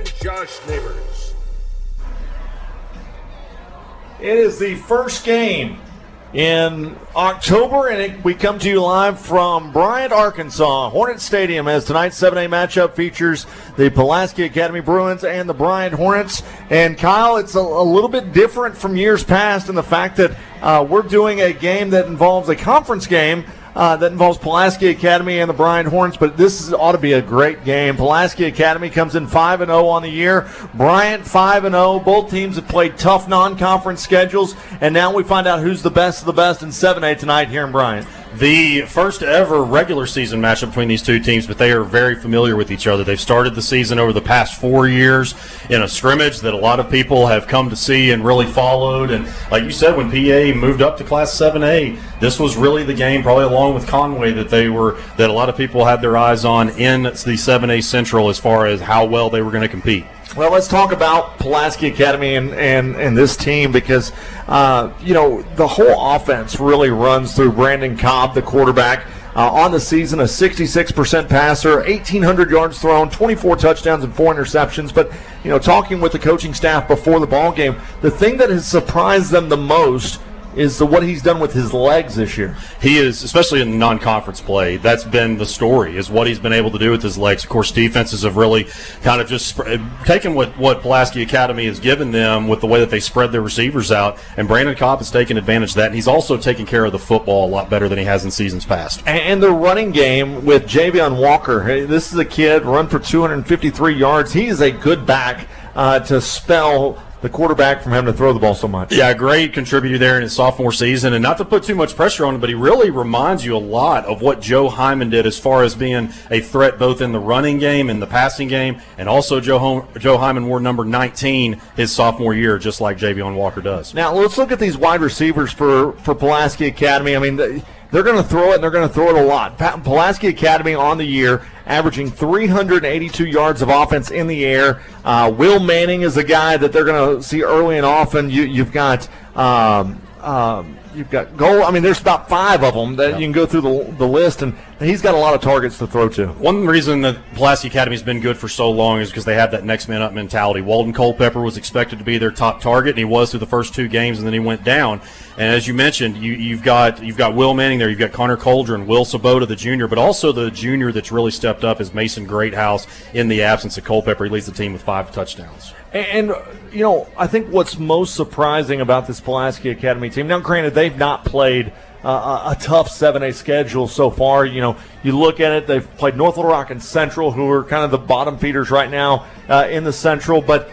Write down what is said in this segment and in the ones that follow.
and Josh Neighbors. It is the first game in October, and we come to you live from Bryant, Arkansas, Hornet Stadium, as tonight's 7A matchup features the Pulaski Academy Bruins and the Bryant Hornets. And Kyle, it's a little bit different from years past in the fact that we're doing a game that involves a conference game that involves Pulaski Academy and the Bryant Hornets, but this ought to be a great game. Pulaski Academy comes in 5-0 on the year. Bryant 5-0. Both teams have played tough non-conference schedules, and now we find out who's the best of the best in 7A tonight here in Bryant. The first ever regular season matchup between these two teams, but they are very familiar with each other. They've started the season over the past 4 years in a scrimmage that a lot of people have come to see and really followed. And like you said, when PA moved up to Class 7A, this was really the game, probably along with Conway, that a lot of people had their eyes on in the 7A Central as far as how well they were going to compete. Well, let's talk about Pulaski Academy and this team because, the whole offense really runs through Brandon Cobb, the quarterback. On the season, a 66% passer, 1,800 yards thrown, 24 touchdowns and 4 interceptions. But, talking with the coaching staff before the ball game, the thing that has surprised them the most is what he's done with his legs this year. He is, especially in non-conference play, that's been the story, is what he's been able to do with his legs. Of course, defenses have really kind of just taken what Pulaski Academy has given them with the way that they spread their receivers out, and Brandon Kopp has taken advantage of that, and he's also taken care of the football a lot better than he has in seasons past. And the running game with Javion Walker, hey, this is a kid, run for 253 yards. He is a good back to spell the quarterback from having to throw the ball so much. Yeah, great contributor there in his sophomore season, and not to put too much pressure on him, but he really reminds you a lot of what Joe Hyman did as far as being a threat both in the running game and the passing game, and also Joe Hyman wore number 19 his sophomore year, just like Javion Walker does. Now, let's look at these wide receivers for Pulaski Academy. I mean, they're going to throw it, and they're going to throw it a lot. Pulaski Academy on the year, averaging 382 yards of offense in the air. Will Manning is a guy that they're going to see early and often. You've got goal. I mean, there's about 5 of them that you can go through the list, and he's got a lot of targets to throw to. One reason that Pulaski Academy has been good for so long is because they have that next man up mentality. Walden Culpepper was expected to be their top target, and he was through the first 2 games, and then he went down. And as you mentioned, you've got Will Manning there, you've got Connor Coldren, Will Sabota, the junior, but also the junior that's really stepped up is Mason Greathouse in the absence of Culpepper. He leads the team with 5 touchdowns. And, I think what's most surprising about this Pulaski Academy team, now granted, they've not played a tough 7A schedule so far. You look at it, they've played North Little Rock and Central, who are kind of the bottom feeders right now in the Central. But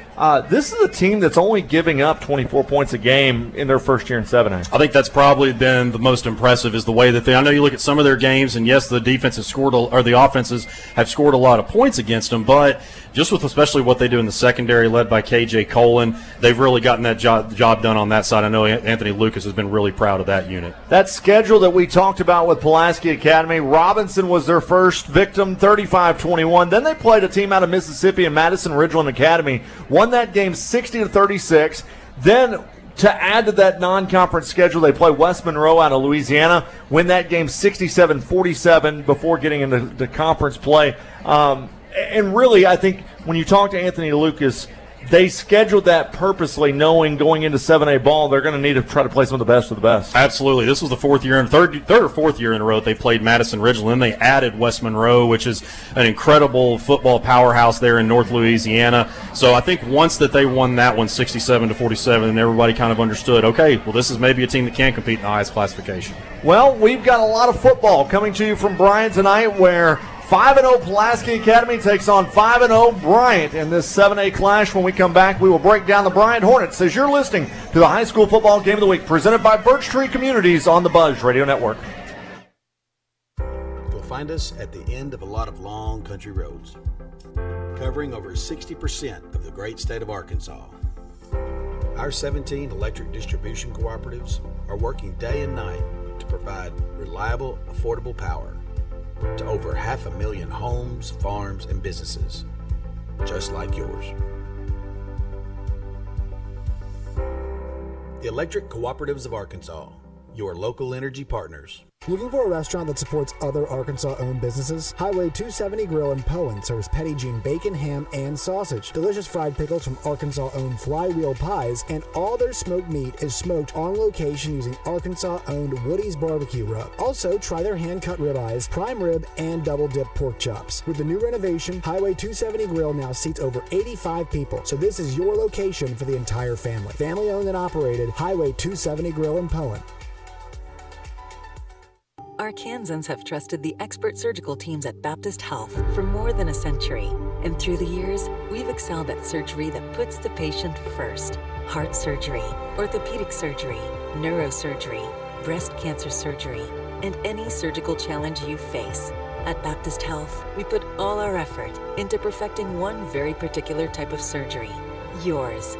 this is a team that's only giving up 24 points a game in their first year in 7A. I think that's probably been the most impressive is the way that I know you look at some of their games, and yes, the defense has scored, or the offenses have scored a lot of points against them, but just with especially what they do in the secondary, led by KJ Colin, they've really gotten that job done on that side. I know Anthony Lucas has been really proud of that unit. That schedule that we talked about with Pulaski Academy, Robinson was their first victim, 35-21. Then they played a team out of Mississippi and Madison Ridgeland Academy, won that game 60-36. Then to add to that non-conference schedule, they play West Monroe out of Louisiana, win that game 67-47 before getting into the conference play. And really, I think when you talk to Anthony Lucas, they scheduled that purposely, knowing going into 7A ball, they're going to need to try to play some of the best of the best. Absolutely. This was the third or fourth year in a row that they played Madison Ridgeland. Then they added West Monroe, which is an incredible football powerhouse there in North Louisiana. So I think once that they won that one 67-47, and everybody kind of understood, okay, well, this is maybe a team that can compete in the highest classification. Well, we've got a lot of football coming to you from Bryant tonight, where 5-0 Pulaski Academy takes on 5-0 Bryant in this 7A clash. When we come back, we will break down the Bryant Hornets as you're listening to the High School Football Game of the Week presented by Birch Tree Communities on the Buzz Radio Network. You'll find us at the end of a lot of long country roads, covering over 60% of the great state of Arkansas. Our 17 electric distribution cooperatives are working day and night to provide reliable, affordable power to over 500,000 homes, farms, and businesses, just like yours. The Electric Cooperatives of Arkansas, your local energy partners. Looking for a restaurant that supports other Arkansas-owned businesses? Highway 270 Grill in Poen serves Petit Jean bacon, ham, and sausage, delicious fried pickles from Arkansas-owned Flywheel Pies, and all their smoked meat is smoked on location using Arkansas-owned Woody's Barbecue Rub. Also, try their hand-cut ribeyes, prime rib, and double-dip pork chops. With the new renovation, Highway 270 Grill now seats over 85 people, so this is your location for the entire family. Family-owned and operated, Highway 270 Grill in Poen. Arkansans have trusted the expert surgical teams at Baptist Health for more than a century. And through the years, we've excelled at surgery that puts the patient first. Heart surgery, orthopedic surgery, neurosurgery, breast cancer surgery, and any surgical challenge you face. At Baptist Health, we put all our effort into perfecting one very particular type of surgery, yours.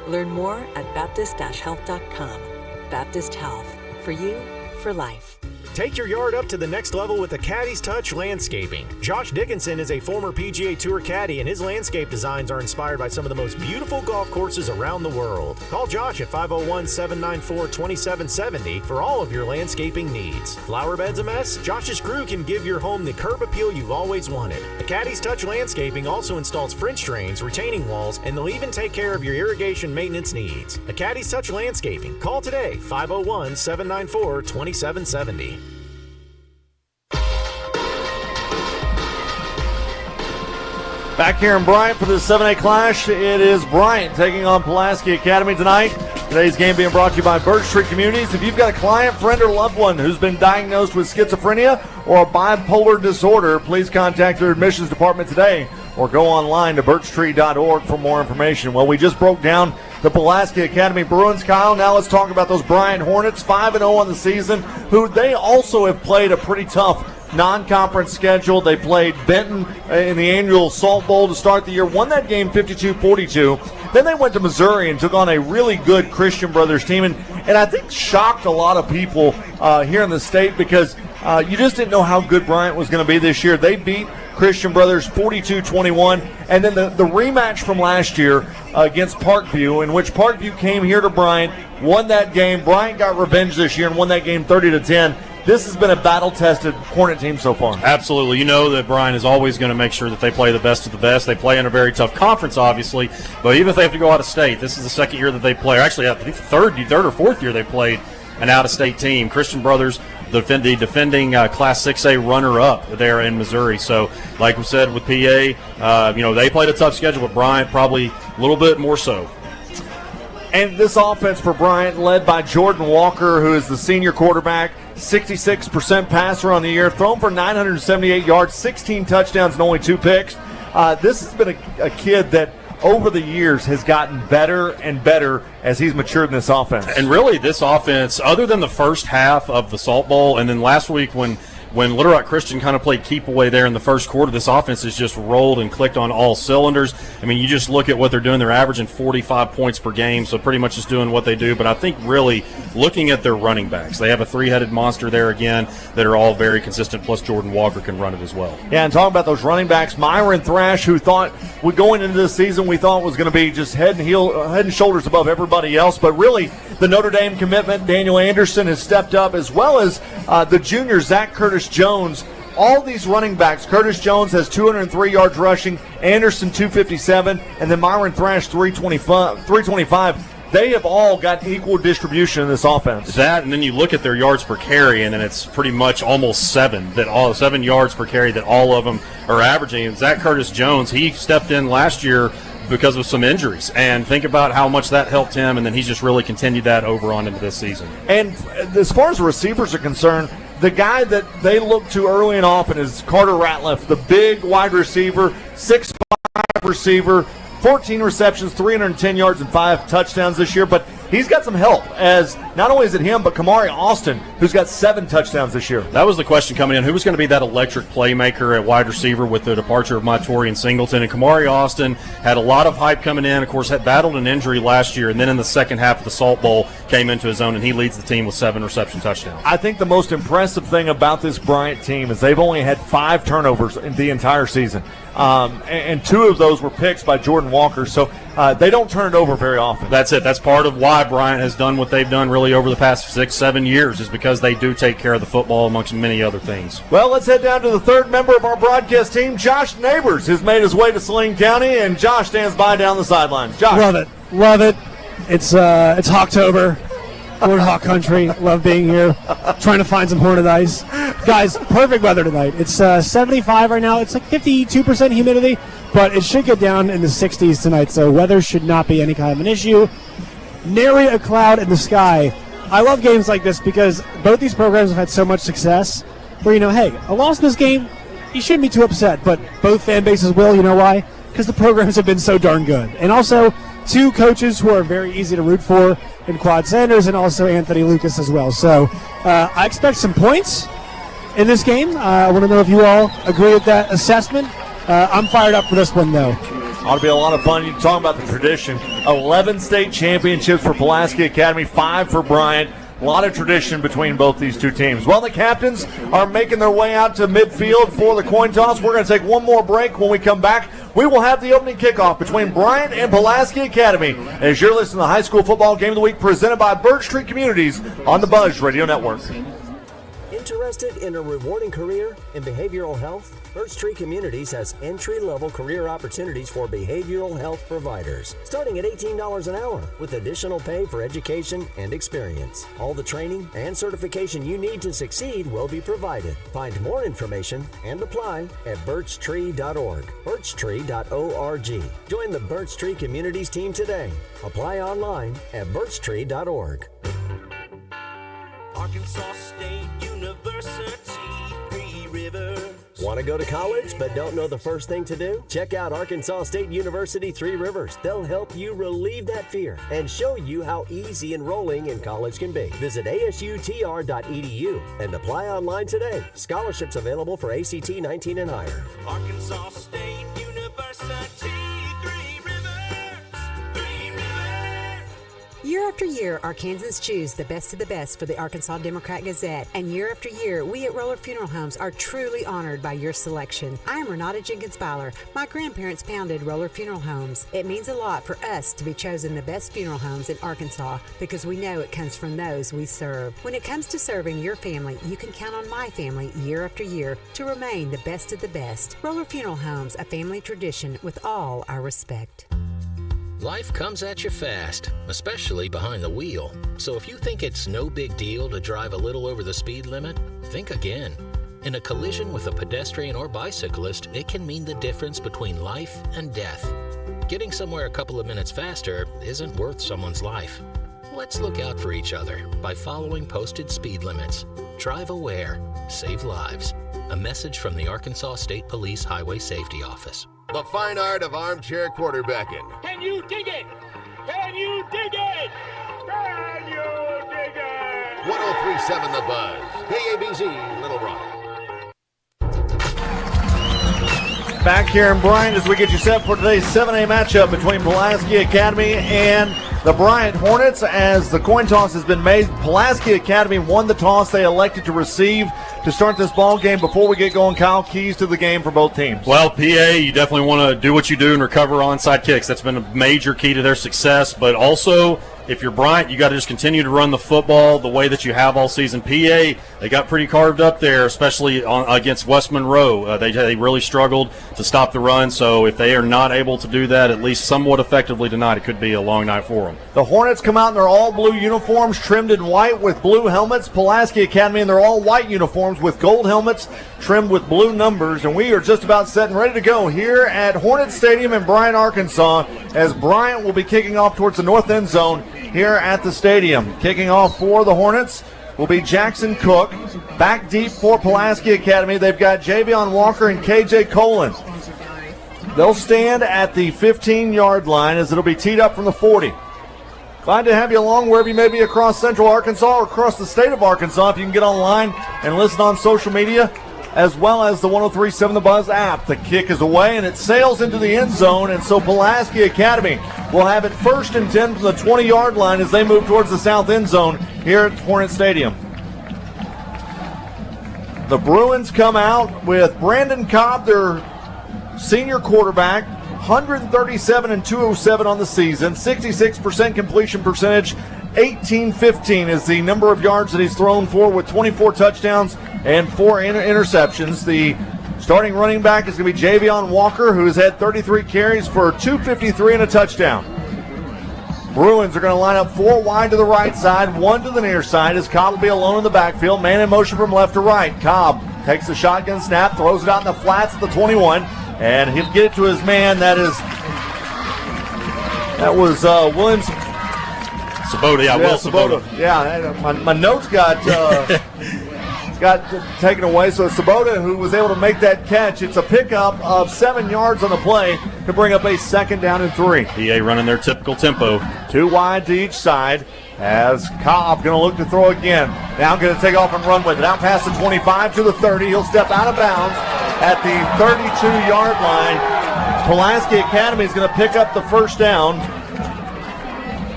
Learn more at baptist-health.com. Baptist Health, for you, for life. Take your yard up to the next level with the Caddy's Touch Landscaping. Josh Dickinson is a former PGA Tour caddy, and his landscape designs are inspired by some of the most beautiful golf courses around the world. Call Josh at 501-794-2770 for all of your landscaping needs. Flower beds a mess? Josh's crew can give your home the curb appeal you've always wanted. The Caddy's Touch Landscaping also installs French drains, retaining walls, and they'll even take care of your irrigation maintenance needs. The Caddy's Touch Landscaping. Call today, 501-794-2770. Back here in Bryant for the 7A Clash, it is Bryant taking on Pulaski Academy tonight. Today's game being brought to you by Birch Street Communities. If you've got a client, friend, or loved one who's been diagnosed with schizophrenia or a bipolar disorder, please contact their admissions department today or go online to birchtree.org for more information. Well, we just broke down the Pulaski Academy Bruins, Kyle. Now let's talk about those Bryant Hornets, 5-0 on the season, who they also have played a pretty tough non-conference schedule. They played Benton in the annual Salt Bowl to start the year, won that game 52-42. Then they went to Missouri and took on a really good Christian Brothers team, and I think shocked a lot of people here in the state because you just didn't know how good Bryant was going to be this year. They beat Christian Brothers 42-21, and then the rematch from last year against Parkview, in which Parkview came here to Bryant, won that game. Bryant got revenge this year and won that game 30-10. This has been a battle-tested Hornet team so far. Absolutely. You know that Bryant is always going to make sure that they play the best of the best. They play in a very tough conference, obviously, but even if they have to go out of state, this is the second year that they play. Actually, I think the third or fourth year they played an out-of-state team. Christian Brothers, the defending Class 6A runner-up there in Missouri. So, like we said with PA, they played a tough schedule, but Bryant probably a little bit more so. And this offense for Bryant, led by Jordan Walker, who is the senior quarterback, 66% passer on the year, thrown for 978 yards, 16 touchdowns, and only 2 picks. This has been a kid that over the years has gotten better and better as he's matured in this offense. And really, this offense, other than the first half of the Salt Bowl, and then last week when Little Rock Christian kind of played keep away there in the first quarter, this offense has just rolled and clicked on all cylinders. I mean, you just look at what they're doing. They're averaging 45 points per game, so pretty much just doing what they do. But I think really looking at their running backs, they have a three-headed monster there again that are all very consistent, plus Jordan Walker can run it as well. Yeah, and talking about those running backs, Myron Thrash, who thought going into this season we thought was going to be just head and shoulders above everybody else, but really the Notre Dame commitment, Daniel Anderson, has stepped up, as well as the junior Zach Curtis Jones. All these running backs, Curtis Jones has 203 yards rushing, Anderson 257, and then Myron Thrash 325. They have all got equal distribution in this offense. That, and then you look at their yards per carry, and then it's pretty much almost 7 yards per carry that all of them are averaging. And Zach Curtis Jones, he stepped in last year because of some injuries, and think about how much that helped him, and then he's just really continued that over on into this season. And as far as receivers are concerned, the guy that they look to early and often is Carter Ratliff, the big wide receiver, 6'5" receiver, 14 receptions, 310 yards, and 5 touchdowns this year. But he's got some help, as not only is it him, but Kamari Austin, who's got 7 touchdowns this year. That was the question coming in. Who was going to be that electric playmaker at wide receiver with the departure of Matori and Singleton? And Kamari Austin had a lot of hype coming in. Of course, had battled an injury last year, and then in the second half of the Salt Bowl came into his own, and he leads the team with 7 reception touchdowns. I think the most impressive thing about this Bryant team is they've only had 5 turnovers in the entire season. And 2 of those were picks by Jordan Walker, so they don't turn it over very often. That's it. That's part of why Bryant has done what they've done really really over the past 6-7 years is because they do take care of the football amongst many other things. Well, let's head down to the third member of our broadcast team. Josh Neighbors has made his way to Saline County, and Josh stands by down the sidelines. Josh. Love it. It's Hawktober. We're in Hawk Country. Love being here. Trying to find some Hornet ice. Guys, perfect weather tonight. It's 75 right now. It's like 52% humidity, but it should get down in the 60s tonight, so weather should not be any kind of an issue. Nary a cloud in the sky. I love games like this because both these programs have had so much success where, hey, a loss in this game, you shouldn't be too upset, but both fan bases will. You know why? Because the programs have been so darn good. And also, two coaches who are very easy to root for in Quad Sanders and also Anthony Lucas as well. So I expect some points in this game. I want to know if you all agree with that assessment. I'm fired up for this one, though. Ought to be a lot of fun. You're talking about the tradition. 11 state championships for Pulaski Academy, 5 for Bryant. A lot of tradition between both these two teams. Well, the captains are making their way out to midfield for the coin toss. We're going to take one more break. When we come back, we will have the opening kickoff between Bryant and Pulaski Academy as you're listening to the High School Football Game of the Week presented by Birch Street Communities on the Buzz Radio Network. Interested in a rewarding career in behavioral health? Birch Tree Communities has entry-level career opportunities for behavioral health providers, starting at $18 an hour, with additional pay for education and experience. All the training and certification you need to succeed will be provided. Find more information and apply at birchtree.org, birchtree.org. Join the Birch Tree Communities team today. Apply online at birchtree.org. Arkansas State University, 3 Rivers. Want to go to college but don't know the first thing to do? Check out Arkansas State University 3 Rivers. They'll help you relieve that fear and show you how easy enrolling in college can be. Visit asutr.edu and apply online today. Scholarships available for ACT 19 and higher. Arkansas State University, 3 Rivers, 3 Rivers. Year after year, Arkansans choose the best of the best for the Arkansas Democrat-Gazette. And year after year, we at Roller Funeral Homes are truly honored by your selection. I am Renata Jenkins-Byler. My grandparents founded Roller Funeral Homes. It means a lot for us to be chosen the best funeral homes in Arkansas because we know it comes from those we serve. When it comes to serving your family, you can count on my family year after year to remain the best of the best. Roller Funeral Homes, a family tradition with all our respect. Life comes at you fast, especially behind the wheel. So if you think it's no big deal to drive a little over the speed limit, think again. In a collision with a pedestrian or bicyclist, it can mean the difference between life and death. Getting somewhere a couple of minutes faster isn't worth someone's life. Let's look out for each other by following posted speed limits. Drive aware, save lives. A message from the Arkansas State Police Highway Safety Office. The fine art of armchair quarterbacking. Can you dig it? Can you dig it? Can you dig it? 103.7 The Buzz. KABZ, Little Rock. Back here in Bryant as we get you set for today's 7A matchup between Pulaski Academy and the Bryant Hornets. As the coin toss has been made, Pulaski Academy won the toss. They elected to receive to start this ball game. Before we get going, Kyle, keys to the game for both teams. Well, PA, you definitely want to do what you do and recover onside kicks. That's been a major key to their success. But also, if you're Bryant, you got to just continue to run the football the way that you have all season. PA, they got pretty carved up there, especially against West Monroe. They really struggled to stop the run. So if they are not able to do that at least somewhat effectively tonight, it could be a long night for them. The Hornets come out in their all-blue uniforms, trimmed in white with blue helmets. Pulaski Academy in their all-white uniforms with gold helmets, trimmed with blue numbers. And we are just about set and ready to go here at Hornet Stadium in Bryant, Arkansas, as Bryant will be kicking off towards the north end zone here at the stadium. Kicking off for the Hornets will be Jackson Cook. Back deep for Pulaski Academy, they've got Javion Walker and KJ Colin. They'll stand at the 15-yard line as it'll be teed up from the 40. Glad to have you along wherever you may be across Central Arkansas or across the state of Arkansas. If you can get online and listen on social media, as well as the 103.7 The Buzz app. The kick is away, and it sails into the end zone, and so Pulaski Academy will have it 1st and 10 from the 20-yard line as they move towards the south end zone here at Hornet Stadium. The Bruins come out with Brandon Cobb, their senior quarterback, 137 and 207 on the season, 66% completion percentage, 18-15 is the number of yards that he's thrown for, with 24 touchdowns and 4 interceptions. The starting running back is going to be Javion Walker, who has had 33 carries for 253 and a touchdown. Bruins are going to line up 4 wide to the right side, 1 to the near side, as Cobb will be alone in the backfield. Man in motion from left to right. Cobb takes the shotgun snap, throws it out in the flats at the 21, and he'll get it to his man. That was Williams. Sabota, yeah, Will Sabota. Yeah, my notes got taken away. So Sabota, who was able to make that catch. It's a pickup of 7 yards on the play to bring up a 2nd down and 3. PA running their typical tempo. 2 wide to each side, as Cobb going to look to throw again. Now going to take off and run with it. Out past the 25 to the 30. He'll step out of bounds at the 32-yard line. Pulaski Academy is going to pick up the 1st down,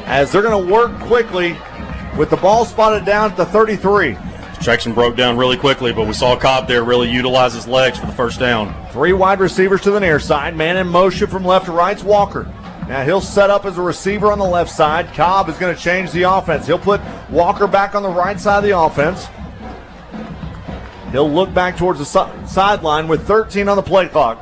as they're going to work quickly with the ball spotted down at the 33. Jackson broke down really quickly, but we saw Cobb there really utilize his legs for the 1st down. 3 wide receivers to the near side. Man in motion from left to right's Walker. Now he'll set up as a receiver on the left side. Cobb is going to change the offense. He'll put Walker back on the right side of the offense. He'll look back towards the sideline with 13 on the play clock.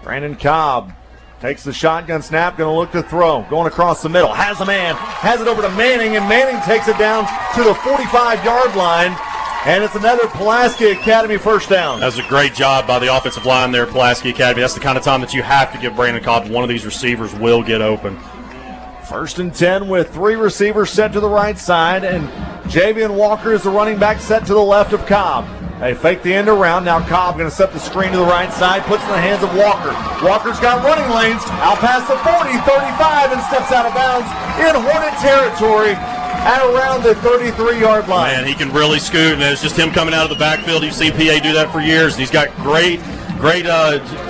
Brandon Cobb takes the shotgun snap, going to look to throw. Going across the middle. Has a man. Has it over to Manning, and Manning takes it down to the 45-yard line. And it's another Pulaski Academy 1st down. That's a great job by the offensive line there, Pulaski Academy. That's the kind of time that you have to give Brandon Cobb. One of these receivers will get open. 1st and 10 with 3 receivers set to the right side. And Javion Walker is the running back set to the left of Cobb. They fake the end around. Now Cobb going to set the screen to the right side, puts it in the hands of Walker. Walker's got running lanes, out past the 40, 35, and steps out of bounds in Hornet territory at around the 33-yard line. Man, he can really scoot, and it's just him coming out of the backfield. You've seen PA do that for years. He's got great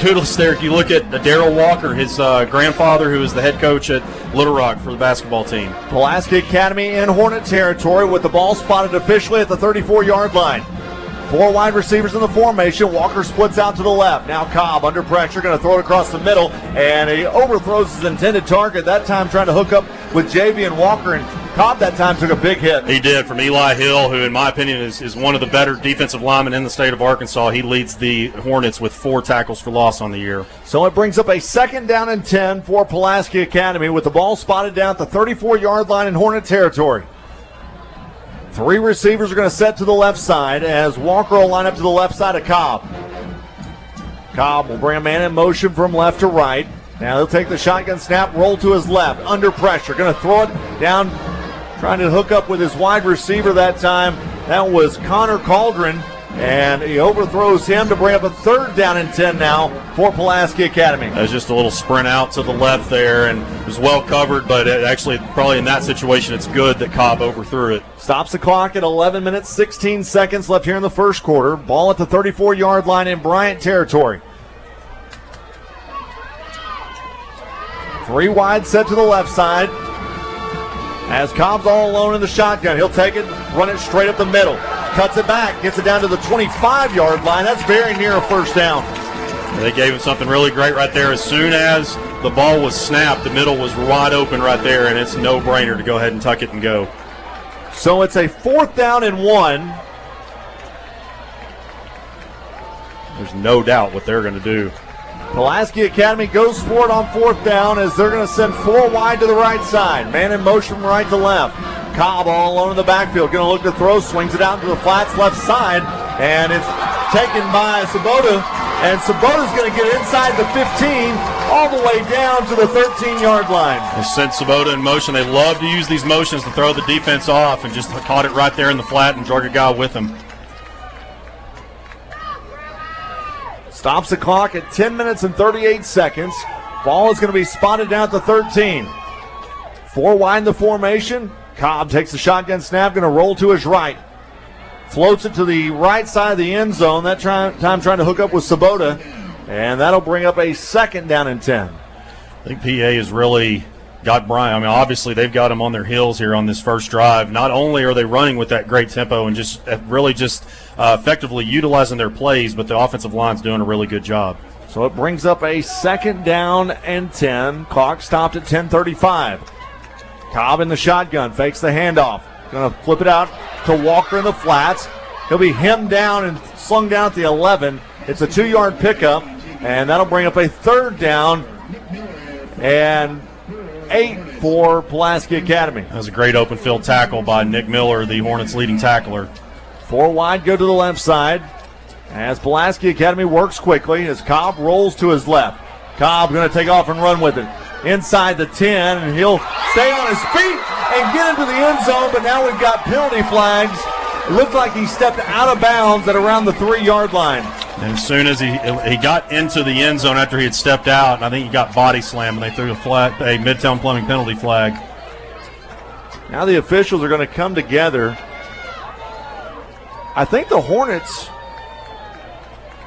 toodles there. If you look at Darrell Walker, his grandfather, who is the head coach at Little Rock for the basketball team. Pulaski Academy in Hornet territory with the ball spotted officially at the 34-yard line. 4 wide receivers in the formation. Walker splits out to the left. Now Cobb under pressure, going to throw it across the middle, and he overthrows his intended target, that time trying to hook up with Javion Walker, and Cobb that time took a big hit. He did, from Eli Hill, who in my opinion is one of the better defensive linemen in the state of Arkansas. He leads the Hornets with 4 tackles for loss on the year. So it brings up a 2nd down and 10 for Pulaski Academy with the ball spotted down at the 34-yard line in Hornet territory. 3 receivers are going to set to the left side as Walker will line up to the left side of Cobb. Cobb will bring a man in motion from left to right. Now he'll take the shotgun snap, roll to his left, under pressure. Going to throw it down, trying to hook up with his wide receiver that time. That was Connor Cauldron, and he overthrows him to bring up a 3rd down and 10 now for Pulaski Academy. That was just a little sprint out to the left there, and it was well covered, but actually probably in that situation it's good that Cobb overthrew it. Stops the clock at 11 minutes, 16 seconds left here in the 1st quarter. Ball at the 34-yard line in Bryant territory. 3 wide set to the left side. As Cobb's all alone in the shotgun, he'll take it, run it straight up the middle. Cuts it back, gets it down to the 25-yard line. That's very near a 1st down. They gave him something really great right there. As soon as the ball was snapped, the middle was wide open right there, and it's a no-brainer to go ahead and tuck it and go. So it's a 4th down and 1. There's no doubt what they're going to do. Pulaski Academy goes for it on 4th down as they're going to send 4 wide to the right side. Man in motion from right to left. Cobb all alone in the backfield. Going to look to throw. Swings it out to the flats left side. And it's taken by Sabota. And Sabota's going to get inside the 15 all the way down to the 13-yard line. They sent Sabota in motion. They love to use these motions to throw the defense off, and just caught it right there in the flat and drug a guy with him. Stops the clock at 10 minutes and 38 seconds. Ball is going to be spotted down at the 13. 4 wide in the formation. Cobb takes the shotgun snap, going to roll to his right. Floats it to the right side of the end zone. That time trying to hook up with Sabota. And that'll bring up a 2nd down and 10. I think PA has really got Bryant. I mean, obviously they've got him on their heels here on this first drive. Not only are they running with that great tempo and just really effectively utilizing their plays, but the offensive line's doing a really good job. So it brings up a 2nd down and 10. Clock stopped at 10:35. Cobb in the shotgun, fakes the handoff. Going to flip it out to Walker in the flats. He'll be hemmed down and slung down at the 11. It's a 2-yard pickup, and that'll bring up a 3rd down and 8 for Pulaski Academy. That was a great open field tackle by Nick Miller, the Hornets' leading tackler. 4 wide, go to the left side as Pulaski Academy works quickly as Cobb rolls to his left. Cobb going to take off and run with it. Inside the 10, and he'll stay on his feet and get into the end zone, but now we've got penalty flags. It looked like he stepped out of bounds at around the 3-yard line. And as soon as he got into the end zone after he had stepped out, and I think he got body slammed, and they threw a Midtown Plumbing penalty flag. Now the officials are going to come together. I think the Hornets,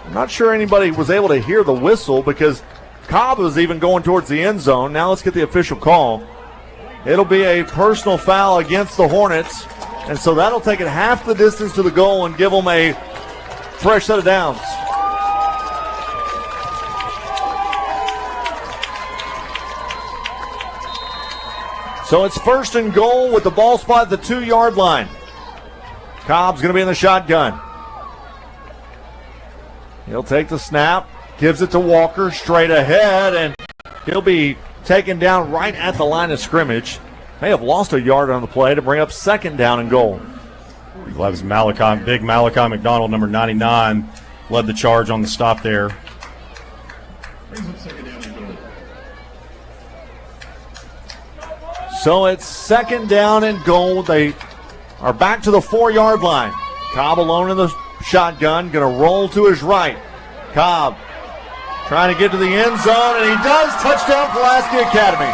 I'm not sure anybody was able to hear the whistle because Cobb was even going towards the end zone. Now let's get the official call. It'll be a personal foul against the Hornets, and so that'll take it half the distance to the goal and give them a fresh set of downs. So it's 1st and goal with the ball spot at the 2-yard line. Cobb's going to be in the shotgun. He'll take the snap, gives it to Walker straight ahead, and he'll be taken down right at the line of scrimmage. May have lost a yard on the play to bring up 2nd down and goal. Glad it was Malachi McDonald, number 99, led the charge on the stop there. So it's 2nd down and goal. They are back to the 4-yard line. Cobb alone in the shotgun, going to roll to his right. Cobb trying to get to the end zone, and he does. Touchdown, Pulaski Academy.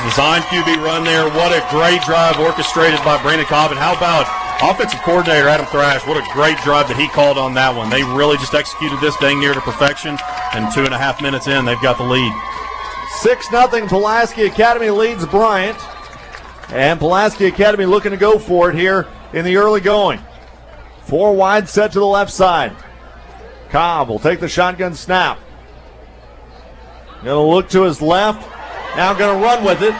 Design QB run there. What a great drive orchestrated by Brandon Cobb. And how about offensive coordinator Adam Thrash? What a great drive that he called on that one. They really just executed this dang near to perfection, and 2.5 minutes in, they've got the lead. 6-0 Pulaski Academy leads Bryant. And Pulaski Academy looking to go for it here in the early going. 4 wide set to the left side. Cobb will take the shotgun snap. Going to look to his left. Now going to run with it.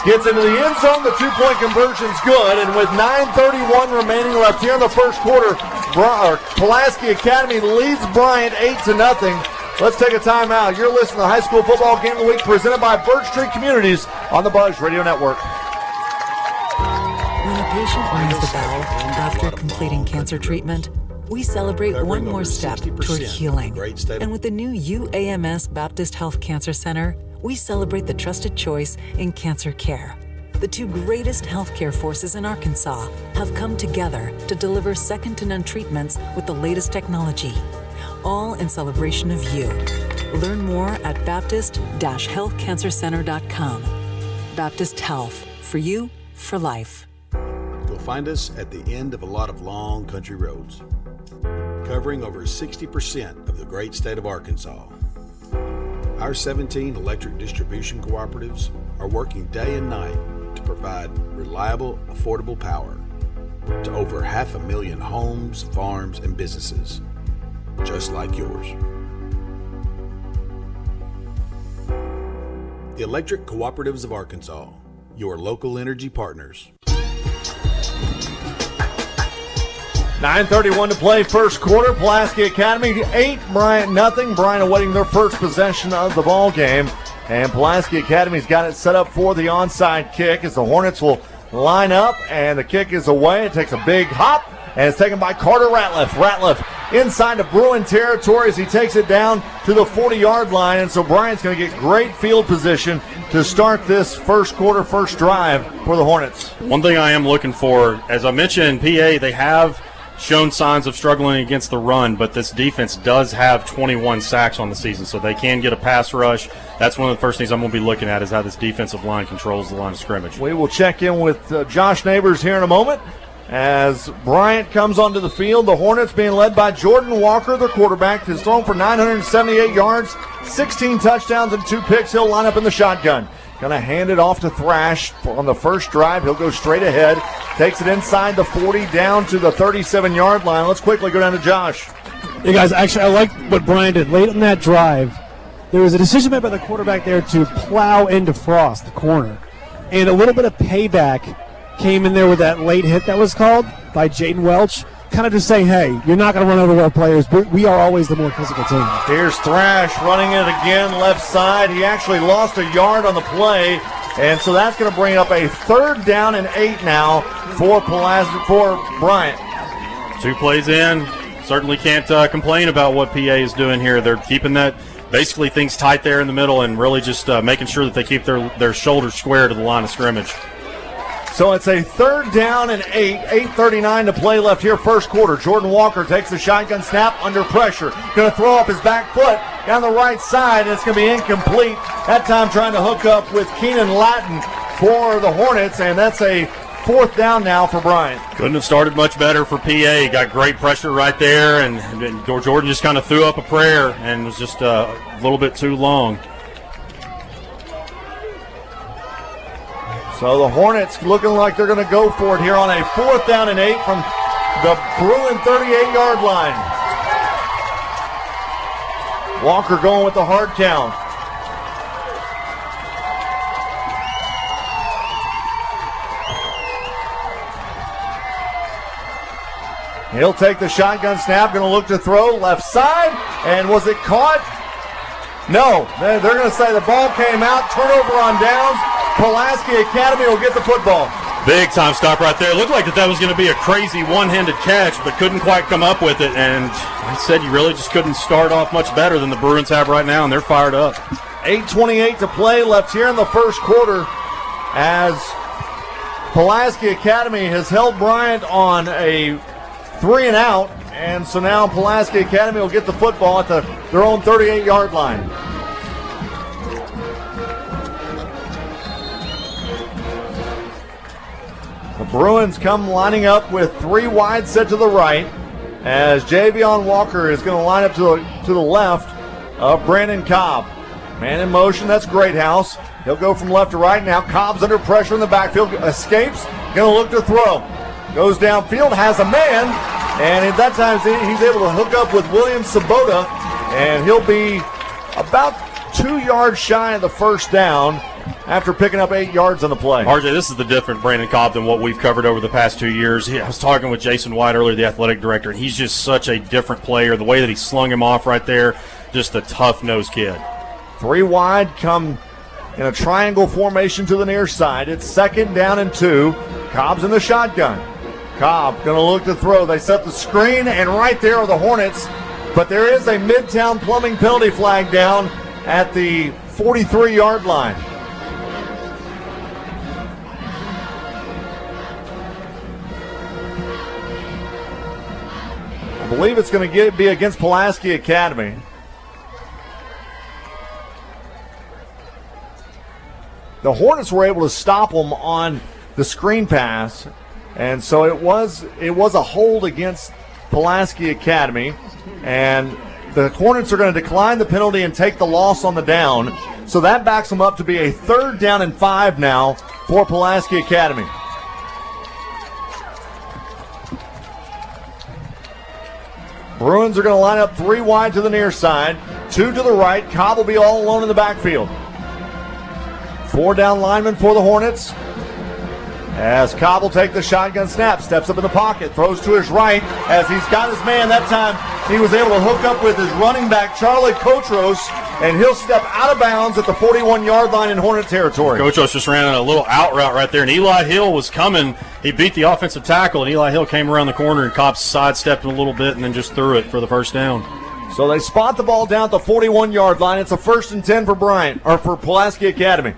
Gets into the end zone. The 2-point conversion's good. And with 9:31 remaining left here in the first quarter, Pulaski Academy leads Bryant 8-0. Let's take a timeout. You're listening to the High School Football Game of the Week presented by Birch Street Communities on the Buzz Radio Network. When a patient rings the bell after completing cancer treatment, we celebrate one more step toward healing. And with the new UAMS Baptist Health Cancer Center, we celebrate the trusted choice in cancer care. The 2 greatest healthcare forces in Arkansas have come together to deliver second-to-none treatments with the latest technology, all in celebration of you. Learn more at baptist-healthcancercenter.com. Baptist Health, for you, for life. You'll find us at the end of a lot of long country roads, covering over 60% of the great state of Arkansas. Our 17 electric distribution cooperatives are working day and night to provide reliable, affordable power to over 500,000 homes, farms, and businesses, just like yours. The Electric Cooperatives of Arkansas, your local energy partners. 9:31 to play, first quarter. Pulaski Academy 8, Bryant nothing. Bryant awaiting their first possession of the ball game. And Pulaski Academy's got it set up for the onside kick as the Hornets will line up, and the kick is away. It takes a big hop, and it's taken by Carter Ratliff. Ratliff inside the Bruin territory as he takes it down to the 40-yard line. And so Bryant's going to get great field position to start this first quarter, first drive for the Hornets. One thing I am looking for, as I mentioned in PA, they have shown signs of struggling against the run, but this defense does have 21 sacks on the season, so they can get a pass rush. That's one of the first things I'm going to be looking at is how this defensive line controls the line of scrimmage. We will check in with Josh Neighbors here in a moment as Bryant comes onto the field. The Hornets being led by Jordan Walker, their quarterback, has thrown for 978 yards, 16 touchdowns, and 2 picks. He'll line up in the shotgun. Going to hand it off to Thrash on the first drive. He'll go straight ahead. Takes it inside the 40 down to the 37-yard line. Let's quickly go down to Josh. Hey, guys, actually, I like what Brian did. Late on that drive, there was a decision made by the quarterback there to plow into Frost, the corner. and a little bit of payback came in there with that late hit that was called by Jaden Welch, kind of just saying, hey, you're not going to run over our players, but we are always the more physical team. Here's Thrash running it again, left side. He actually lost a yard on the play, and so that's going to bring up a 3rd down and 8 now for Bryant. 2 plays in. Certainly can't complain about what PA is doing here. They're keeping that basically things tight there in the middle and really just making sure that they keep their shoulders square to the line of scrimmage. So it's a 3rd down and 8, 8:39 to play left here, first quarter. Jordan Walker takes the shotgun snap under pressure. Going to throw up his back foot down the right side, and it's going to be incomplete. That time trying to hook up with Keenan Lattin for the Hornets, and that's a 4th down now for Bryant. Couldn't have started much better for PA. Got great pressure right there, and Jordan just kind of threw up a prayer and was just a little bit too long. So the Hornets looking like they're going to go for it here on a 4th down and 8 from the Bruin 38-yard line. Walker going with the hard count. He'll take the shotgun snap, going to look to throw left side, and was it caught? No, they're going to say the ball came out, turnover on downs. Pulaski Academy will get the football. Big time stop right there. Looked like that was going to be a crazy one-handed catch, but couldn't quite come up with it. And I said you really just couldn't start off much better than the Bruins have right now, and they're fired up. 8:28 to play left here in the first quarter as Pulaski Academy has held Bryant on a 3-and-out. And so now Pulaski Academy will get the football at their own 38-yard line. The Bruins come lining up with 3 wide set to the right as Javion Walker is going to line up to the left of Brandon Cobb. Man in motion, that's Greathouse. He'll go from left to right now. Cobb's under pressure in the backfield, escapes, going to look to throw. Goes downfield, has a man, and at that time he's able to hook up with William Sabota, and he'll be about 2 yards shy of the first down after picking up 8 yards on the play. RJ, this is the different Brandon Cobb than what we've covered over the past 2 years. I was talking with Jason White earlier, the athletic director, and he's just such a different player. The way that he slung him off right there, just a tough-nosed kid. 3 wide, come in a triangle formation to the near side. It's 2nd down and 2. Cobb's in the shotgun. Cobb going to look to throw. They set the screen, and right there are the Hornets. But there is a Midtown Plumbing penalty flag down at the 43-yard line. I believe it's going to be against Pulaski Academy. The Hornets were able to stop them on the screen pass, and so it was a hold against Pulaski Academy, and the Hornets are going to decline the penalty and take the loss on the down. So that backs them up to be a 3rd down and 5 now for Pulaski Academy. Bruins are going to line up 3 wide to the near side, 2 to the right. Cobb will be all alone in the backfield. 4 down linemen for the Hornets. As Cobb will take the shotgun snap, steps up in the pocket, throws to his right. As he's got his man, that time he was able to hook up with his running back, Charlie Kotros, and he'll step out of bounds at the 41-yard line in Hornet territory. Kotros just ran a little out route right there, and Eli Hill was coming. He beat the offensive tackle, and Eli Hill came around the corner, and Cobb sidestepped him a little bit and then just threw it for the first down. So they spot the ball down at the 41-yard line. It's a 1st and 10 for for Pulaski Academy.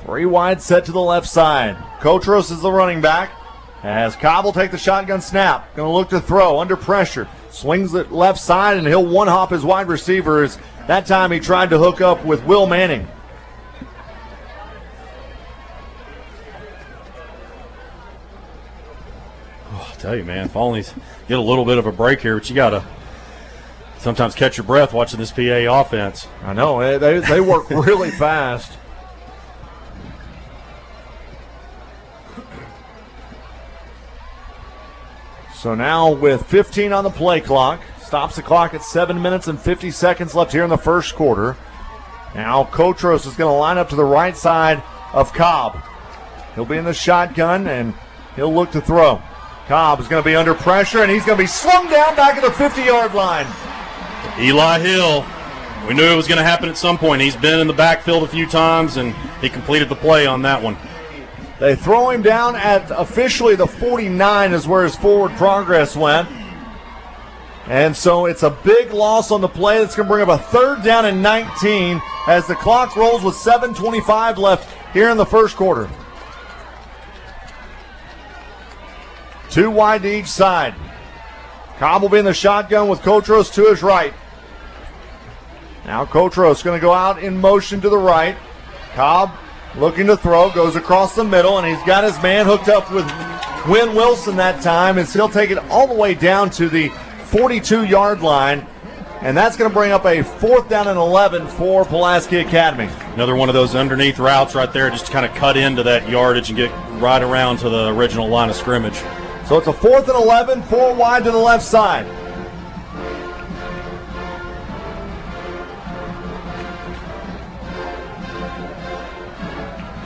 3 wide set to the left side. Kotros is the running back. As Cobb will take the shotgun snap. Going to look to throw under pressure. Swings it left side, and he'll one-hop his wide receivers. That time he tried to hook up with Will Manning. Oh, I tell you, man, if only get a little bit of a break here, but you got to sometimes catch your breath watching this PA offense. I know. They work really fast. So now with 15 on the play clock, stops the clock at 7 minutes and 50 seconds left here in the first quarter. Now Kotros is going to line up to the right side of Cobb. He'll be in the shotgun, and he'll look to throw. Cobb is going to be under pressure, and he's going to be slung down back at the 50-yard line. Eli Hill, we knew it was going to happen at some point. He's been in the backfield a few times, and he completed the play on that one. They throw him down at officially the 49 is where his forward progress went. And so it's a big loss on the play. That's going to bring up a 3rd down and 19 as the clock rolls with 7:25 left here in the first quarter. 2 wide to each side. Cobb will be in the shotgun with Kotros to his right. Now Kotros going to go out in motion to the right. Cobb looking to throw, goes across the middle, and he's got his man hooked up with Quinn Wilson that time, and he'll take it all the way down to the 42-yard line, and that's going to bring up a 4th down and 11 for Pulaski Academy. Another one of those underneath routes right there, just to kind of cut into that yardage and get right around to the original line of scrimmage. So it's a 4th and 11, 4 wide to the left side.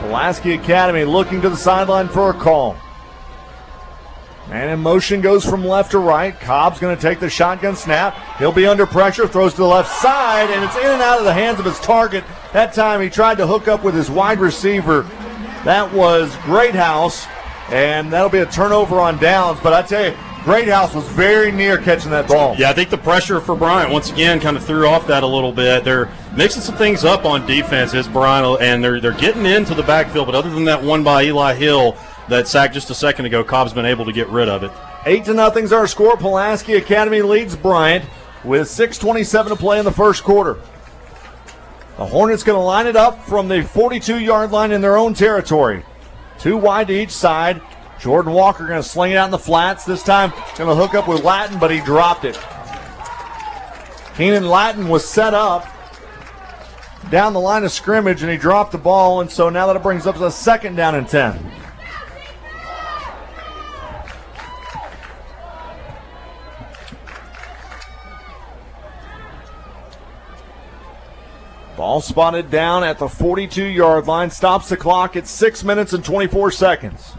Pulaski Academy looking to the sideline for a call. Man in motion goes from left to right. Cobb's going to take the shotgun snap. He'll be under pressure, throws to the left side, and it's in and out of the hands of his target. That time he tried to hook up with his wide receiver. That was Greathouse, and that'll be a turnover on downs. But I tell you, Greathouse was very near catching that ball. Yeah, I think the pressure for Bryant, once again, kind of threw off that a little bit. They're mixing some things up on defense, is Bryant, and they're getting into the backfield. But other than that one by Eli Hill that sacked just a second ago, Cobb's been able to get rid of it. 8-0 is our score. Pulaski Academy leads Bryant with 6:27 to play in the first quarter. The Hornets going to line it up from the 42-yard line in their own territory. 2 wide to each side. Jordan Walker going to sling it out in the flats. This time going to hook up with Lattin, but he dropped it. Keenan Lattin was set up down the line of scrimmage, and he dropped the ball, and so now that it brings up to a 2nd down and 10. Ball spotted down at the 42-yard line. Stops the clock at 6 minutes and 24 seconds.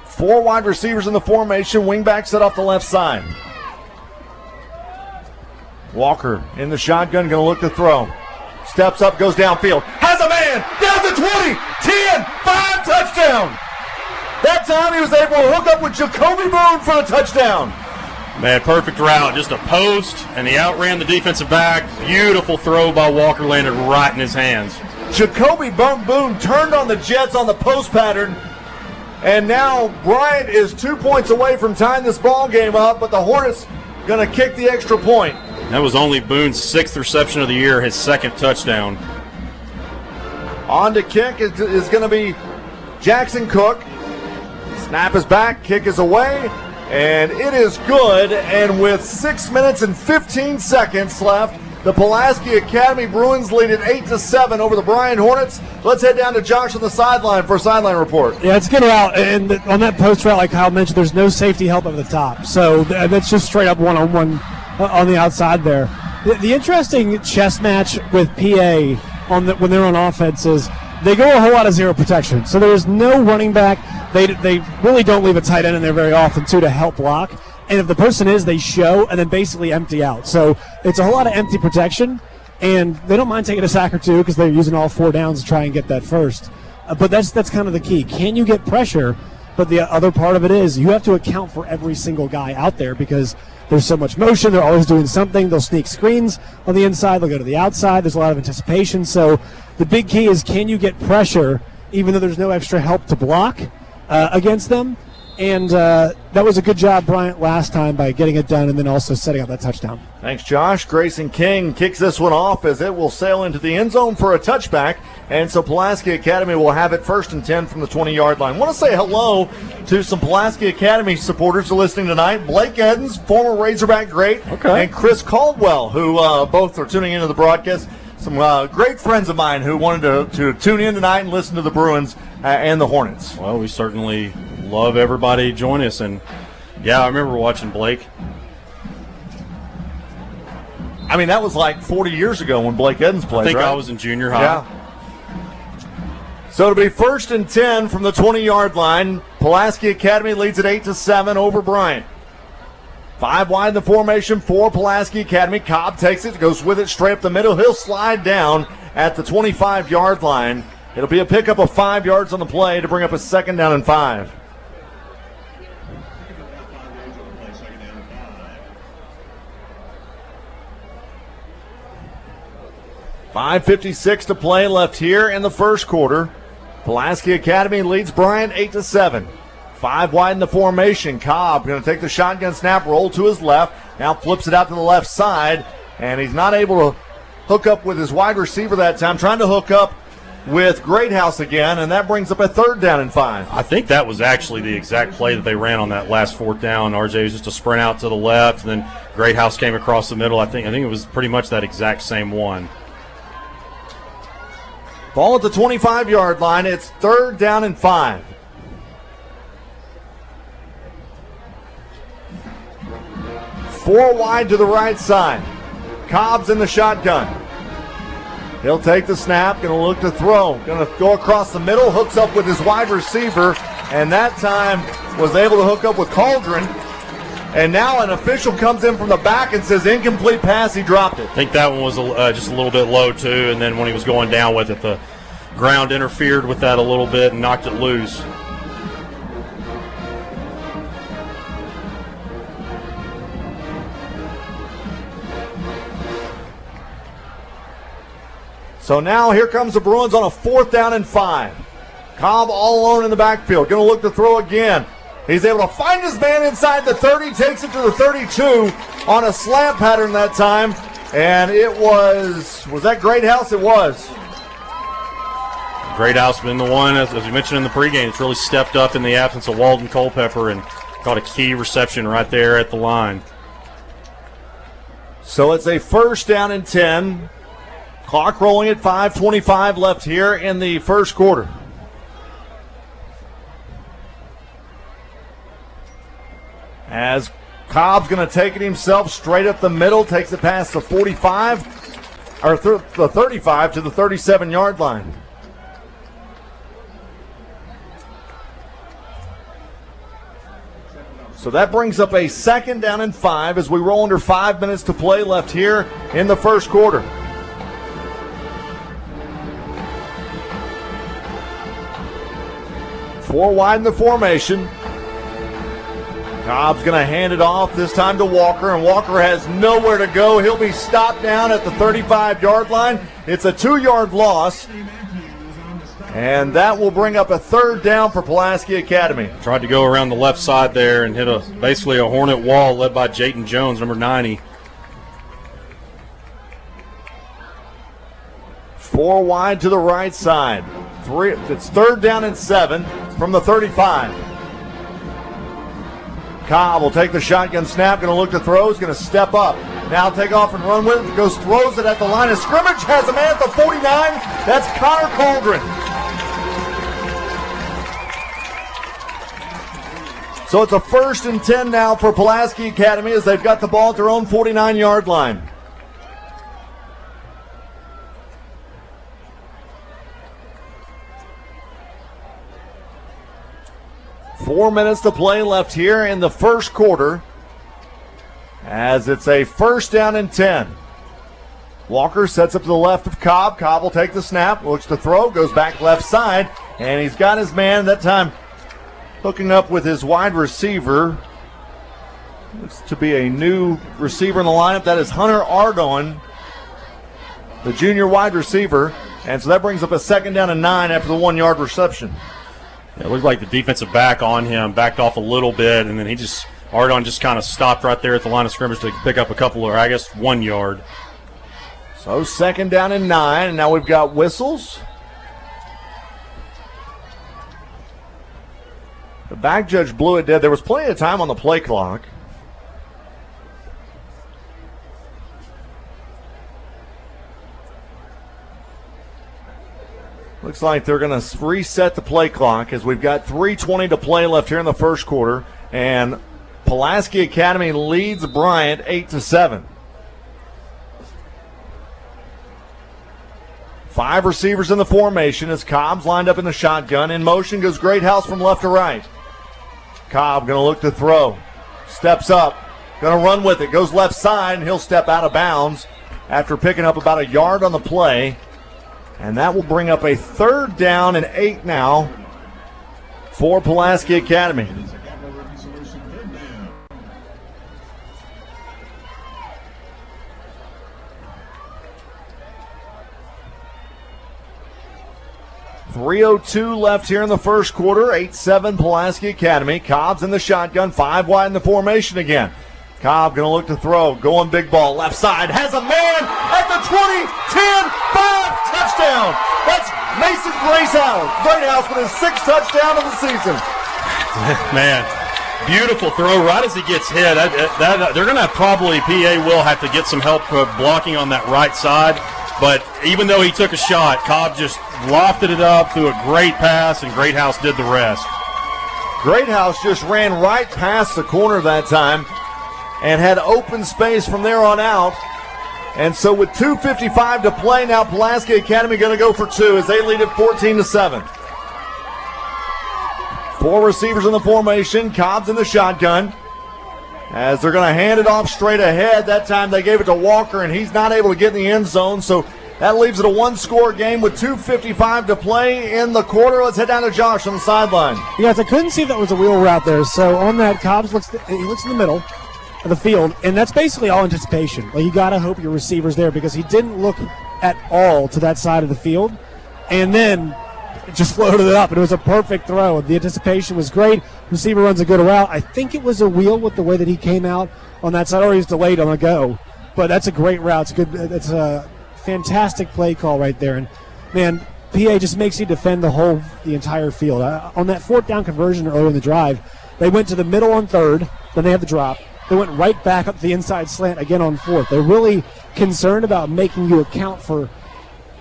4 wide receivers in the formation. Wingback set off the left side. Walker in the shotgun, going to look to throw. Steps up, goes downfield. Has a man! Down to 20! 10! 5! Touchdown! That time he was able to hook up with Jacoby Boone for the touchdown. Man, perfect route. Just a post, and he outran the defensive back. Beautiful throw by Walker, landed right in his hands. Jacoby Boone turned on the Jets on the post pattern, and now Bryant is 2 points away from tying this ball game up, but the Hornets going to kick the extra point. That was only Boone's 6th reception of the year, his 2nd touchdown. On to kick is going to be Jackson Cook. Snap is back, kick is away. And it is good, and with 6 minutes and 15 seconds left, the Pulaski Academy Bruins lead at 8-7 over the Bryant Hornets. Let's head down to Josh on the sideline for a sideline report. Yeah, it's a good route, and on that post route, like Kyle mentioned, there's no safety help at the top. So that's just straight up one-on-one on the outside there. The interesting chess match with PA when they're on offense is they go a whole lot of zero protection. So there's no running back. They really don't leave a tight end in there very often, too, to help block. And if the person is, they show and then basically empty out. So it's a whole lot of empty protection, and they don't mind taking a sack or two because they're using all 4 downs to try and get that first. But that's kind of the key. Can you get pressure? But the other part of it is you have to account for every single guy out there because there's so much motion. They're always doing something. They'll sneak screens on the inside. They'll go to the outside. There's a lot of anticipation. So the big key is, can you get pressure even though there's no extra help to block against them? And that was a good job, Bryant, last time by getting it done and then also setting up that touchdown. Thanks, Josh. Grayson King kicks this one off as it will sail into the end zone for a touchback. And so Pulaski Academy will have it 1st and 10 from the 20-yard line. I want to say hello to some Pulaski Academy supporters who are listening tonight. Blake Edens, former Razorback great, and Chris Caldwell, who both are tuning into the broadcast. Some great friends of mine who wanted to tune in tonight and listen to the Bruins and the Hornets. Well, we certainly love everybody join us. And, yeah, I remember watching Blake. I mean, that was like 40 years ago when Blake Edens played, I think right? I was in junior high. Yeah. So it'll be 1st and 10 from the 20-yard line. Pulaski Academy leads at 8-7 over Bryant. 5 wide in the formation for Pulaski Academy. Cobb takes it, goes with it straight up the middle. He'll slide down at the 25-yard line. It'll be a pickup of 5 yards on the play to bring up a 2nd down and 5. .556 to play left here in the first quarter. Pulaski Academy leads Bryant 8-7. 5 wide in the formation. Cobb going to take the shotgun snap, roll to his left. Now flips it out to the left side, and he's not able to hook up with his wide receiver that time. Trying to hook up with Greathouse again, and that brings up a 3rd down and 5. I think that was actually the exact play that they ran on that last 4th down. RJ was just a sprint out to the left, and then Greathouse came across the middle. I think it was pretty much that exact same one. Ball at the 25-yard line. It's 3rd down and 5. Four wide to the right side. Cobb's in the shotgun. He'll take the snap, going to look to throw. Going to go across the middle, hooks up with his wide receiver, and that time was able to hook up with Cauldron. And now an official comes in from the back and says incomplete pass, he dropped it. I think that one was just a little bit low too, and then when he was going down with it, the ground interfered with that a little bit and knocked it loose. So now here comes the Bruins on a 4th down and 5. Cobb all alone in the backfield. Going to look to throw again. He's able to find his man inside the 30, takes it to the 32 on a slant pattern that time. And it was that Greathouse? It was. Greathouse been the one, as we mentioned in the pregame, it's really stepped up in the absence of Walden Culpepper and caught a key reception right there at the line. So it's a 1st down and 10. Clock rolling at 5:25 left here in the first quarter. As Cobb's going to take it himself straight up the middle, takes it past the 45, or the 35 to the 37-yard line. So that brings up a 2nd down and 5 as we roll under 5 minutes to play left here in the first quarter. Four wide in the formation. Cobb's going to hand it off, this time to Walker, and Walker has nowhere to go. He'll be stopped down at the 35-yard line. It's a 2-yard loss, and that will bring up a 3rd down for Pulaski Academy. Tried to go around the left side there and hit basically a hornet wall led by Jayton Jones, number 90. 4 wide to the right side. It's 3rd down and 7 from the 35. Cobb will take the shotgun snap, going to look to throw, is going to step up. Now take off and run with it, throws it at the line of scrimmage, has a man at the 49. That's Connor Cauldron. So it's a 1st and 10 now for Pulaski Academy as they've got the ball at their own 49-yard line. Four minutes to play left here in the first quarter as it's a 1st down and 10. Walker sets up to the left of Cobb. Cobb will take the snap, looks to throw, goes back left side, and he's got his man that time hooking up with his wide receiver. Looks to be a new receiver in the lineup. That is Hunter Ardon, the junior wide receiver. And so that brings up a 2nd down and 9 after the 1-yard reception. It looked like the defensive back on him backed off a little bit, and then Ardon just kind of stopped right there at the line of scrimmage to pick up a couple, or I guess 1 yard. So 2nd down and 9, and now we've got whistles. The back judge blew it dead. There was plenty of time on the play clock. Looks like they're going to reset the play clock as we've got 3:20 to play left here in the first quarter. And Pulaski Academy leads Bryant 8-7. 5 receivers in the formation as Cobb's lined up in the shotgun. In motion goes Greathouse from left to right. Cobb going to look to throw. Steps up. Going to run with it. Goes left side, and he'll step out of bounds after picking up about a yard on the play. And that will bring up a 3rd down and 8 now for Pulaski Academy. .302 left here in the first quarter. 8-7 Pulaski Academy. Cobb's in the shotgun. 5 wide in the formation again. Cobb going to look to throw. Going big ball. Left side. Has a man at the 20. 10. 5. Touchdown. That's Mason Greathouse with his 6th touchdown of the season. Man, beautiful throw right as he gets hit. They're going to probably, PA will have to get some help blocking on that right side. But even though he took a shot, Cobb just lofted it up, threw a great pass, and Greathouse did the rest. Greathouse just ran right past the corner that time and had open space from there on out. And so with 2:55 to play now, Pulaski Academy going to go for 2 as they lead it 14-7. 4 receivers in the formation. Cobb's in the shotgun as they're going to hand it off straight ahead. That time they gave it to Walker, and he's not able to get in the end zone. So that leaves it a 1-score game with 2:55 to play in the quarter. Let's head down to Josh on the sideline. You guys, I couldn't see if that was a wheel route there. So on that, Cobbs looks in the middle of the field, and that's basically all anticipation. Like, you got to hope your receiver's there because he didn't look at all to that side of the field, and then it just floated it up, and it was a perfect throw. The anticipation was great. Receiver runs a good route. I think it was a wheel with the way that he came out on that side, or he was delayed on the go. But that's a great route. It's good. It's a fantastic play call right there. And man, PA just makes you defend the entire field. On that 4th down conversion earlier in the drive, they went to the middle on 3rd. Then they had the drop. They went right back up the inside slant again on 4th. They're really concerned about making you account for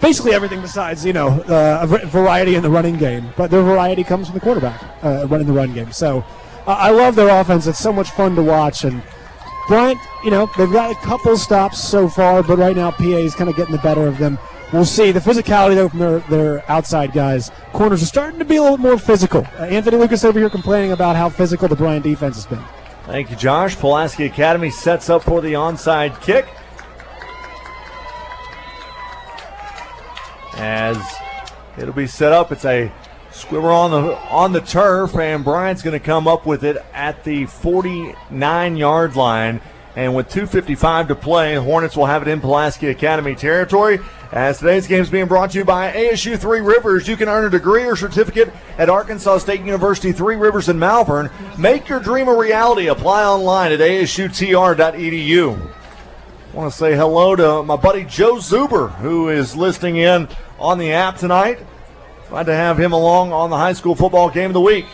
basically everything besides, a variety in the running game. But their variety comes from the quarterback running the run game. So I love their offense. It's so much fun to watch. And Bryant, they've got a couple stops so far, but right now PA is kind of getting the better of them. We'll see. The physicality, though, from their outside guys. Corners are starting to be a little more physical. Anthony Lucas over here complaining about how physical the Bryant defense has been. Thank you, Josh. Pulaski Academy sets up for the onside kick. As it'll be set up, it's a squibber on the turf, and Bryant's going to come up with it at the 49-yard line. And with 2:55 to play, Hornets will have it in Pulaski Academy territory. As today's game is being brought to you by ASU Three Rivers. You can earn a degree or certificate at Arkansas State University Three Rivers in Malvern. Make your dream a reality. Apply online at asutr.edu. I want to say hello to my buddy Joe Zuber, who is listening in on the app tonight. Glad to have him along on the high school football game of the week.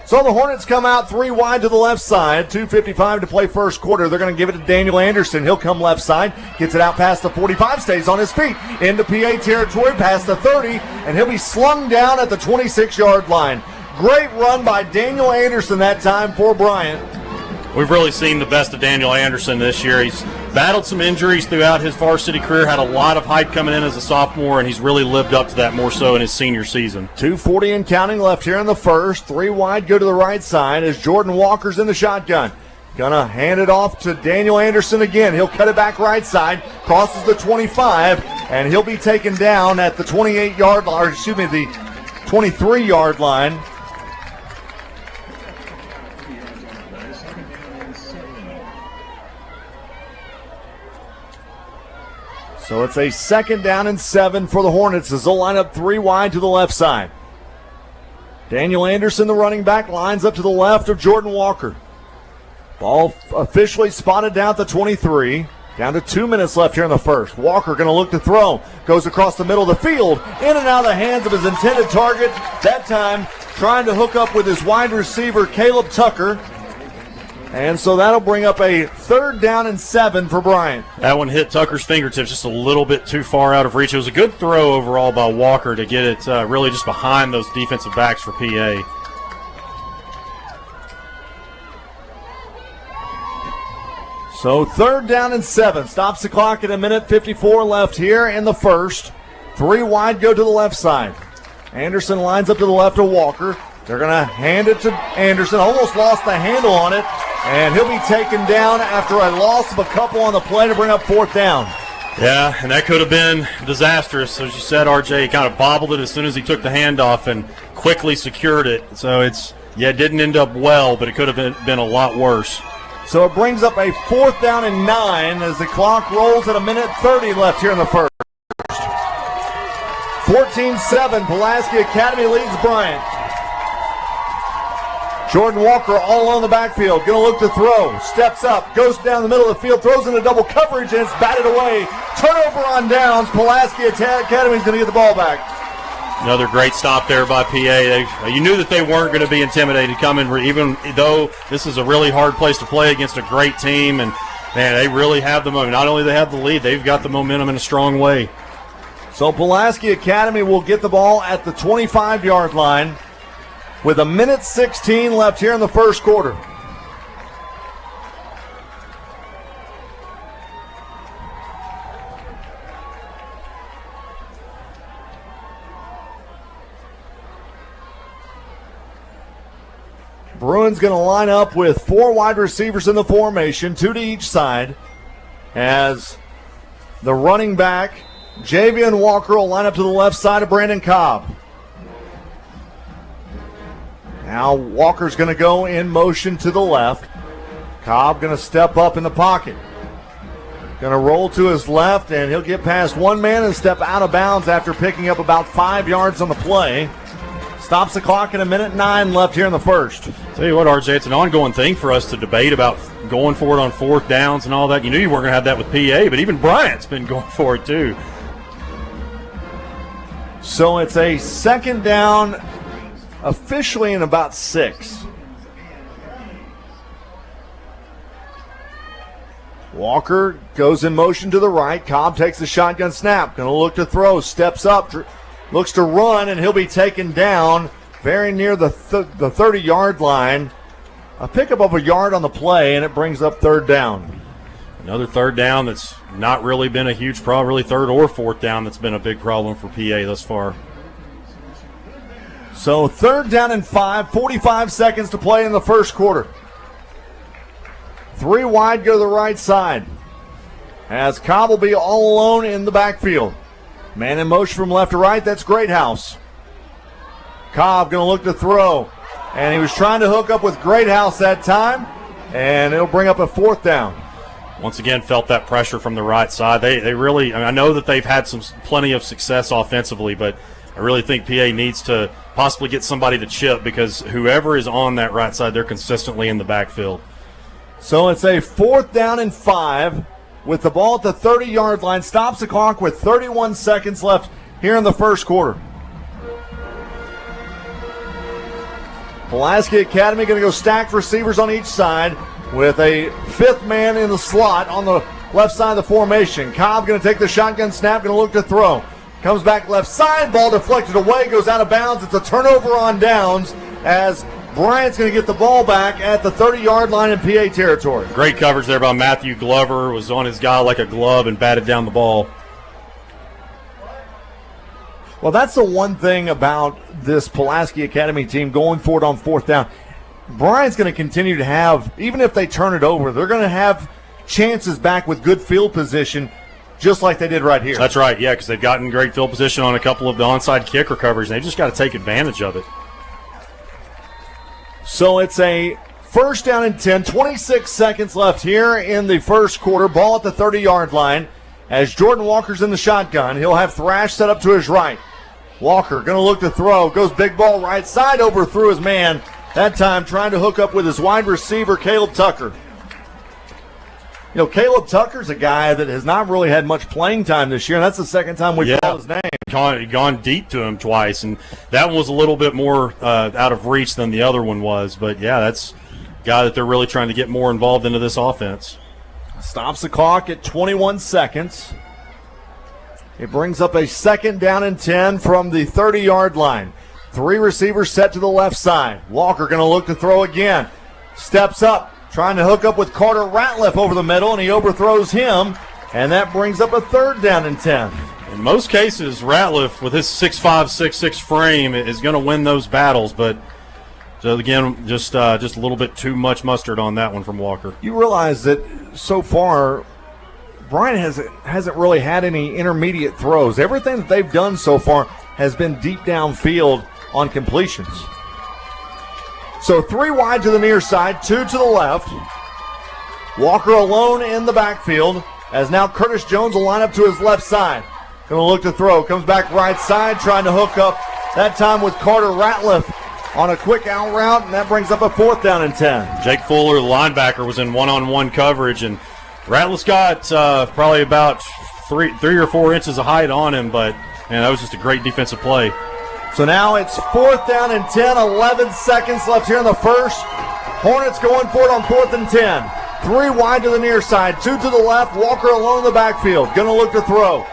So the Hornets come out 3 wide to the left side. 2:55 to play first quarter. They're going to give it to Daniel Anderson. He'll come left side. Gets it out past the 45. Stays on his feet. Into PA territory past the 30. And he'll be slung down at the 26-yard line. Great run by Daniel Anderson that time for Bryant. We've really seen the best of Daniel Anderson this year. He's battled some injuries throughout his varsity career, had a lot of hype coming in as a sophomore, and he's really lived up to that more so in his senior season. 2:40 and counting left here in the first. 3 wide go to the right side as Jordan Walker's in the shotgun. Gonna hand it off to Daniel Anderson again. He'll cut it back right side, crosses the 25, and he'll be taken down at the 28-yard line, the 23-yard line. So it's a 2nd down and 7 for the Hornets as they'll line up 3 wide to the left side. Daniel Anderson, the running back, lines up to the left of Jordan Walker. Ball officially spotted down at the 23. Down to 2 minutes left here in the first. Walker going to look to throw. Goes across the middle of the field. In and out of the hands of his intended target. That time trying to hook up with his wide receiver, Caleb Tucker. And so that'll bring up a 3rd down and 7 for Bryant. That one hit Tucker's fingertips just a little bit too far out of reach. It was a good throw overall by Walker to get it really just behind those defensive backs for PA. So 3rd down and 7. Stops the clock at 1:54 left here in the first. 3 wide go to the left side. Anderson lines up to the left of Walker. They're going to hand it to Anderson. Almost lost the handle on it, and he'll be taken down after a loss of a couple on the play to bring up 4th down. Yeah, and that could have been disastrous. As you said, RJ, he kind of bobbled it as soon as he took the handoff and quickly secured it. So it didn't end up well, but it could have been a lot worse. So it brings up a 4th down and 9 as the clock rolls at 1:30 left here in the first. 14-7, Pulaski Academy leads Bryant. Jordan Walker all along the backfield, going to look to throw, steps up, goes down the middle of the field, throws into double coverage, and it's batted away. Turnover on downs. Pulaski Academy is going to get the ball back. Another great stop there by PA. You knew that they weren't going to be intimidated coming, even though this is a really hard place to play against a great team. And, man, they really have the momentum. Not only do they have the lead, they've got the momentum in a strong way. So Pulaski Academy will get the ball at the 25-yard line with 1:16 left here in the first quarter. Bruins going to line up with 4 wide receivers in the formation, 2 to each side, as the running back, Javian Walker, will line up to the left side of Brandon Cobb. Now Walker's going to go in motion to the left. Cobb going to step up in the pocket. Going to roll to his left, and he'll get past one man and step out of bounds after picking up about 5 yards on the play. Stops the clock at 1:09 left here in the first. Tell you what, RJ, it's an ongoing thing for us to debate about going for it on 4th downs and all that. You knew you weren't going to have that with PA, but even Bryant's been going for it too. So it's a 2nd down, officially in about 6. Walker goes in motion to the right. Cobb takes the shotgun snap. Going to look to throw. Steps up. Looks to run, and he'll be taken down very near the 30-yard line. A pickup of a yard on the play, and it brings up 3rd down. Another 3rd down that's not really been a huge problem, really 3rd or 4th down that's been a big problem for PA thus far. So 3rd down and 5, 45 seconds to play in the first quarter. 3 wide go to the right side, as Cobb will be all alone in the backfield. Man in motion from left to right, that's Greathouse. Cobb going to look to throw, and he was trying to hook up with Greathouse that time, and it'll bring up a 4th down. Once again, felt that pressure from the right side. They really, I know that they've had plenty of success offensively, but I really think PA needs to possibly get somebody to chip, because whoever is on that right side, they're consistently in the backfield. So it's a 4th down and 5. With the ball at the 30-yard line, stops the clock with 31 seconds left here in the first quarter. Pulaski Academy going to go stacked receivers on each side with a 5th man in the slot on the left side of the formation. Cobb going to take the shotgun snap, going to look to throw. Comes back left side, ball deflected away, goes out of bounds. It's a turnover on downs as Bryant's going to get the ball back at the 30-yard line in PA territory. Great coverage there by Matthew Glover. Was on his guy like a glove and batted down the ball. Well, that's the one thing about this Pulaski Academy team going for it on 4th down. Bryant's going to continue to have, even if they turn it over, they're going to have chances back with good field position, just like they did right here. That's right, yeah, because they've gotten great field position on a couple of the onside kick recoveries. They've just got to take advantage of it. So it's a 1st down and 10, 26 seconds left here in the first quarter. Ball at the 30-yard line as Jordan Walker's in the shotgun. He'll have Thrash set up to his right. Walker going to look to throw. Goes big ball right side, overthrew his man. That time trying to hook up with his wide receiver, Caleb Tucker. You know, Caleb Tucker's a guy that has not really had much playing time this year, and that's the 2nd time we've called his name. Gone deep to him twice, and that one was a little bit more out of reach than the other one was. But, yeah, that's a guy that they're really trying to get more involved into this offense. Stops the clock at 21 seconds. It brings up a 2nd down and 10 from the 30-yard line. 3 receivers set to the left side. Walker going to look to throw again. Steps up, trying to hook up with Carter Ratliff over the middle, and he overthrows him, and that brings up a 3rd down and 10. In most cases, Ratliff, with his 6'5", 6'6" frame, is going to win those battles. But, so again, just a little bit too much mustard on that one from Walker. You realize that so far, Bryant hasn't really had any intermediate throws. Everything that they've done so far has been deep downfield on completions. So 3 wide to the near side, 2 to the left. Walker alone in the backfield, as now Curtis Jones will line up to his left side. Going to look to throw. Comes back right side, trying to hook up, that time with Carter Ratliff on a quick out route, and that brings up a 4th down and 10. Jake Fuller, the linebacker, was in one-on-one coverage, and Ratliff's got probably about 3 or 4 inches of height on him, but man, that was just a great defensive play. So now it's 4th down and 10, 11 seconds left here in the first. Hornets going for it on 4th and 10. 3 wide to the near side, 2 to the left. Walker alone in the backfield. Going to look to throw.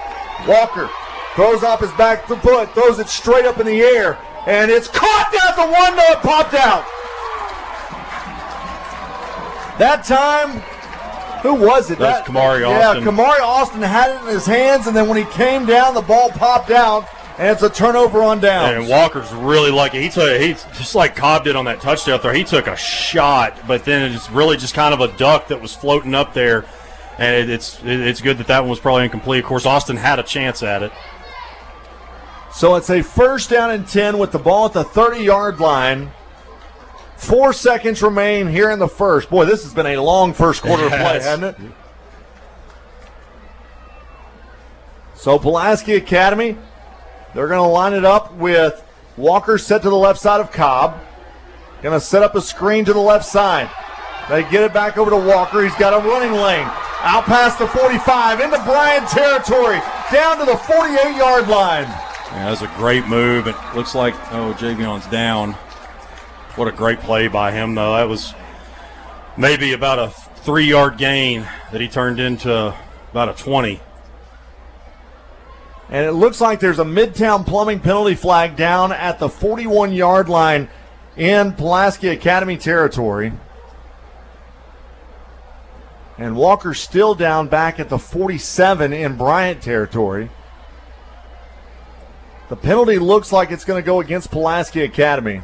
Walker throws off his back foot, throws it straight up in the air, and it's caught down the window. It popped out. That time, who was it? That was Kamari Austin. Yeah, Kamari Austin had it in his hands, and then when he came down, the ball popped out, and it's a turnover on down. And Walker's really lucky. He just like Cobb did on that touchdown throw. He took a shot, but then it's really just kind of a duck that was floating up there. And it's good that one was probably incomplete. Of course, Austin had a chance at it. So it's a 1st down and 10 with the ball at the 30-yard line. 4 seconds remain here in the first. Boy, this has been a long first quarter of play, hasn't it? So Pulaski Academy, they're going to line it up with Walker set to the left side of Cobb. Going to set up a screen to the left side. They get it back over to Walker. He's got a running lane. Out past the 45, into Bryant territory, down to the 48-yard line. Yeah, that's a great move. It looks like, Javion's down. What a great play by him, though. That was maybe about a 3-yard gain that he turned into about a 20. And it looks like there's a Midtown Plumbing penalty flag down at the 41-yard line in Pulaski Academy territory. And Walker's still down back at the 47 in Bryant territory. The penalty looks like it's going to go against Pulaski Academy.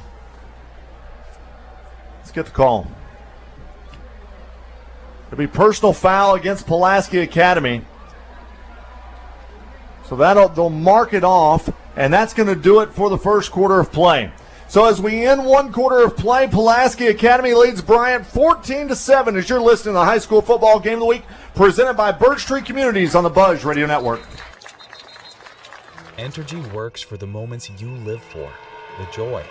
Let's get the call. It'll be personal foul against Pulaski Academy. So they'll mark it off, and that's going to do it for the first quarter of play. So as we end one quarter of play, Pulaski Academy leads Bryant 14-7 as you're listening to the high school football game of the week presented by Birch Tree Communities on the Buzz Radio Network. Entergy works for the moments you live for. The joy.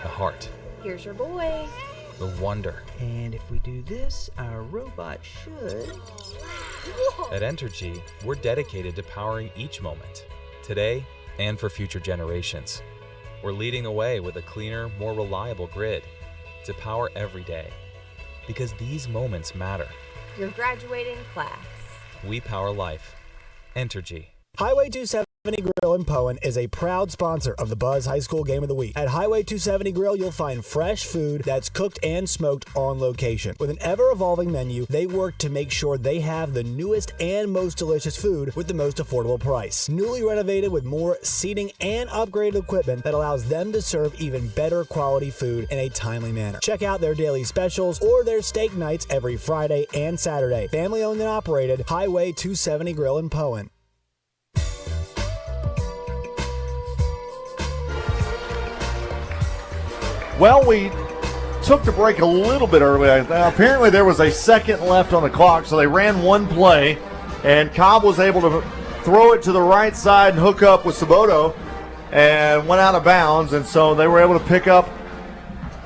The heart. Here's your boy. The wonder. And if we do this, our robot should. At Entergy, we're dedicated to powering each moment, today and for future generations. We're leading the way with a cleaner, more reliable grid to power every day. Because these moments matter. Your graduating class. We power life. Entergy. Highway 270 Grill in Poen is a proud sponsor of the Buzz High School Game of the Week. At Highway 270 Grill, you'll find fresh food that's cooked and smoked on location. With an ever-evolving menu, they work to make sure they have the newest and most delicious food with the most affordable price. Newly renovated with more seating and upgraded equipment that allows them to serve even better quality food in a timely manner. Check out their daily specials or their steak nights every Friday and Saturday. Family owned and operated, Highway 270 Grill in Poen. Well, we took the break a little bit early. Apparently there was a second left on the clock, so they ran one play, and Cobb was able to throw it to the right side and hook up with Hsgotw and went out of bounds, and so they were able to pick up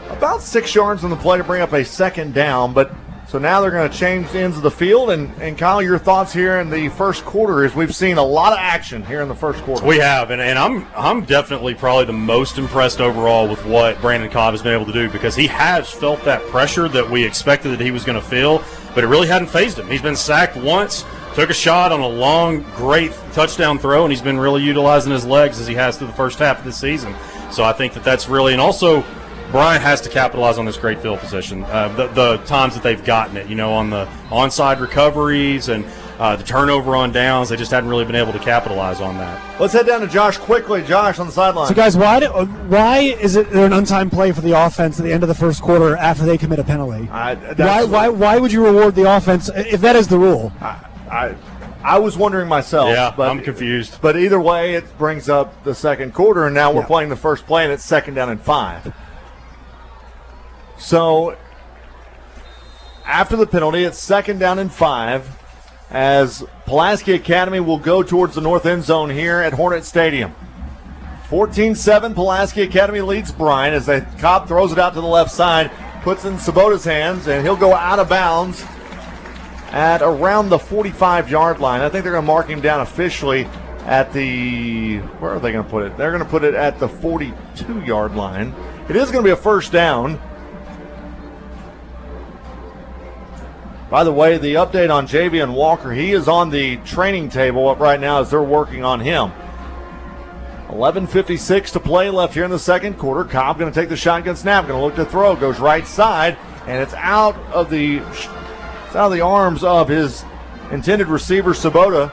about 6 yards on the play to bring up a second down. But so now they're going to change the ends of the field. And Kyle, your thoughts here in the first quarter is we've seen a lot of action here in the first quarter. We have, and I'm definitely probably the most impressed overall with what Brandon Cobb has been able to do, because he has felt that pressure that we expected that he was going to feel, but it really hadn't fazed him. He's been sacked once, took a shot on a long, great touchdown throw, and he's been really utilizing his legs as he has through the first half of this season. So I think that's really – and also – Bryant has to capitalize on this great field position. The times that they've gotten it, on the onside recoveries, and the turnover on downs. They just hadn't really been able to capitalize on that. Let's head down to Josh quickly. Josh on the sideline. So, guys, why is it there an untimed play for the offense at the end of the first quarter after they commit a penalty? Why would you reward the offense if that is the rule? I was wondering myself. Yeah, but I'm confused. But either way, it brings up the second quarter, and now we're playing the first play, and it's 2nd down and 5. So after the penalty, it's 2nd down and 5 as Pulaski Academy will go towards the north end zone here at Hornet Stadium. 14-7, Pulaski Academy leads Bryant as Cobb throws it out to the left side, puts it in Hsgotw's hands, and he'll go out of bounds at around the 45-yard line. I think they're going to mark him down officially at the, where are they going to put it? They're going to put it at the 42-yard line. It is going to be a first down. By the way, the update on Javian Walker, he is on the training table up right now as they're working on him. 11:56 to play left here in the second quarter. Cobb going to take the shotgun snap, going to look to throw, goes right side, and it's out of the arms of his intended receiver, Hsgotw.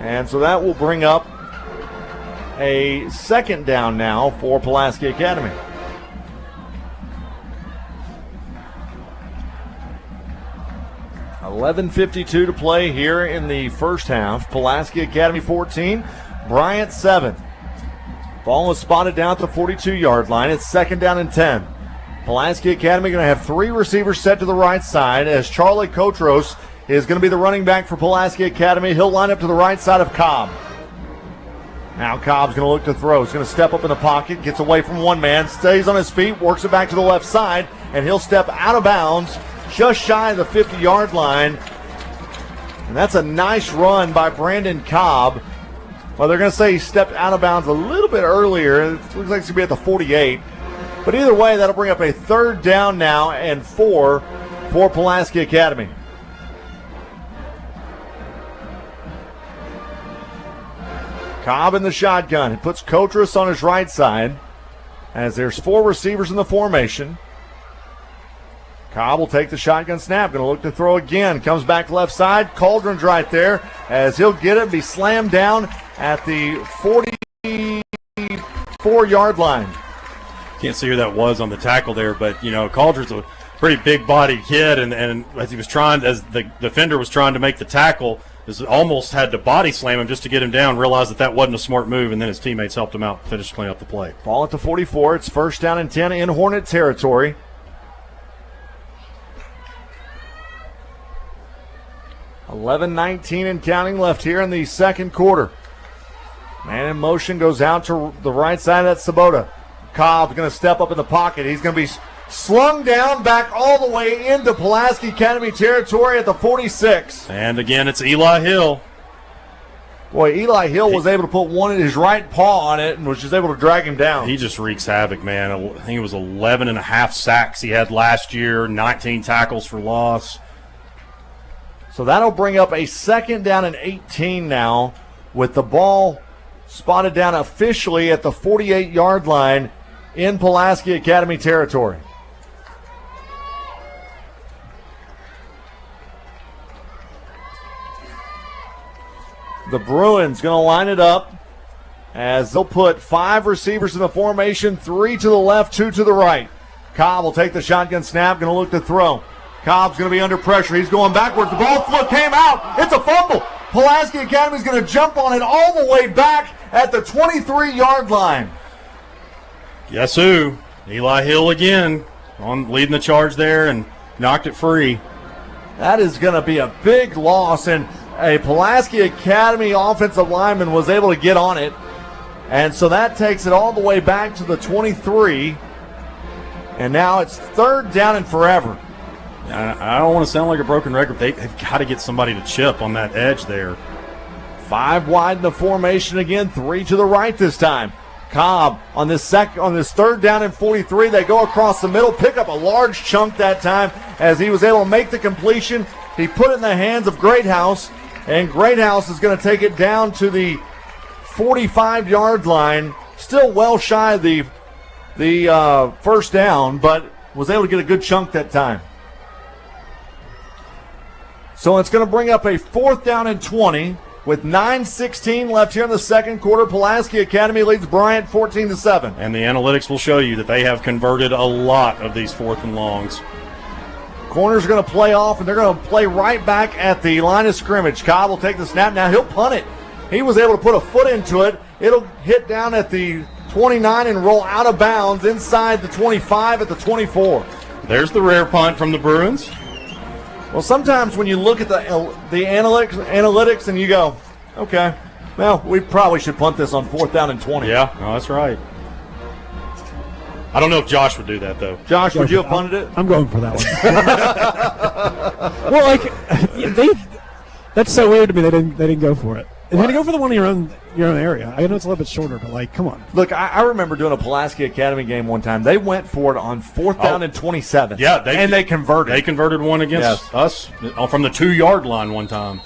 And so that will bring up a 2nd down now for Pulaski Academy. $11:52 to play here in the first half. Pulaski Academy 14, Bryant 7. Ball was spotted down at the 42-yard line. It's 2nd down and 10. Pulaski Academy going to have 3 receivers set to the right side as Charlie Kotros is going to be the running back for Pulaski Academy. He'll line up to the right side of Cobb. Now Cobb's going to look to throw. He's going to step up in the pocket, gets away from one man, stays on his feet, works it back to the left side, and he'll step out of bounds just shy of the 50-yard line. And that's a nice run by Brandon Cobb. Well, they're going to say he stepped out of bounds a little bit earlier. It looks like it's going to be at the 48. But either way, that'll bring up a 3rd down now and 4 for Pulaski Academy. Cobb in the shotgun. It puts Kotros on his right side as there's 4 receivers in the formation. Cobb will take the shotgun snap. Going to look to throw again. Comes back left side. Cauldron's right there as he'll get it. Be slammed down at the 44-yard line. Can't see who that was on the tackle there, but, Cauldron's a pretty big-bodied kid, and as the defender was trying to make the tackle, almost had to body slam him just to get him down, realized that wasn't a smart move, and then his teammates helped him out, finish clean up the play. Ball at the 44. It's 1st down and 10 in Hornet territory. $11:19 and counting left here in the second quarter. Man in motion goes out to the right side. That's Hsgotw. Cobb's going to step up in the pocket. He's going to be slung down back all the way into Pulaski Academy territory at the 46. And again, it's Eli Hill. Boy, Eli Hill was able to put his right paw on it and was just able to drag him down. He just wreaks havoc, man. I think it was 11 and a half sacks he had last year, 19 tackles for loss. So that'll bring up a 2nd down and 18 now with the ball spotted down officially at the 48-yard line in Pulaski Academy territory. The Bruins going to line it up as they'll put 5 receivers in the formation, 3 to the left, 2 to the right. Cobb will take the shotgun snap, going to look to throw. Cobb's going to be under pressure. He's going backwards. The ball came out. It's a fumble. Pulaski Academy's going to jump on it all the way back at the 23-yard line. Guess who? Eli Hill again, leading the charge there and knocked it free. That is going to be a big loss, and a Pulaski Academy offensive lineman was able to get on it. And so that takes it all the way back to the 23. And now it's 3rd down and forever. I don't want to sound like a broken record. They've got to get somebody to chip on that edge there. 5 wide in the formation again, 3 to the right this time. Cobb on this 3rd down and 43. They go across the middle, pick up a large chunk that time as he was able to make the completion. He put it in the hands of Greathouse, and Greathouse is going to take it down to the 45-yard line. Still well shy of the 1st down, but was able to get a good chunk that time. So it's going to bring up a 4th down and 20 with 9:16 left here in the second quarter. Pulaski Academy leads Bryant 14-7. And the analytics will show you that they have converted a lot of these 4th and longs. Corner's going to play off, and they're going to play right back at the line of scrimmage. Cobb will take the snap. Now he'll punt it. He was able to put a foot into it. It'll hit down at the 29 and roll out of bounds inside the 25 at the 24. There's the rare punt from the Bruins. Well, sometimes when you look at the analytics and you go, okay, well, we probably should punt this on 4th down and 20. Yeah, no, that's right. I don't know if Josh would do that, though. Josh, would you have punted it? I'm going for that one. Well, that's so weird to me. They didn't go for it. They didn't go for the one in your own area. I know it's a little bit shorter, but come on. Look, I remember doing a Pulaski Academy game one time. They went for it on 4th down and 27. Yeah, they converted. They converted one against us from the 2-yard line one time.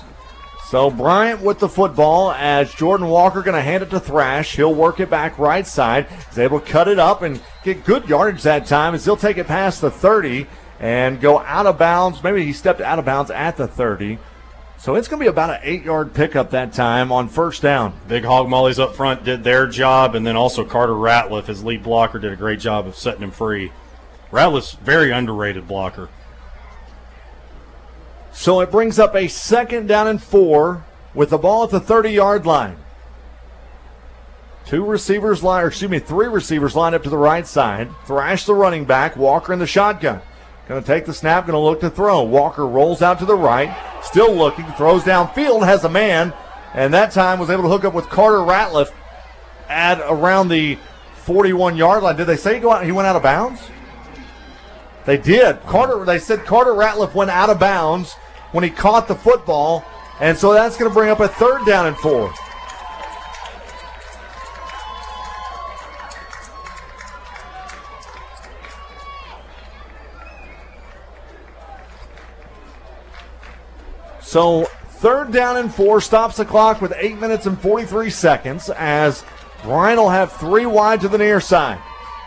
So Bryant with the football as Jordan Walker going to hand it to Thrash. He'll work it back right side. He's able to cut it up and get good yardage that time as he'll take it past the 30 and go out of bounds. Maybe he stepped out of bounds at the 30. So it's going to be about an 8-yard pickup that time on 1st down. Big Hog Mollies up front did their job, and then also Carter Ratliff, his lead blocker, did a great job of setting him free. Ratliff's very underrated blocker. So it brings up a 2nd down and 4 with the ball at the 30-yard line. 3 receivers line up to the right side. Thrash the running back, Walker in the shotgun. Going to take the snap, going to look to throw. Walker rolls out to the right, still looking, throws downfield, has a man, and that time was able to hook up with Carter Ratliff at around the 41-yard line. Did they say he went out of bounds? They did. They said Carter Ratliff went out of bounds when he caught the football, and so that's going to bring up a 3rd down and 4. So 3rd down and 4 stops the clock with 8 minutes and 43 seconds as Bryant will have 3 wide to the near side.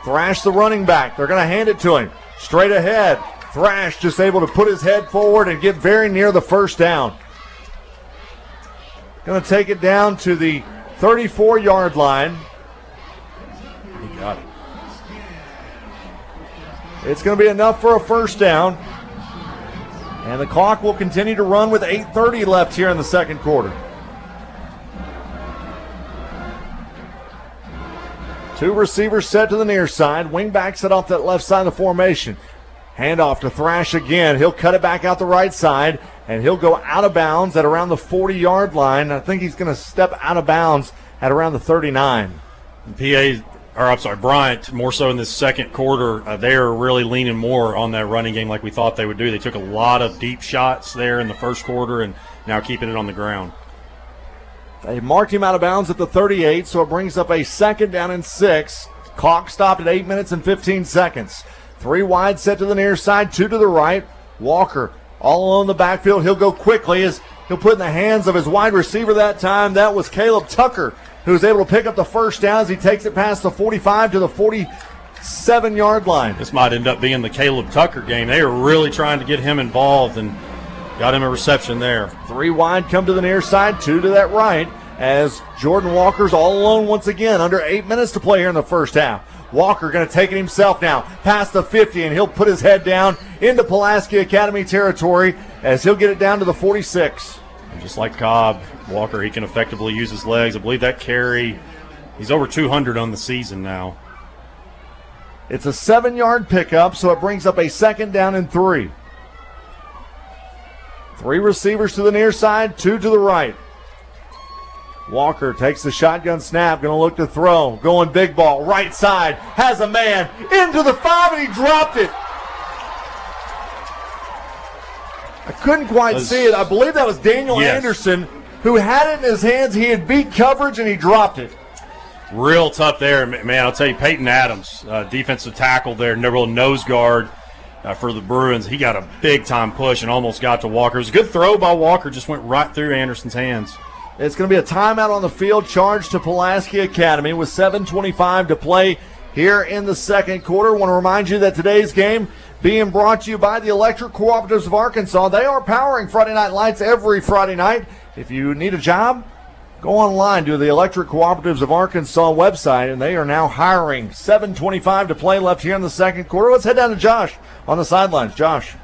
Thrash the running back. They're going to hand it to him. Straight ahead. Thrash just able to put his head forward and get very near the 1st down. Going to take it down to the 34-yard line. He got it. It's going to be enough for a 1st down. And the clock will continue to run with 8:30 left here in the second quarter. 2 receivers set to the near side. Wingback set off that left side of the formation. Handoff to Thrash again. He'll cut it back out the right side, and he'll go out of bounds at around the 40-yard line. I think he's going to step out of bounds at around the 39. Bryant, more so in this second quarter, they are really leaning more on that running game like we thought they would do. They took a lot of deep shots there in the first quarter and now keeping it on the ground. They marked him out of bounds at the 38, so it brings up a 2nd down and 6. Clock stopped at 8 minutes and 15 seconds. 3 wide set to the near side, 2 to the right. Walker all alone in the backfield. He'll go quickly as he'll put in the hands of his wide receiver that time. That was Caleb Tucker, who was able to pick up the 1st down as he takes it past the 45 to the 47-yard line. This might end up being the Caleb Tucker game. They are really trying to get him involved and got him a reception there. 3 wide come to the near side, 2 to that right, as Jordan Walker's all alone once again. Under 8 minutes to play here in the first half. Walker going to take it himself now, past the 50, and he'll put his head down into Pulaski Academy territory as he'll get it down to the 46. And just like Cobb, Walker, he can effectively use his legs. I believe that carry, he's over 200 on the season now. It's a 7-yard pickup, so it brings up a 2nd down and 3. 3 receivers to the near side, 2 to the right. Walker takes the shotgun snap, going to look to throw. Going big ball, right side, has a man, into the 5, and he dropped it. I couldn't quite see it. I believe that was Daniel Anderson, who had it in his hands. He had beat coverage, and he dropped it. Real tough there, man. I'll tell you, Peyton Adams, defensive tackle there, real nose guard for the Bruins. He got a big-time push and almost got to Walker. It was a good throw by Walker, just went right through Anderson's hands. It's going to be a timeout on the field, charged to Pulaski Academy with 7:25 to play here in the second quarter. I want to remind you that today's game being brought to you by the Electric Cooperatives of Arkansas. They are powering Friday Night Lights every Friday night. If you need a job, go online to the Electric Cooperatives of Arkansas website, and they are now hiring. 7:25 to play left here in the second quarter. Let's head down to Josh on the sidelines. Josh.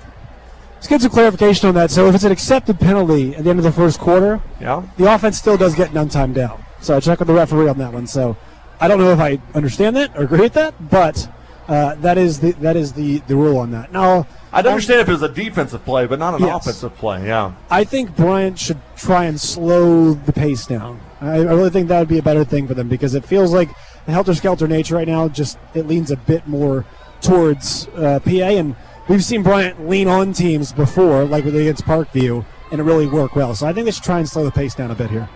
Let's get some clarification on that. So if it's an accepted penalty at the end of the first quarter, the offense still does get an untimed down. So I check with the referee on that one. So I don't know if I understand that or agree with that, but that is the rule on that. Now, I'd understand if it was a defensive play, but not an offensive play. Yeah, I think Bryant should try and slow the pace down. I really think that would be a better thing for them because it feels like the helter-skelter nature right now it leans a bit more towards PA, and we've seen Bryant lean on teams before, like with against Parkview, and it really worked well. So I think they should try and slow the pace down a bit here.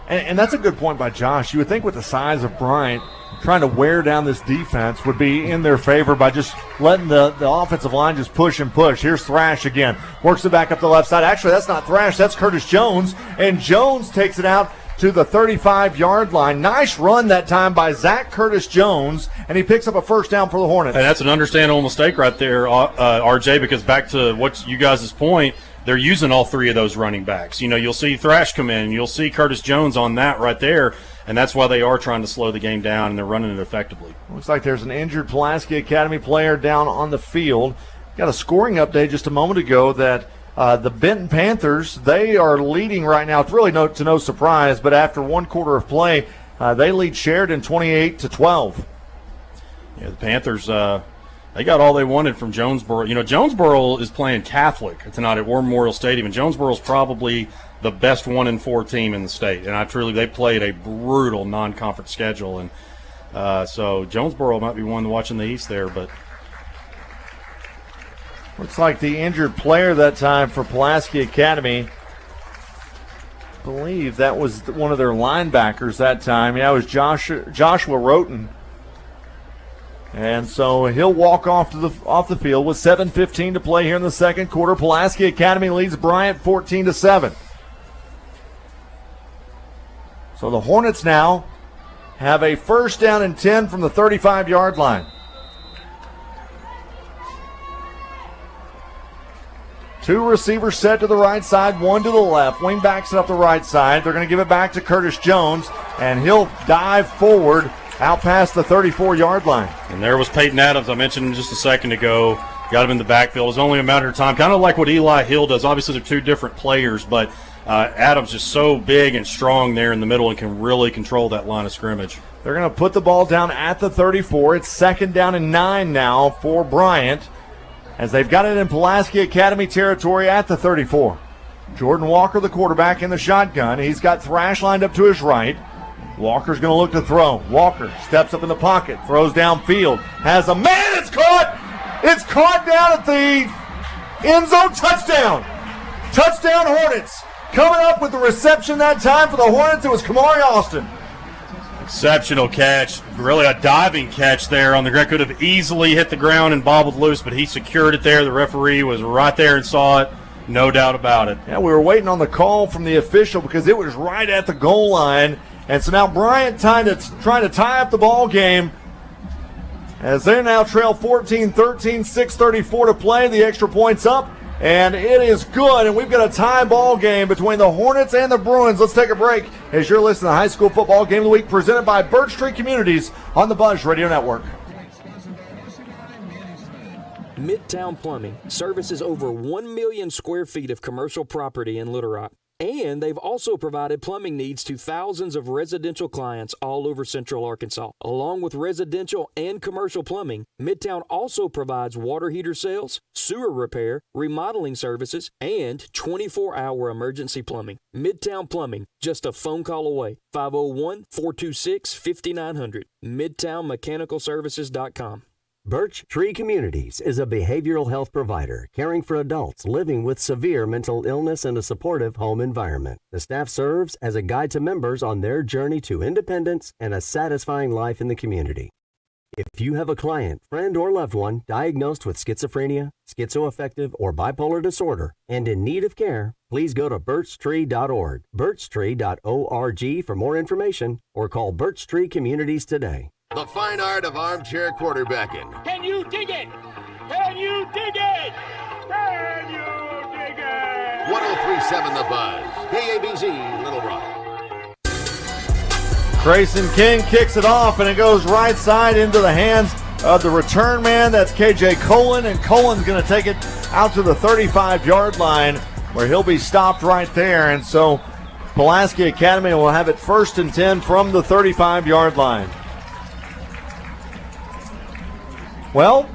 And that's a good point by Josh. You would think with the size of Bryant, trying to wear down this defense would be in their favor by just letting the offensive line just push and push. Here's Thrash again. Works it back up the left side. Actually, that's not Thrash. That's Curtis Jones. And Jones takes it out to the 35-yard line. Nice run that time by Zach Curtis Jones, and he picks up a first down for the Hornets. And that's an understandable mistake right there, RJ, because back to what you guys' point, they're using all three of those running backs. You know, you'll see Thrash come in, you'll see Curtis Jones on that right there, and that's why they are trying to slow the game down, and they're running it effectively. Looks like there's an injured Pulaski Academy player down on the field. Got a scoring update just a moment ago that the Benton Panthers, they are leading right now. It's really to no surprise, but after one quarter of play, they lead Sheridan 28-12. Yeah, the Panthers, they got all they wanted from Jonesboro. You know, Jonesboro is playing Catholic tonight at War Memorial Stadium, and Jonesboro's probably the best 1-4 team in the state. And they played a brutal non-conference schedule, and so Jonesboro might be one to watch in the East there, but looks like the injured player that time for Pulaski Academy, I believe that was one of their linebackers that time. Yeah, it was Joshua Roten. And so he'll walk off the field with 7:15 to play here in the second quarter. Pulaski Academy leads Bryant 14-7. So the Hornets now have a first down and 10 from the 35-yard line. Two receivers set to the right side, one to the left. Wing backs it up the right side. They're going to give it back to Curtis Jones, and he'll dive forward out past the 34-yard line. And there was Peyton Adams, I mentioned just a second ago. Got him in the backfield. It was only a matter of time, kind of like what Eli Hill does. Obviously, they're two different players, but Adams is so big and strong there in the middle and can really control that line of scrimmage. They're going to put the ball down at the 34. It's second down and 9 now for Bryant, as they've got it in Pulaski Academy territory at the 34. Jordan Walker, the quarterback, in the shotgun. He's got Thrash lined up to his right. Walker's going to look to throw. Walker steps up in the pocket, throws downfield, has a man. It's caught. It's caught down at the end zone. Touchdown. Touchdown Hornets. Coming up with the reception that time for the Hornets, it was Kamari Austin. Exceptional catch. Really a diving catch there on the ground. Could have easily hit the ground and bobbled loose, but he secured it there. The referee was right there and saw it. No doubt about it. Yeah, we were waiting on the call from the official because it was right at the goal line. And so now Bryant trying to tie up the ball game as they now trail 14-13, 6:34 to play. The extra point's up, and it is good. And we've got a tie ball game between the Hornets and the Bruins. Let's take a break as you're listening to the High School Football Game of the Week presented by Birch Tree Communities on the Buzz Radio Network. Midtown Plumbing services over 1 million square feet of commercial property in Little Rock. And they've also provided plumbing needs to thousands of residential clients all over Central Arkansas. Along with residential and commercial plumbing, Midtown also provides water heater sales, sewer repair, remodeling services, and 24-hour emergency plumbing. Midtown Plumbing, just a phone call away. 501-426-5900. MidtownMechanicalServices.com. Birch Tree Communities is a behavioral health provider caring for adults living with severe mental illness in a supportive home environment. The staff serves as a guide to members on their journey to independence and a satisfying life in the community. If you have a client, friend, or loved one diagnosed with schizophrenia, schizoaffective, or bipolar disorder and in need of care, please go to birchtree.org, birchtree.org for more information, or call Birch Tree Communities today. The fine art of armchair quarterbacking. Can you dig it? Can Can you dig it? Can you dig it? 103.7 The Buzz. KABZ, Little Rock. Grayson King kicks it off, and it goes right side into the hands of the return man. That's KJ Colon, and Colon's going to take it out to the 35-yard line where he'll be stopped right there. And so Pulaski Academy will have it 1st and 10 from the 35-yard line. Well,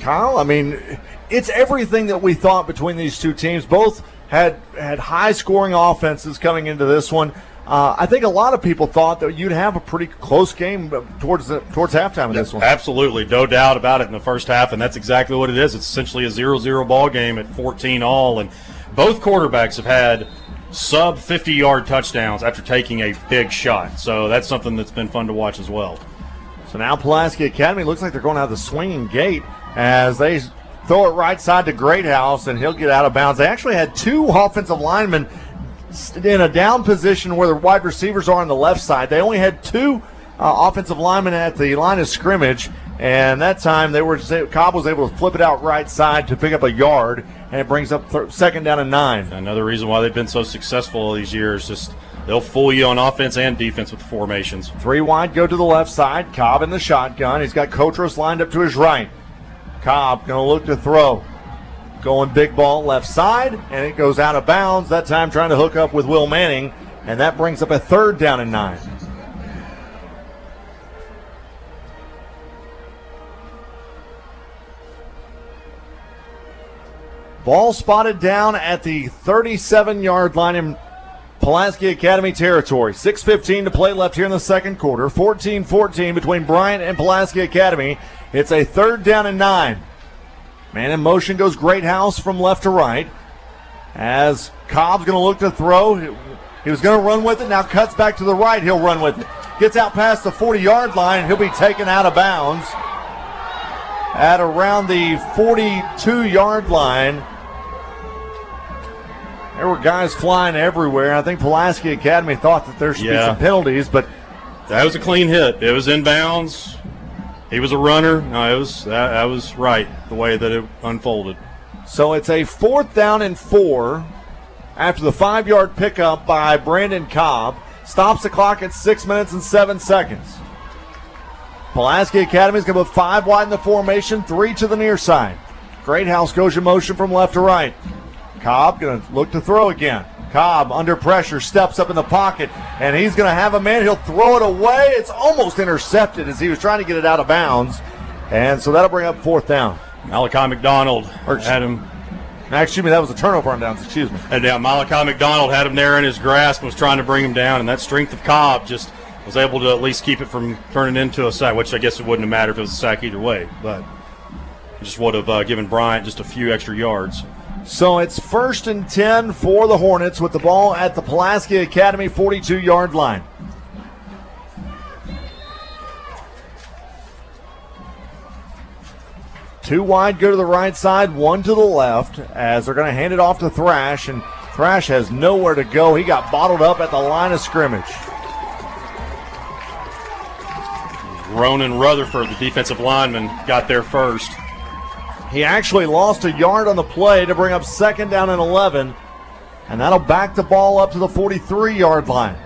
Kyle, I mean, it's everything that we thought between these two teams. Both had high-scoring offenses coming into this one. I think a lot of people thought that you'd have a pretty close game towards halftime in this one. Absolutely, no doubt about it in the first half, and that's exactly what it is. It's essentially a 0-0 ball game at 14 all, and both quarterbacks have had sub-50-yard touchdowns after taking a big shot. So that's something that's been fun to watch as well. So now Pulaski Academy looks like they're going to have the swinging gate as they throw it right side to Greathouse, and he'll get out of bounds. They actually had 2 offensive linemen in a down position where the wide receivers are on the left side. They only had 2 offensive linemen at the line of scrimmage, and that time Cobb was able to flip it out right side to pick up a yard, and it brings up 2nd down and 9. Another reason why they've been so successful all these years, just they'll fool you on offense and defense with the formations. 3 wide go to the left side. Cobb in the shotgun. He's got Kotros lined up to his right. Cobb going to look to throw. Going big ball left side, and it goes out of bounds. That time trying to hook up with Will Manning, and that brings up a 3rd down and 9. Ball spotted down at the 37-yard line in Pulaski Academy territory. 6:15 to play left here in the second quarter. 14-14 between Bryant and Pulaski Academy. It's a 3rd down and 9. Man in motion goes Greathouse from left to right. As Cobb's going to look to throw. He was going to run with it. Now cuts back to the right. He'll run with it. Gets out past the 40-yard line. He'll be taken out of bounds at around the 42-yard line. There were guys flying everywhere. I think Pulaski Academy thought that there should be some penalties, but that was a clean hit. It was in bounds. He was a runner. No, that was right the way that it unfolded. So it's a 4th down and 4 after the 5-yard pickup by Brandon Cobb. Stops the clock at 6 minutes and 7 seconds. Pulaski Academy is going to put 5 wide in the formation, 3 to the near side. Greathouse goes in motion from left to right. Cobb going to look to throw again. Cobb under pressure, steps up in the pocket, and he's going to have a man. He'll throw it away. It's almost intercepted as he was trying to get it out of bounds. And so that'll bring up 4th down. Malachi McDonald had him. Excuse me, that was a turnover on downs. Excuse me. And Malachi McDonald had him there in his grasp and was trying to bring him down, and that strength of Cobb just was able to at least keep it from turning into a sack, which I guess it wouldn't have mattered if it was a sack either way, but it just would have given Bryant just a few extra yards. So it's 1st and 10 for the Hornets with the ball at the Pulaski Academy 42-yard line. Two wide go to the right side, 1 to the left as they're going to hand it off to Thrash, and Thrash has nowhere to go. He got bottled up at the line of scrimmage. Ronan Rutherford, the defensive lineman, got there first. He actually lost a yard on the play to bring up 2nd down and 11, and that'll back the ball up to the 43-yard line.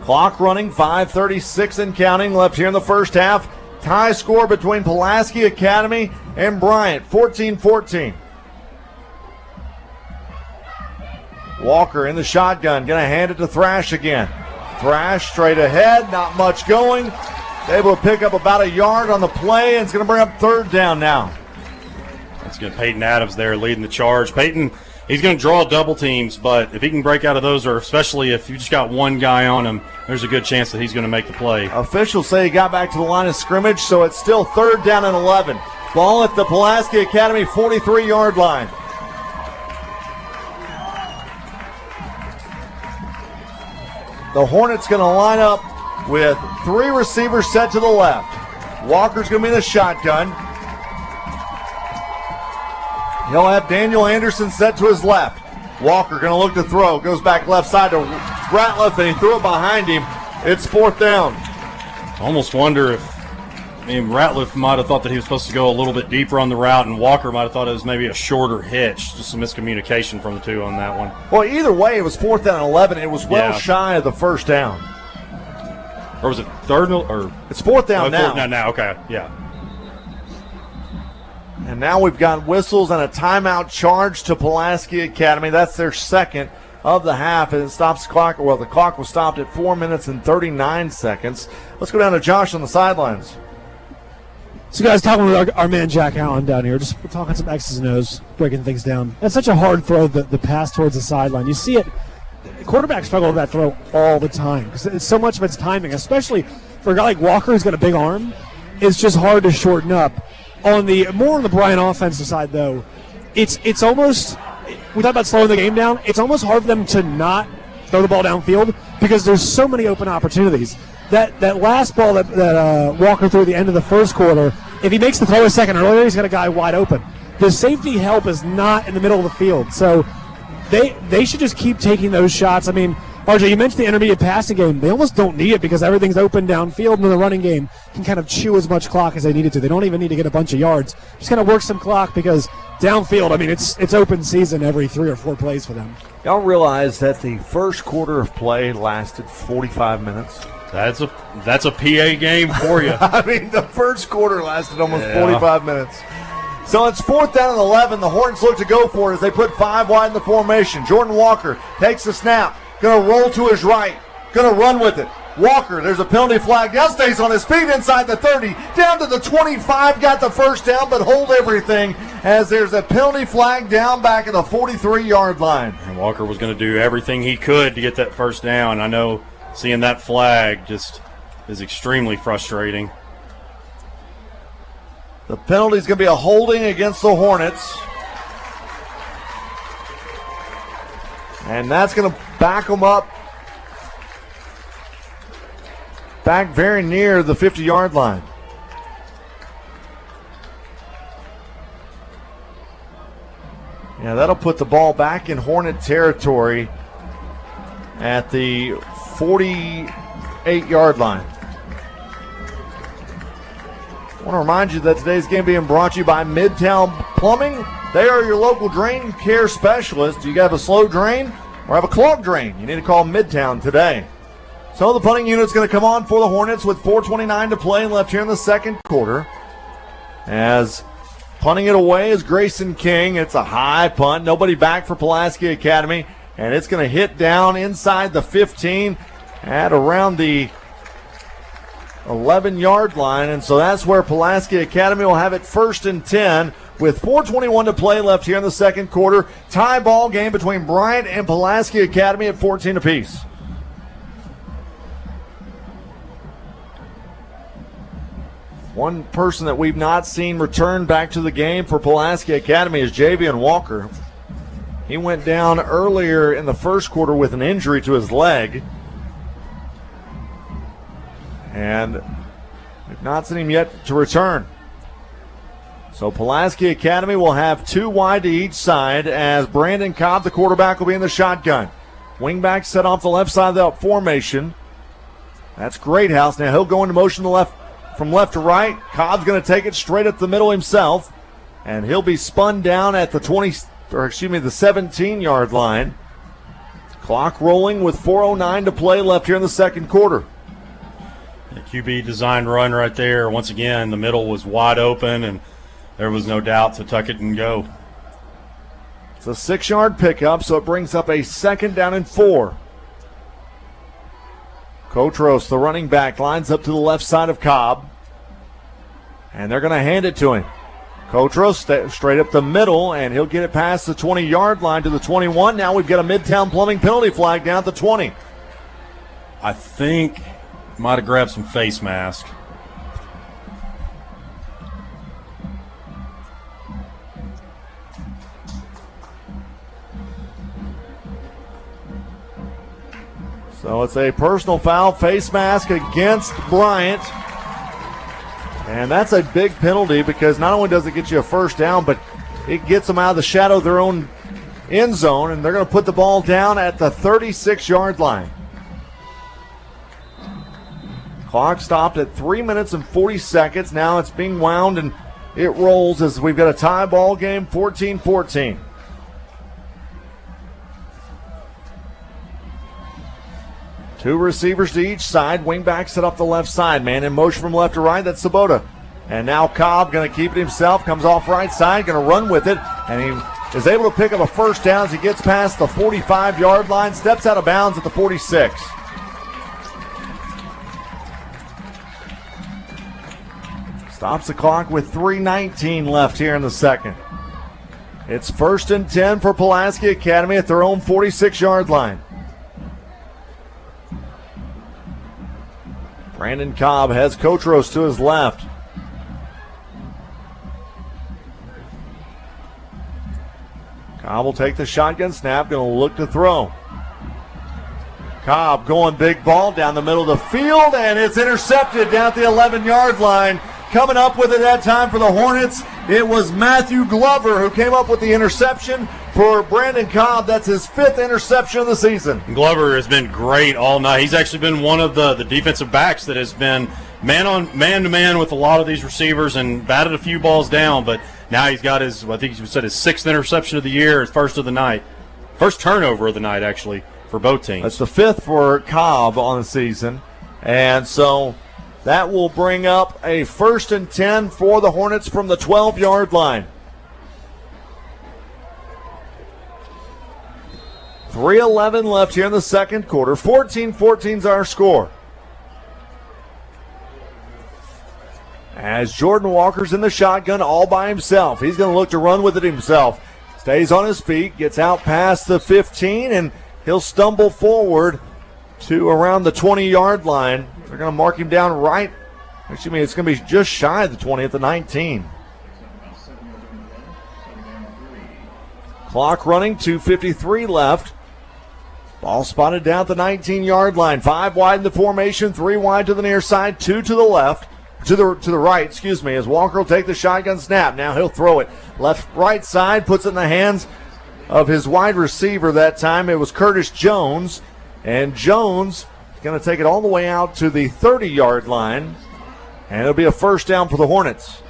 Clock running, 5:36 and counting left here in the first half. Tie score between Pulaski Academy and Bryant, 14-14. Walker in the shotgun, going to hand it to Thrash again. Thrash straight ahead, not much going. Able to pick up about a yard on the play, and it's going to bring up 3rd down now. That's good. Peyton Adams there leading the charge. Peyton, he's going to draw double teams, but if he can break out of those, or especially if you just got one guy on him, there's a good chance that he's going to make the play. Officials say he got back to the line of scrimmage, so it's still 3rd down and 11. Ball at the Pulaski Academy 43-yard line. The Hornets going to line up with 3 receivers set to the left. Walker's going to be in the shotgun. He'll have Daniel Anderson set to his left. Walker going to look to throw. Goes back left side to Ratliff, and he threw it behind him. It's 4th down. Almost wonder if I mean, Ratliff might have thought that he was supposed to go a little bit deeper on the route, and Walker might have thought it was maybe a shorter hitch. Just some miscommunication from the two on that one. Well, either way, it was 4th down and 11. It was well shy of the first down. Or was it third? Or it's 4th down now. 4th down now, okay, yeah. And now we've got whistles and a timeout charge to Pulaski Academy. That's their second of the half, and it stops the clock. Well, the clock was stopped at 4 minutes and 39 seconds. Let's go down to Josh on the sidelines. So, guys, talking with our man Jack Allen down here, just talking some X's and O's, breaking things down. That's such a hard throw, the pass towards the sideline. You see it, quarterbacks struggle with that throw all the time because so much of it's timing, especially for a guy like Walker who's got a big arm. It's just hard to shorten up. On the Bryant offensive side, though, it's almost, we talk about slowing the game down, it's almost hard for them to not throw the ball downfield because there's so many open opportunities. That last ball that Walker threw at the end of the first quarter, if he makes the throw a second earlier, he's got a guy wide open. The safety help is not in the middle of the field, so they should just keep taking those shots. I mean, RJ, you mentioned the intermediate passing game. They almost don't need it because everything's open downfield, and then the running game can kind of chew as much clock as they needed to. They don't even need to get a bunch of yards. Just kind of work some clock because downfield, I mean, it's open season every 3 or 4 plays for them. Y'all realize that the first quarter of play lasted 45 minutes? That's a PA game for you. I mean, the first quarter lasted almost 45 minutes. So it's 4th down and 11. The Hornets look to go for it as they put 5 wide in the formation. Jordan Walker takes the snap. Going to roll to his right. Going to run with it. Walker, there's a penalty flag. Now stays on his feet inside the 30. Down to the 25. Got the first down, but hold everything as there's a penalty flag down back at the 43-yard line. And Walker was going to do everything he could to get that first down. I know seeing that flag just is extremely frustrating. The penalty is going to be a holding against the Hornets. And that's going to back them up back very near the 50-yard line. Yeah, that'll put the ball back in Hornet territory at the 48-yard line. I want to remind you that today's game being brought to you by Midtown Plumbing. They are your local drain care specialist. Do you have a slow drain or have a clogged drain? You need to call Midtown today. So the punting unit's going to come on for the Hornets with 4:29 to play left here in the second quarter. As punting it away is Grayson King. It's a high punt. Nobody back for Pulaski Academy. And it's going to hit down inside the 15 at around the 11-yard line. And so that's where Pulaski Academy will have it 1st and 10 with 4:21 to play left here in the second quarter. Tie ball game between Bryant and Pulaski Academy at 14 apiece. One person that we've not seen return back to the game for Pulaski Academy is Javian Walker. He went down earlier in the first quarter with an injury to his leg. And we've not seen him yet to return. So Pulaski Academy will have 2 wide to each side as Brandon Cobb, the quarterback, will be in the shotgun. Wingback set off the left side of the formation. That's Greathouse. Now he'll go into motion to left. From left to right, Cobb's going to take it straight up the middle himself, and he'll be spun down at the 17-yard line. Clock rolling with 4:09 to play left here in the second quarter. The QB design run right there. Once again, the middle was wide open, and there was no doubt to tuck it and go. It's a 6-yard pickup, so it brings up a 2nd down and 4. Kotros, the running back, lines up to the left side of Cobb. And they're going to hand it to him. Kotros straight up the middle, and he'll get it past the 20-yard line to the 21. Now we've got a Midtown Plumbing penalty flag down at the 20. I think might have grabbed some face mask. So it's a personal foul, face mask against Bryant. And that's a big penalty because not only does it get you a first down, but it gets them out of the shadow of their own end zone, and they're going to put the ball down at the 36-yard line. Clock stopped at 3 minutes and 40 seconds. Now it's being wound and it rolls as we've got a tie ball game, 14-14. Two receivers to each side. Wingback set up the left side. Man in motion from left to right. That's Hsgotw. And now Cobb going to keep it himself. Comes off right side. Going to run with it. And he is able to pick up a first down as he gets past the 45-yard line. Steps out of bounds at the 46. Stops the clock with 3:19 left here in the second. It's 1st and 10 for Pulaski Academy at their own 46-yard line. Brandon Cobb has Kotros to his left. Cobb will take the shotgun snap, going to look to throw. Cobb going big ball down the middle of the field, and it's intercepted down at the 11-yard line. Coming up with it that time for the Hornets, it was Matthew Glover who came up with the interception for Brandon Cobb. That's his 5th interception of the season. Glover has been great all night. He's actually been one of the defensive backs that has been man-to-man with a lot of these receivers and batted a few balls down, but now he's got his, I think you said his 6th interception of the year, his 1st of the night. 1st turnover of the night, actually, for both teams. That's the 5th for Cobb on the season. And so that will bring up a 1st and 10 for the Hornets from the 12-yard line. 3:11 left here in the second quarter. 14-14 is our score. As Jordan Walker's in the shotgun all by himself. He's going to look to run with it himself. Stays on his feet, gets out past the 15, and he'll stumble forward to around the 20-yard line. They're going to mark him down right. It's going to be just shy of the 20 at the 19. Clock running, 2:53 left. Ball spotted down at the 19-yard line. 5 wide in the formation, 3 wide to the near side, 2 to the left. To the right, as Walker will take the shotgun snap. Now he'll throw it right side, puts it in the hands of his wide receiver that time. It was Curtis Jones, and Jones is going to take it all the way out to the 30-yard line, and it'll be a first down for the Hornets.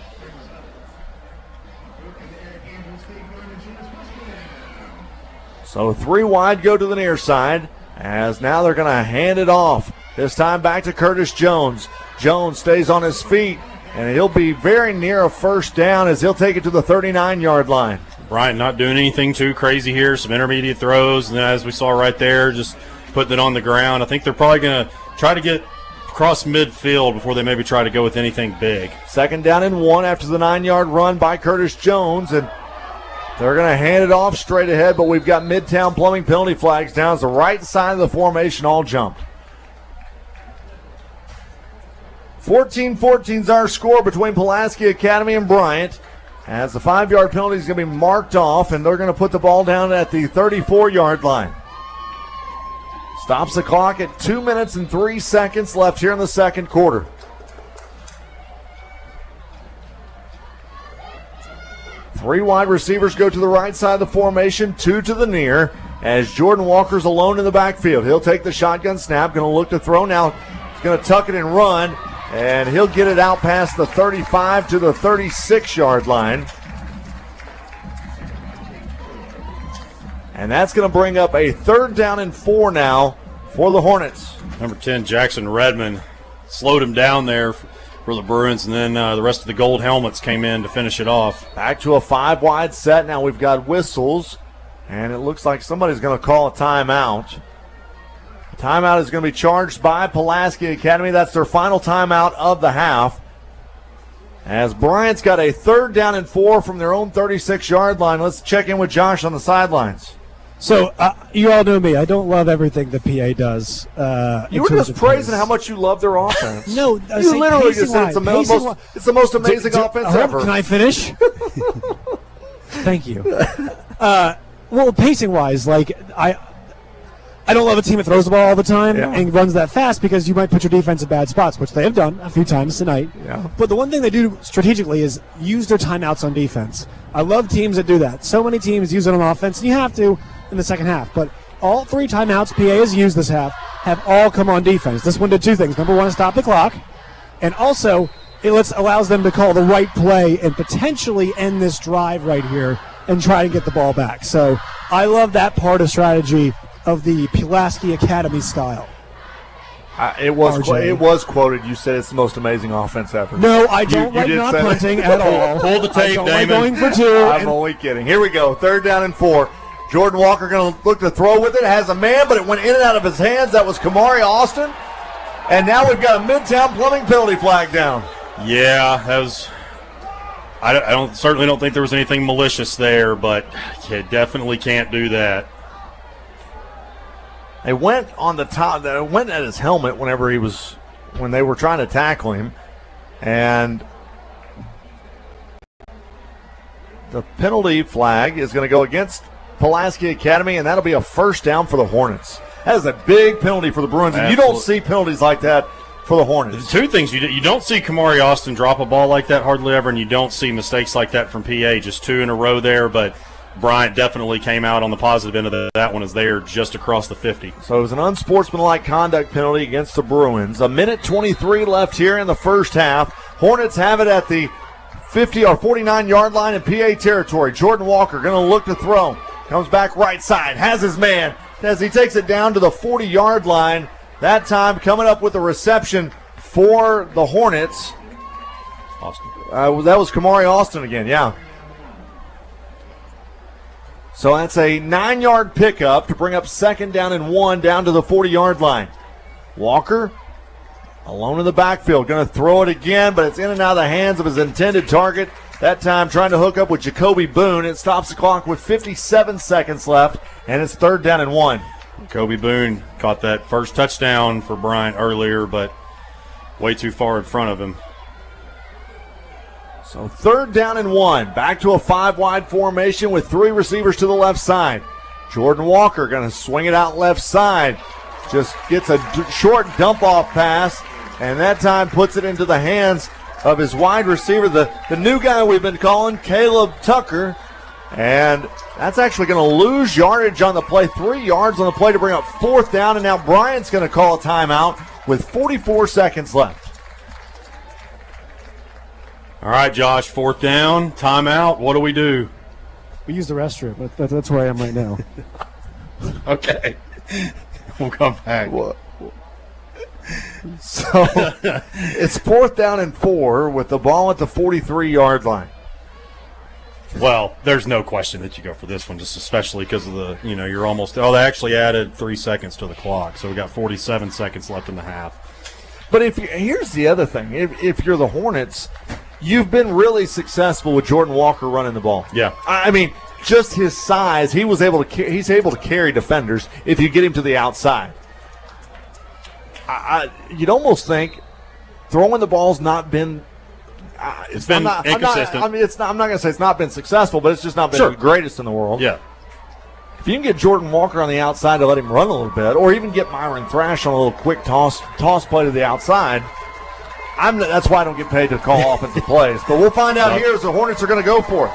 So 3 wide go to the near side, as now they're going to hand it off. This time back to Curtis Jones. Jones stays on his feet, and he'll be very near a first down as he'll take it to the 39-yard line. Bryant not doing anything too crazy here. Some intermediate throws, and then as we saw right there, just putting it on the ground. I think they're probably going to try to get across midfield before they maybe try to go with anything big. 2nd down and 1 after the 9-yard run by Curtis Jones, and they're going to hand it off straight ahead, but we've got Midtown Plumbing penalty flags down as the right side of the formation all jumped. 14-14 is our score between Pulaski Academy and Bryant, as the 5-yard penalty is going to be marked off, and they're going to put the ball down at the 34-yard line. Stops the clock at 2 minutes and 3 seconds left here in the second quarter. Three wide receivers go to the right side of the formation, 2 to the near, as Jordan Walker's alone in the backfield. He'll take the shotgun snap, going to look to throw now. He's going to tuck it and run, and he'll get it out past the 35 to the 36-yard line. And that's going to bring up a 3rd down and 4 now for the Hornets. Number 10, Jackson Redmond, slowed him down there for the Bruins, and then the rest of the gold helmets came in to finish it off. Back to a 5-wide set. Now we've got whistles, and it looks like somebody's going to call a timeout. Timeout is going to be charged by Pulaski Academy. That's their final timeout of the half. As Bryant's got a 3rd down and 4 from their own 36-yard line. Let's check in with Josh on the sidelines. So, you all know me. I don't love everything the PA does. You were just praising how much you love their offense. No, you literally just said it's the most amazing offense ever. Can I finish? Thank you. Well, pacing-wise, like, I don't love a team that throws the ball all the time and runs that fast, because you might put your defense in bad spots, which they have done a few times tonight. Yeah. But the one thing they do strategically is use their timeouts on defense. I love teams that do that. So many teams use it on offense, and you have to in the second half. But all 3 timeouts PA has used this half have all come on defense. This one did two things. Number one, stop the clock, and also it allows them to call the right play and potentially end this drive right here and try to get the ball back. So I love that part of strategy of the Pulaski Academy style. It was quoted. You said it's the most amazing offense ever. No, I don't like not punting at all. Pull the tape, I don't Damon. like going for two. I'm only kidding. Here we go. 3rd down and 4. Jordan Walker going to look to throw with it. Has a man, but it went in and out of his hands. That was Kamari Austin. And now we've got a Midtown Plumbing penalty flag down. Yeah, that was. I certainly don't think there was anything malicious there, but you definitely can't do that. They went on the top. They went at his helmet when they were trying to tackle him, and the penalty flag is going to go against Pulaski Academy, and that'll be a 1st down for the Hornets. That is a big penalty for the Bruins, and you don't see penalties like that for the Hornets. Two things. You don't see Kamari Austin drop a ball like that hardly ever, and you don't see mistakes like that from PA, just 2 in a row there, but Bryant definitely came out on the positive end of that one, is there just across the 50. So it was an unsportsmanlike conduct penalty against the Bruins. 1:23 left here in the first half. Hornets have it at the 50 or 49-yard line in PA territory. Jordan Walker going to look to throw. Comes back right side, has his man as he takes it down to the 40-yard line. That time coming up with a reception for the Hornets. Austin. That was Kamari Austin again, yeah. So that's a 9-yard pickup to bring up 2nd down and 1 down to the 40-yard line. Walker alone in the backfield, going to throw it again, but it's in and out of the hands of his intended target. That time trying to hook up with Jacoby Boone. It stops the clock with 57 seconds left, and it's 3rd down and 1. Jacoby Boone caught that first touchdown for Bryant earlier, but way too far in front of him. So 3rd down and 1. Back to a 5-wide formation with 3 receivers to the left side. Jordan Walker going to swing it out left side. Just gets a short dump-off pass, and that time puts it into the hands of his wide receiver, the new guy we've been calling, Caleb Tucker. And that's actually going to lose yardage on the play, 3 yards on the play to bring up 4th down, and now Bryant's going to call a timeout with 44 seconds left. All right, Josh, 4th down, timeout. What do we do? We use the restroom. That's where I am right now. Okay. We'll come back. So it's 4th down and 4 with the ball at the 43-yard line. Well, there's no question that you go for this one, just especially because of the, you're almost, they actually added 3 seconds to the clock, so we got 47 seconds left in the half. But here's the other thing. If you're the Hornets, you've been really successful with Jordan Walker running the ball. Yeah. I mean, just his size, he's able to carry defenders if you get him to the outside. You'd almost think throwing the ball's not been. It's been inconsistent. I'm not going to say it's not been successful, but it's just not been the greatest in the world. Yeah. If you can get Jordan Walker on the outside to let him run a little bit, or even get Myron Thrash on a little quick toss play to the outside, that's why I don't get paid to call offensive plays. But we'll find out here as the Hornets are going to go for it.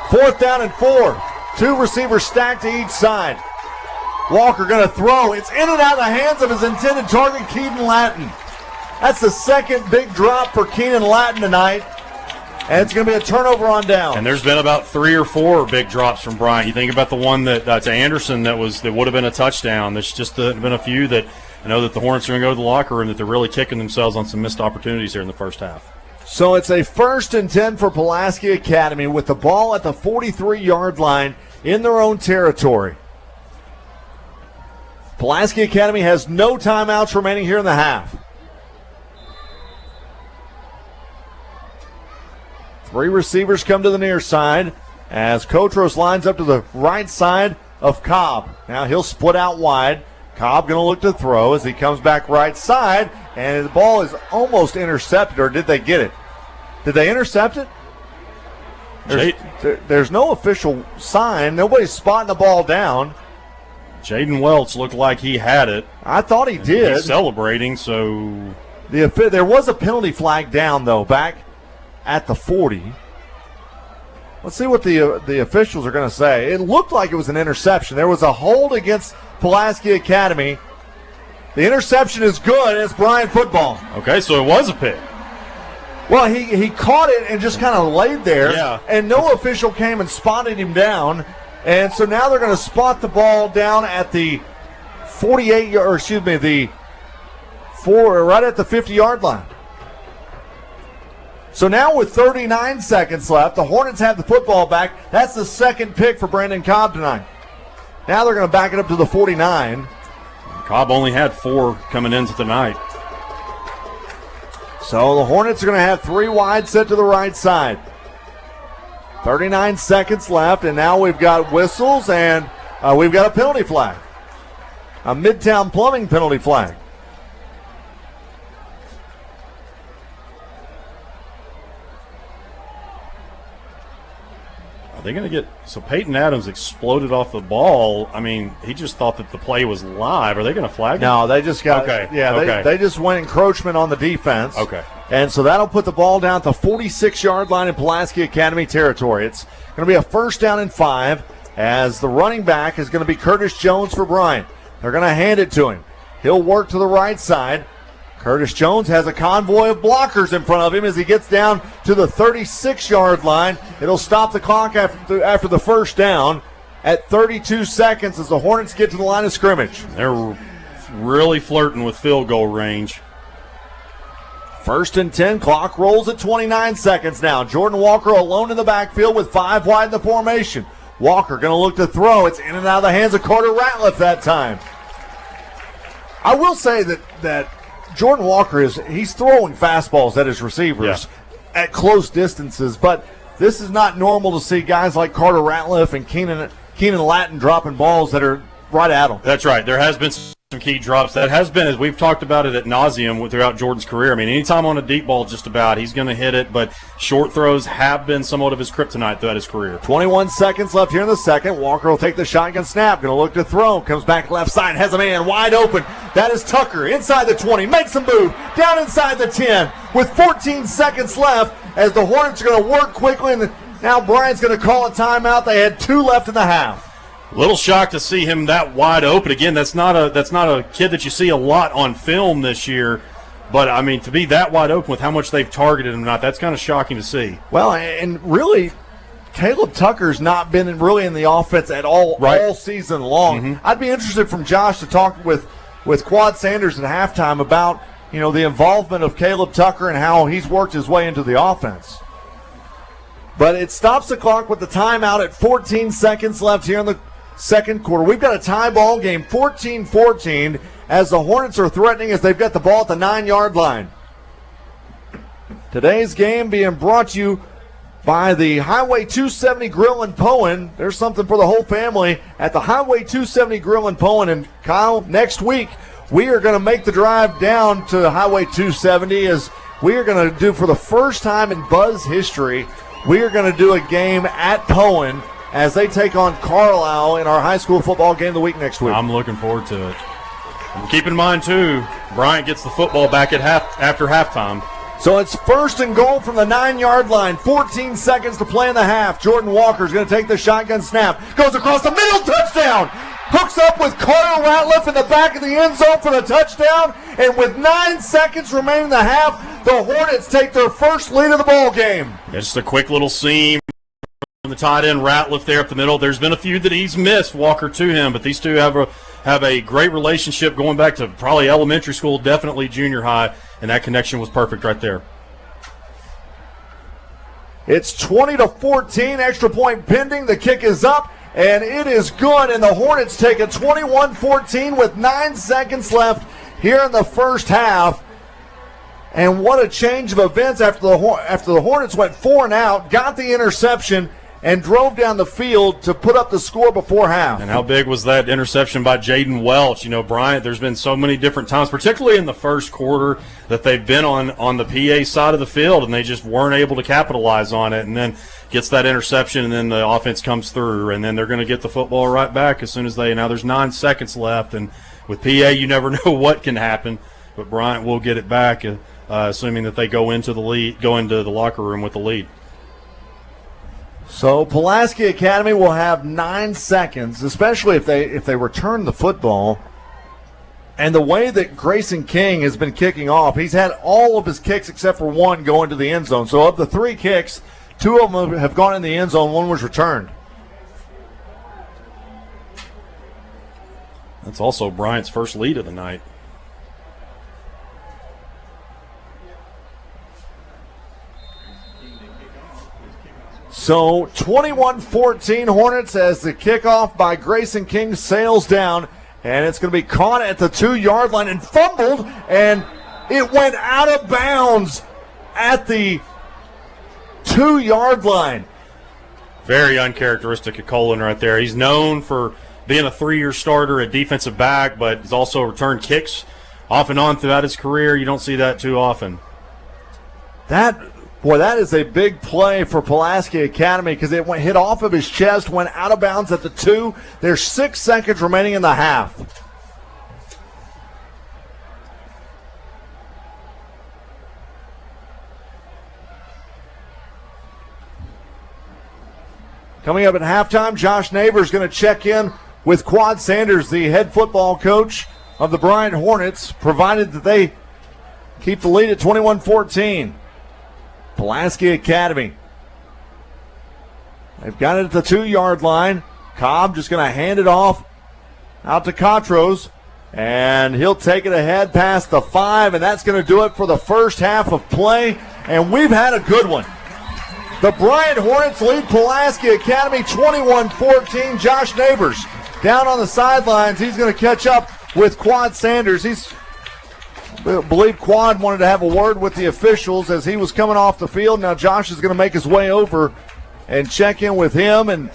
4th down and 4. 2 receivers stacked to each side. Walker going to throw. It's in and out of the hands of his intended target, Keaton Lattin. That's the 2nd big drop for Keenan Lattin tonight. And it's going to be a turnover on down. And there's been about 3 or 4 big drops from Bryant. You think about the one that to Anderson that would have been a touchdown. There's just been a few that I know that the Hornets are going to go to the locker room, that they're really kicking themselves on some missed opportunities here in the first half. So it's a 1st and 10 for Pulaski Academy with the ball at the 43-yard line in their own territory. Pulaski Academy has no timeouts remaining here in the half. 3 receivers come to the near side as Kotros lines up to the right side of Cobb. Now he'll split out wide. Cobb going to look to throw as he comes back right side, and the ball is almost intercepted, or did they get it? Did they intercept it? There's no official sign. Nobody's spotting the ball down. Jaden Welch looked like he had it. I thought he did. He's celebrating, so. There was a penalty flag down, though, back at the 40. Let's see what the officials are going to say. It looked like it was an interception. There was a hold against Pulaski Academy, The interception is good. It's Bryant football. Okay, so it was a pick. Well, he caught it and just kind of laid there. Yeah. And no official came and spotted him down. And so now they're going to spot the ball down at the 48, or excuse me, right at the 50-yard line. So now with 39 seconds left, the Hornets have the football back. That's the second pick for Brandon Cobb tonight. Now they're going to back it up to the 49. Cobb only had 4 coming into tonight. So the Hornets are going to have 3 wide set to the right side. 39 seconds left, and now we've got whistles, and we've got a penalty flag. A Midtown Plumbing penalty flag. Are they going to get – so Peyton Adams exploded off the ball. I mean, he just thought that the play was live. Are they going to flag it? No, they just got – okay. Yeah, okay. They just went encroachment on the defense. Okay. And so that'll put the ball down at the 46-yard line in Pulaski Academy territory. It's going to be a first down and 5 as the running back is going to be Curtis Jones for Bryant. They're going to hand it to him. He'll work to the right side. Curtis Jones has a convoy of blockers in front of him as he gets down to the 36-yard line. It'll stop the clock after the first down at 32 seconds as the Hornets get to the line of scrimmage. They're really flirting with field goal range. First and 10, clock rolls at 29 seconds now. Jordan Walker alone in the backfield with 5 wide in the formation. Walker going to look to throw. It's in and out of the hands of Carter Ratliff that time. I will say that Jordan Walker he's throwing fastballs at his receivers at close distances, but this is not normal to see guys like Carter Ratliff and Keenan Latin dropping balls that are right at them. That's right. There has been some key drops. That has been, as we've talked about it ad nauseum throughout Jordan's career. I mean, anytime on a deep ball, just about, he's going to hit it, but short throws have been somewhat of his kryptonite throughout his career. 21 seconds left here in the second. Walker will take the shotgun snap, going to look to throw, comes back left side, has a man wide open. That is Tucker inside the 20, makes a move, down inside the 10 with 14 seconds left as the Hornets are going to work quickly, and now Bryant's going to call a timeout. They had 2 left in the half. Little shocked to see him that wide open. Again, that's not a kid that you see a lot on film this year. But, I mean, to be that wide open with how much they've targeted him, that's kind of shocking to see. Well, and really, Caleb Tucker's not been really in the offense at all all season long. Mm-hmm. I'd be interested from Josh to talk with Quad Sanders at halftime about, the involvement of Caleb Tucker and how he's worked his way into the offense. But it stops the clock with the timeout at 14 seconds left here in the second quarter. We've got a tie ball game, 14-14, as the Hornets are threatening as they've got the ball at the 9-yard line. Today's game being brought to you by the Highway 270 Grill and Poen. There's something for the whole family at the Highway 270 Grill and Poen. And Kyle, next week we are going to make the drive down to Highway 270 as we are going to do, for the first time in Buzz history, we are going to do a game at Poen as they take on Carlisle in our high school football game of the week next week. I'm looking forward to it. And keep in mind, too, Bryant gets the football back at after halftime. So it's first and goal from the 9-yard line. 14 seconds to play in the half. Jordan Walker's going to take the shotgun snap. Goes across the middle, touchdown! Hooks up with Carter Ratliff in the back of the end zone for the touchdown. And with 9 seconds remaining in the half, the Hornets take their first lead of the ball game. Just a quick little seam. The tight end Ratliff there up the middle. There's been a few that he's missed, Walker to him, but these two have a great relationship going back to probably elementary school, definitely junior high, and that connection was perfect right there. It's 20-14, extra point pending. The kick is up, and it is good, and the Hornets take a 21-14 with 9 seconds left here in the first half. And what a change of events after the Hornets went 4 and out, got the interception, and drove down the field to put up the score before half. And how big was that interception by Jaden Welch? Bryant, there's been so many different times, particularly in the first quarter, that they've been on the PA side of the field, and they just weren't able to capitalize on it. And then gets that interception, and then the offense comes through, and then they're going to get the football right back as soon as now there's 9 seconds left. And with PA, you never know what can happen, but Bryant will get it back, assuming that they go into the locker room with the lead. So Pulaski Academy will have 9 seconds, especially if they return the football. And the way that Grayson King has been kicking off, he's had all of his kicks except for one go into the end zone. So of the 3 kicks, 2 of them have gone in the end zone, 1 was returned. That's also Bryant's first lead of the night. So 21-14 Hornets as the kickoff by Grayson King sails down. And it's going to be caught at the 2-yard line and fumbled, and it went out of bounds at the 2-yard line. Very uncharacteristic of Colin right there. He's known for being a 3-year starter at defensive back, but he's also returned kicks off and on throughout his career. You don't see that too often. That is a big play for Pulaski Academy because it hit off of his chest, went out of bounds at the 2. There's 6 seconds remaining in the half. Coming up at halftime, Josh Neighbors going to check in with Quad Sanders, the head football coach of the Bryant Hornets, provided that they keep the lead at 21-14. Pulaski Academy. They've got it at the 2-yard line. Cobb just going to hand it off out to Cotros, and he'll take it ahead past the 5, and that's going to do it for the first half of play, and we've had a good one. The Bryant Hornets lead Pulaski Academy 21-14. Josh Neighbors down on the sidelines. He's going to catch up with Quad Sanders. I believe Quad wanted to have a word with the officials as he was coming off the field. Now Josh is going to make his way over and check in with him. And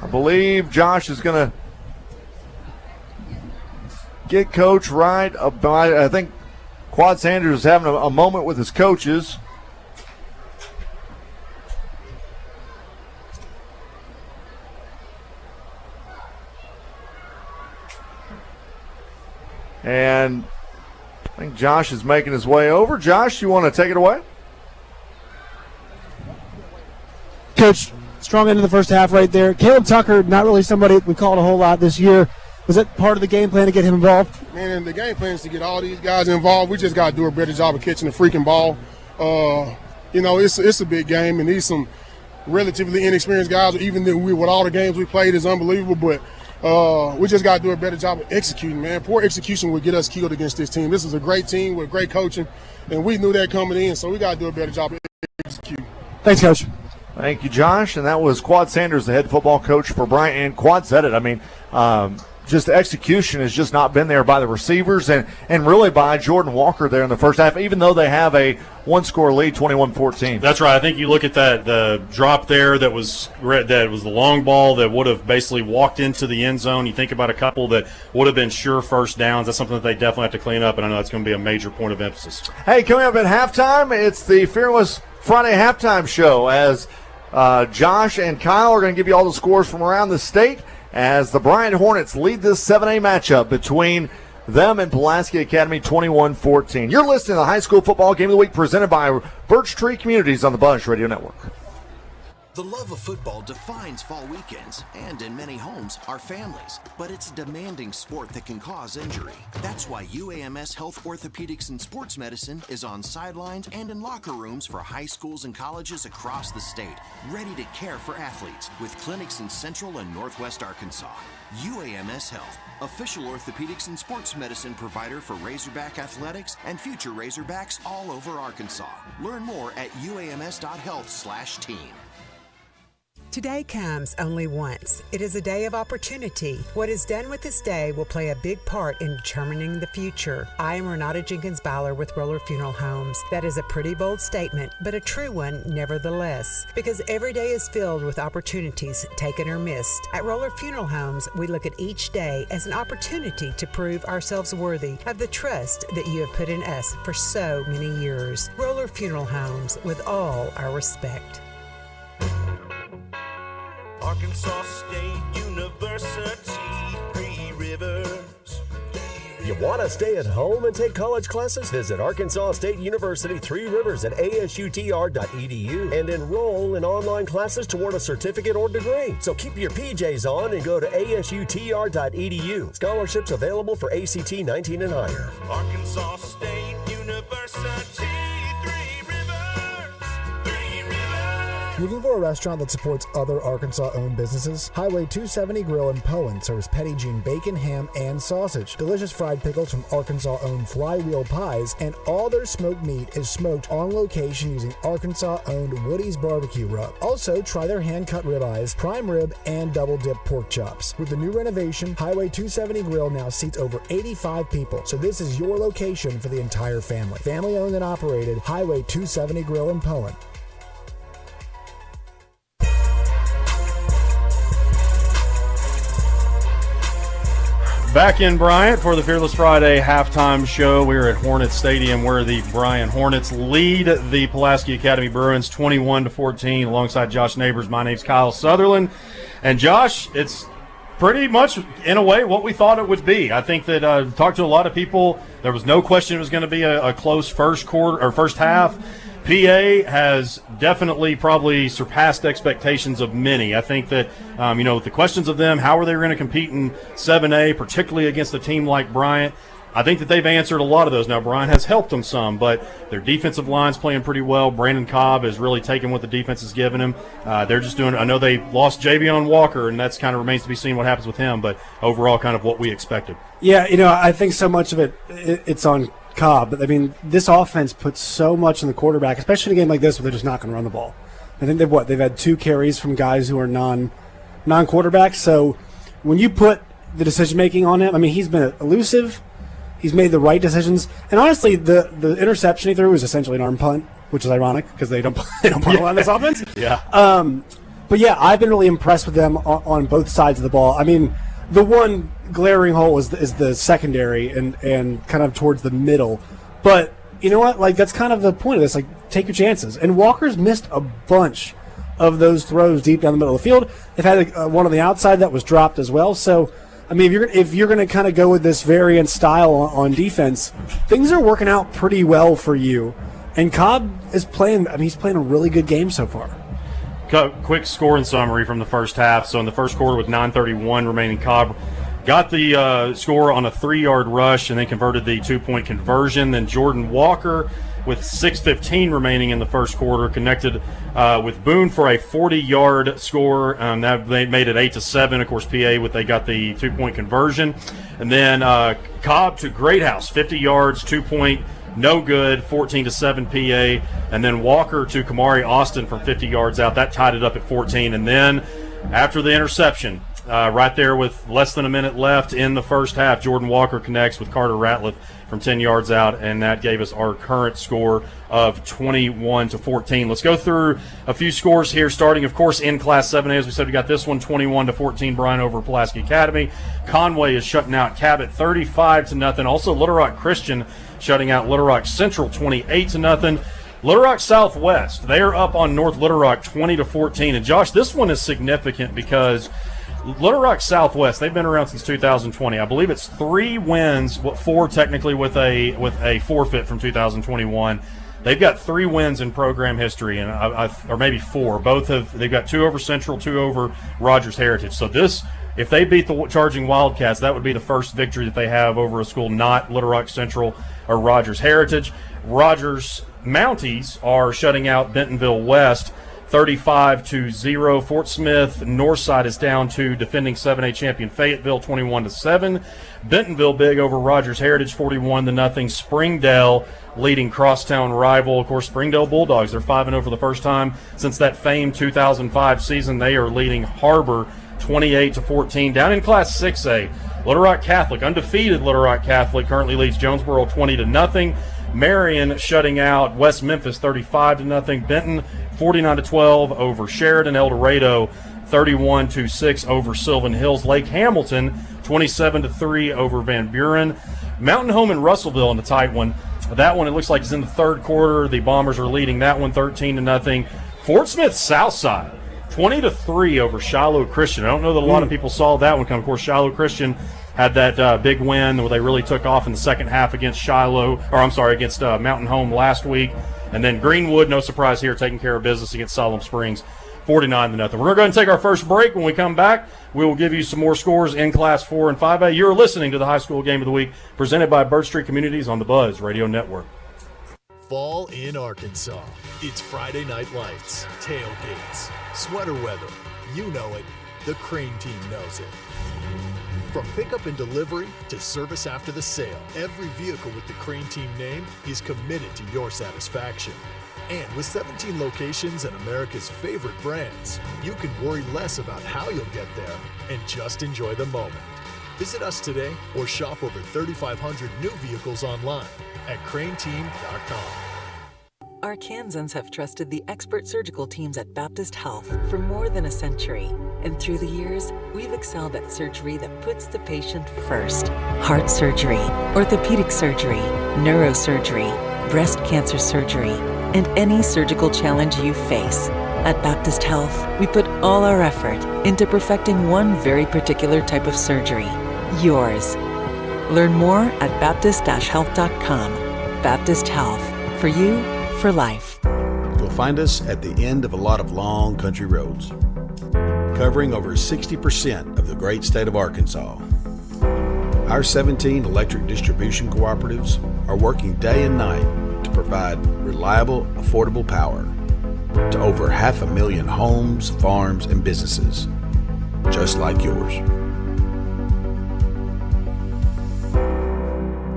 I believe Josh is going to get Coach right about, I think Quad Sanders is having a moment with his coaches. And I think Josh is making his way over. Josh, you want to take it away? Coach, strong end of the first half right there. Caleb Tucker, not really somebody we called a whole lot this year. Was that part of the game plan to get him involved? Man, the game plan is to get all these guys involved. We just got to do a better job of catching the freaking ball. It's a big game, and these some relatively inexperienced guys. Even with all the games we played, is unbelievable. But we just got to do a better job of executing, man. Poor execution would get us killed against this team. This is a great team with great coaching, and we knew that coming in, so we got to do a better job of executing. Thanks, Coach. Thank you, Josh. And that was Quad Sanders, the head football coach for Bryant. And Quad said it. I mean, just execution has just not been there by the receivers and really by Jordan Walker there in the first half, even though they have a 1-score lead, 21-14. That's right. I think you look at the drop there that was the long ball that would have basically walked into the end zone. You think about a couple that would have been sure first downs. That's something that they definitely have to clean up, and I know that's going to be a major point of emphasis. Hey, coming up at halftime, it's the Fearless Friday halftime show as Josh and Kyle are going to give you all the scores from around the state as the Bryant Hornets lead this 7A matchup between them and Pulaski Academy 21-14. You're listening to the High School Football Game of the Week presented by Birch Tree Communities on the Buzz Radio Network. The love of football defines fall weekends, and in many homes, our families. But it's a demanding sport that can cause injury. That's why UAMS Health Orthopedics and Sports Medicine is on sidelines and in locker rooms for high schools and colleges across the state, ready to care for athletes with clinics in Central and Northwest Arkansas. UAMS Health, official orthopedics and sports medicine provider for Razorback athletics and future Razorbacks all over Arkansas. Learn more at uams.health/team. Today comes only once. It is a day of opportunity. What is done with this day will play a big part in determining the future. I am Renata Jenkins Bowler with Roller Funeral Homes. That is a pretty bold statement, but a true one nevertheless, because every day is filled with opportunities taken or missed. At Roller Funeral Homes, we look at each day as an opportunity to prove ourselves worthy of the trust that you have put in us for so many years. Roller Funeral Homes, with all our respect. Arkansas State University, 3 Rivers. You want to stay at home and take college classes? Visit Arkansas State University Three Rivers at asutr.edu and enroll in online classes toward a certificate or degree. So keep your PJs on and go to asutr.edu. Scholarships available for ACT 19 and higher. Arkansas State University, Three Rivers, Three Rivers. Looking for a restaurant that supports other Arkansas-owned businesses? Highway 270 Grill in Poland serves Petit Jean bacon, ham, and sausage. Delicious fried pickles from Arkansas-owned Flywheel Pies, and all their smoked meat is smoked on location using Arkansas-owned Woody's barbecue rub. Also, try their hand-cut ribeyes, prime rib, and double-dip pork chops. With the new renovation, Highway 270 Grill now seats over 85 people, so this is your location for the entire family. Family-owned and operated, Highway 270 Grill in Poland. Back in Bryant for the Fearless Friday halftime show. We're at Hornets Stadium where the Bryant Hornets lead the Pulaski Academy Bruins 21-14 alongside Josh Neighbors. My name's Kyle Sutherland. And Josh, it's pretty much in a way what we thought it would be. I think that talked to a lot of people. There was no question it was going to be a close first half. PA has definitely probably surpassed expectations of many. I think that, the questions of them, how are they going to compete in 7A, particularly against a team like Bryant, I think that they've answered a lot of those. Now, Bryant has helped them some, but their defensive line's playing pretty well. Brandon Cobb has really taken what the defense has given him. They're just doing – I know they lost Javion Walker, and that's kind of remains to be seen what happens with him, but overall kind of what we expected. Yeah, I think so much of it's on Cobb. But, this offense puts so much on the quarterback, especially in a game like this where they're just not going to run the ball. I think they've had 2 carries from guys who are non-quarterbacks. So when you put the decision-making on him, he's been elusive. He's made the right decisions. And honestly, the interception he threw was essentially an arm punt, which is ironic because they don't punt a lot in this offense. Yeah. But, yeah, I've been really impressed with them on both sides of the ball. The one glaring hole is the secondary and kind of towards the middle. But you know what? That's kind of the point of this. Take your chances. And Walker's missed a bunch of those throws deep down the middle of the field. They've had one on the outside that was dropped as well. So, if you're going to kind of go with this variant style on defense, things are working out pretty well for you. And Cobb is playing. He's playing a really good game so far. Quick scoring summary from the first half. So in the first quarter with 9:31 remaining, Cobb got the score on a 3-yard rush and then converted the 2-point conversion. Then Jordan Walker with 6:15 remaining in the first quarter connected with Boone for a 40-yard score. That they made it 8-7. Of course, PA they got the 2-point conversion. And then Cobb to Greathouse, 50 yards, 2-point. No good, 14-7 PA. And then Walker to Kamari Austin from 50 yards out. That tied it up at 14. And then after the interception, right there with less than a minute left in the first half, Jordan Walker connects with Carter Ratliff from 10 yards out, and that gave us our current score of 21-14. Let's go through a few scores here, starting, of course, in Class 7A. As we said, we got this one, 21-14, Bryant over Pulaski Academy. Conway is shutting out Cabot 35-0. Also, Little Rock Christian shutting out Little Rock Central 28-0. Little Rock Southwest, they are up on North Little Rock 20-14. And Josh, this one is significant because Little Rock Southwest, they've been around since 2020. I believe it's 3 wins, 4 technically with a forfeit from 2021. They've got 3 wins in program history, and or maybe 4. They've got 2 over Central, 2 over Rogers Heritage. So this, if they beat the Charging Wildcats, that would be the first victory that they have over a school not Little Rock Central or Rogers Heritage. Rogers Mounties are shutting out Bentonville West 35-0. Fort Smith Northside is down to defending 7A champion Fayetteville 21-7. Bentonville big over Rogers Heritage 41-0. Springdale leading crosstown rival, of course, Springdale Bulldogs. They're 5-0 for the first time since that famed 2005 season. They are leading Harbor 28-14. Down in Class 6A, Little Rock Catholic, undefeated Little Rock Catholic, currently leads Jonesboro 20-0. Marion shutting out West Memphis 35-0. Benton 49-12 over Sheridan. El Dorado 31-6 over Sylvan Hills. Lake Hamilton 27-3 over Van Buren. Mountain Home and Russellville in the tight one. That one, it looks like, is in the third quarter. The Bombers are leading that one 13-0. Fort Smith Southside 20-3 over Shiloh Christian. I don't know that a lot of people saw that one come. Of course, Shiloh Christian had that big win where they really took off in the second half against against Mountain Home last week. And then Greenwood, no surprise here, taking care of business against Siloam Springs, 49-0. We're going to go ahead and take our first break. When we come back, we will give you some more scores in Class 4 and 5A. You're listening to the High School Game of the Week, presented by Birch Street Communities on the Buzz Radio Network. Fall in Arkansas. It's Friday Night Lights, tailgates, sweater weather. You know it. The Crane team knows it. From pickup and delivery to service after the sale, every vehicle with the Crane team name is committed to your satisfaction. And with 17 locations and America's favorite brands, you can worry less about how you'll get there and just enjoy the moment. Visit us today or shop over 3,500 new vehicles online at craneteam.com. Arkansans have trusted the expert surgical teams at Baptist Health for more than a century. And through the years, we've excelled at surgery that puts the patient first. Heart surgery, orthopedic surgery, neurosurgery, breast cancer surgery, and any surgical challenge you face. At Baptist Health, we put all our effort into perfecting one very particular type of surgery, yours. Learn more at baptist-health.com. Baptist Health, for you, for life. You'll find us at the end of a lot of long country roads, covering over 60% of the great state of Arkansas. Our 17 electric distribution cooperatives are working day and night to provide reliable, affordable power to over 500,000 homes, farms, and businesses, just like yours.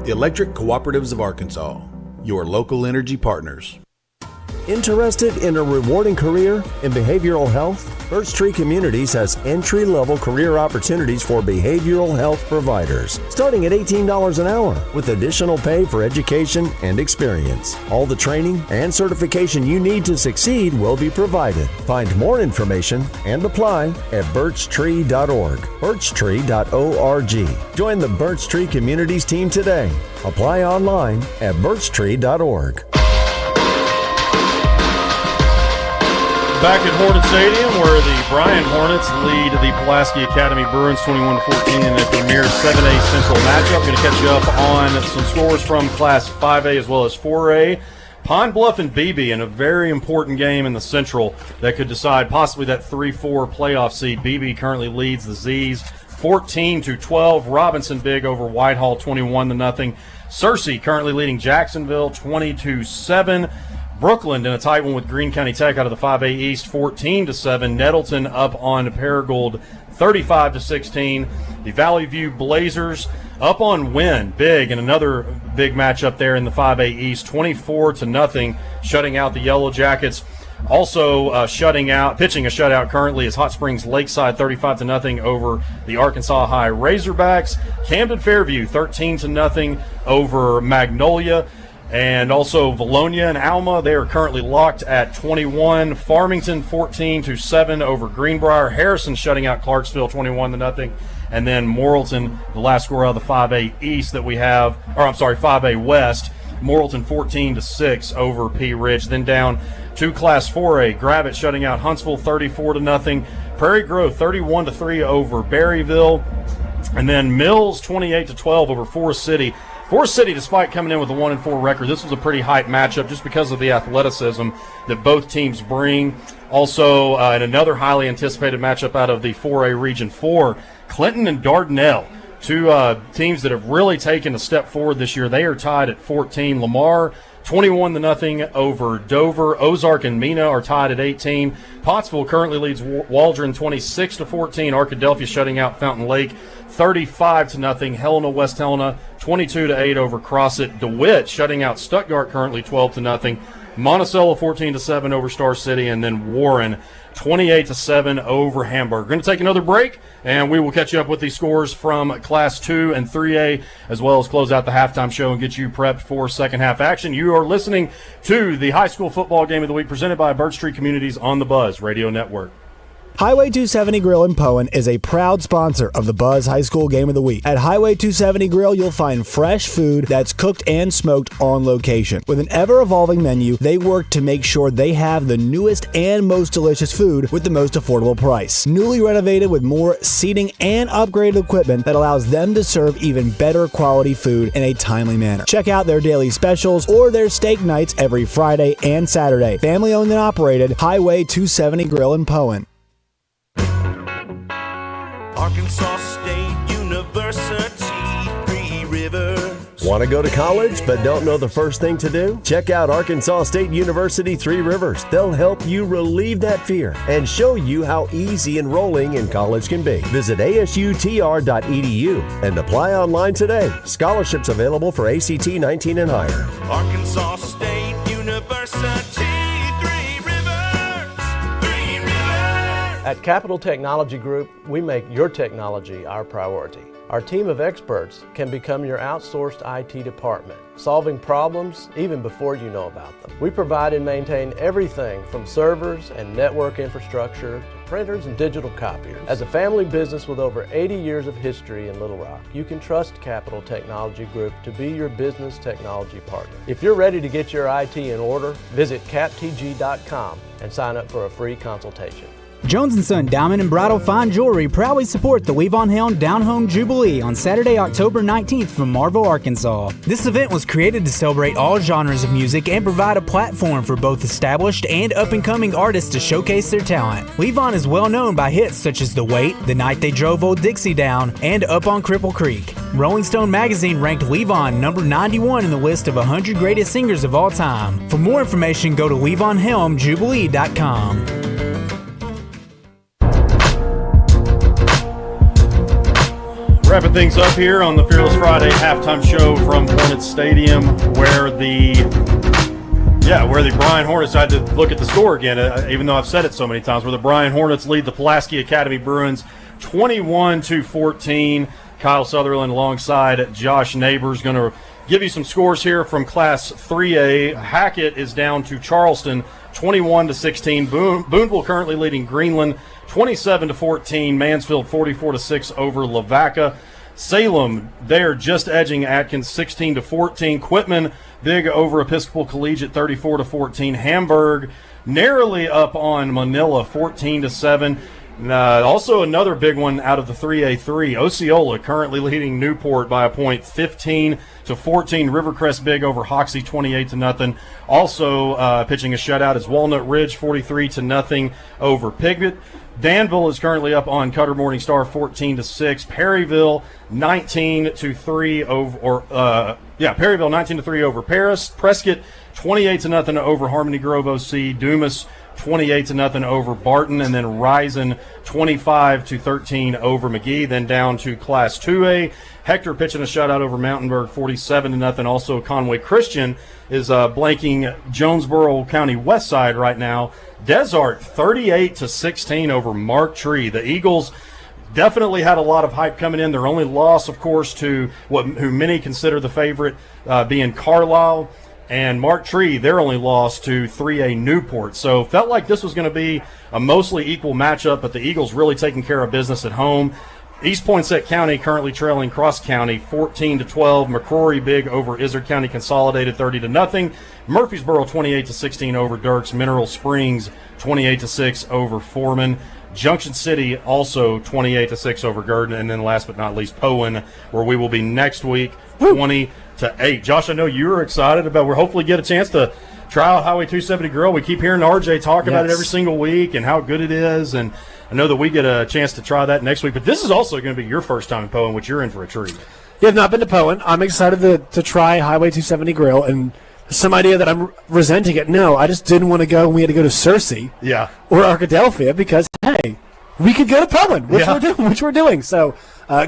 The Electric Cooperatives of Arkansas, your local energy partners. Interested in a rewarding career in behavioral health? Birch Tree Communities has entry-level career opportunities for behavioral health providers, starting at $18 an hour, with additional pay for education and experience. All the training and certification you need to succeed will be provided. Find more information and apply at birchtree.org, birchtree.org. Join the Birch Tree Communities team today. Apply online at birchtree.org. Back at Hornet Stadium, where the Bryant Hornets lead the Pulaski Academy Bruins 21-14 in the premier 7A Central matchup. Going to catch you up on some scores from Class 5A as well as 4A. Pine Bluff and BB in a very important game in the Central that could decide possibly that 3-4 playoff seed. BB currently leads the Z's 14-12. Robinson big over Whitehall 21-0. Searcy currently leading Jacksonville 20-7. Brooklyn in a tight one with Greene County Tech out of the 5A East 14-7. Nettleton up on Paragould 35-16. The Valley View Blazers up on Wynn big in another big matchup there in the 5A East 24-0, shutting out the Yellow Jackets. Also pitching a shutout currently is Hot Springs Lakeside 35-0 over the Arkansas High Razorbacks. Camden Fairview 13-0 over Magnolia. And also Valonia and Alma, they are currently locked at 21. Farmington 14-7 over Greenbrier. Harrison shutting out Clarksville 21-0. And then Morrilton, the last score out of the 5A East that we have, 5A West, Morrilton 14-6 over P Ridge. Then down to Class 4A, Gravett shutting out Huntsville 34-0. Prairie Grove 31-3 over Berryville. And then Mills 28-12 over Forest City. Forest City, despite coming in with a 1-4 record, this was a pretty hype matchup just because of the athleticism that both teams bring. Also, in another highly anticipated matchup out of the 4A Region 4, Clinton and Dardanelle, two teams that have really taken a step forward this year. They are tied at 14. Lamar 21-0 over Dover. Ozark and Mena are tied at 18. Pottsville currently leads Waldron 26-14. Arkadelphia shutting out Fountain Lake 35-0. Helena, West Helena 22-8 over Crossett. DeWitt shutting out Stuttgart currently 12-0. Monticello 14-7 over Star City, and then Warren 28-7 over Hamburg. We're going to take another break, and we will catch you up with the scores from Class 2 and 3A, as well as close out the halftime show and get you prepped for second half action. You are listening to the High School Football Game of the Week presented by Birch Street Communities on the Buzz Radio Network. Highway 270 Grill in Poen is a proud sponsor of the Buzz High School Game of the Week. At Highway 270 Grill, you'll find fresh food that's cooked and smoked on location. With an ever-evolving menu, they work to make sure they have the newest and most delicious food with the most affordable price. Newly renovated with more seating and upgraded equipment that allows them to serve even better quality food in a timely manner. Check out their daily specials or their steak nights every Friday and Saturday. Family owned and operated, Highway 270 Grill in Poen. Arkansas State University, 3 Rivers. Want to go to college but don't know the first thing to do? Check out Arkansas State University 3 Rivers. They'll help you relieve that fear and show you how easy enrolling in college can be. Visit asutr.edu and apply online today. Scholarships available for ACT 19 and higher. Arkansas State University, 3 Rivers, 3 Rivers. At Capital Technology Group, we make your technology our priority. Our team of experts can become your outsourced IT department, solving problems even before you know about them. We provide and maintain everything from servers and network infrastructure to printers and digital copiers. As a family business with over 80 years of history in Little Rock, you can trust Capital Technology Group to be your business technology partner. If you're ready to get your IT in order, visit captg.com and sign up for a free consultation. Jones & Son Diamond and Bridal Fine Jewelry proudly support the Weave on Helm Down Home Jubilee on Saturday, October 19th from Marville, Arkansas. This event was created to celebrate all genres of music and provide a platform for both established and up-and-coming artists to showcase their talent. Weave On is well known by hits such as The Wait, The Night They Drove Old Dixie Down, and Up on Cripple Creek. Rolling Stone magazine ranked Weave On number 91 in the list of 100 greatest singers of all time. For more information, go to weaveonhelmjubilee.com. Wrapping things up here on the Fearless Friday halftime show from Hornets Stadium, where the Bryan Hornets, I had to look at the score again, even though I've said it so many times, where the Bryan Hornets lead the Pulaski Academy Bruins 21-14. Kyle Sutherland alongside Josh Neighbors going to give you some scores here from Class 3A. Hackett is down to Charleston 21-16. Boonville currently leading Greenland 27-14, Mansfield 44-6 over Lavaca. Salem, they're just edging Atkins 16-14. Quitman, big over Episcopal Collegiate 34-14. Hamburg narrowly up on Manila 14-7. Also another big one out of the 3A3. Osceola currently leading Newport by a point 15-14. Rivercrest big over Hoxie 28-0. Also pitching a shutout is Walnut Ridge 43-0 over Piglet. Danville is currently up on Cutter Morning Star 14-6. Perryville 19-3 over Perryville 19-3 over Paris. Prescott 28-0 over Harmony Grove OC. Dumas 28-0 over Barton, and then Risen 25-13 over McGee. Then down to Class 2A. Hector pitching a shutout over Mountainburg 47-0. Also Conway Christian is blanking Jonesboro County West Side right now. Desart 38-16 over Mark Tree. The Eagles definitely had a lot of hype coming in. Their only loss, of course, to who many consider the favorite being Carlisle. And Mark Tree, their only loss to 3A Newport. So felt like this was going to be a mostly equal matchup, but the Eagles really taking care of business at home. East Poinsett County currently trailing Cross County 14-12. McCrory big over Izard County Consolidated 30-0. Murfreesboro 28-16 over Dirks. Mineral Springs 28-6 over Foreman. Junction City also 28-6 over Gurdon. And then last but not least, Poen, where we will be next week 20-8. Josh, I know you were excited about. We'll hopefully get a chance to try out Highway 270 Grill. We keep hearing RJ talk about it every single week and how good it is. And I know that we get a chance to try that next week. But this is also going to be your first time in Poen, which you're in for a treat. Yeah, I've not been to Poen. I'm excited to try Highway 270 Grill. And some idea that I'm resenting it. No, I just didn't want to go. We had to go to Searcy or Arkadelphia because, hey, we could go to Poen, which we're doing. So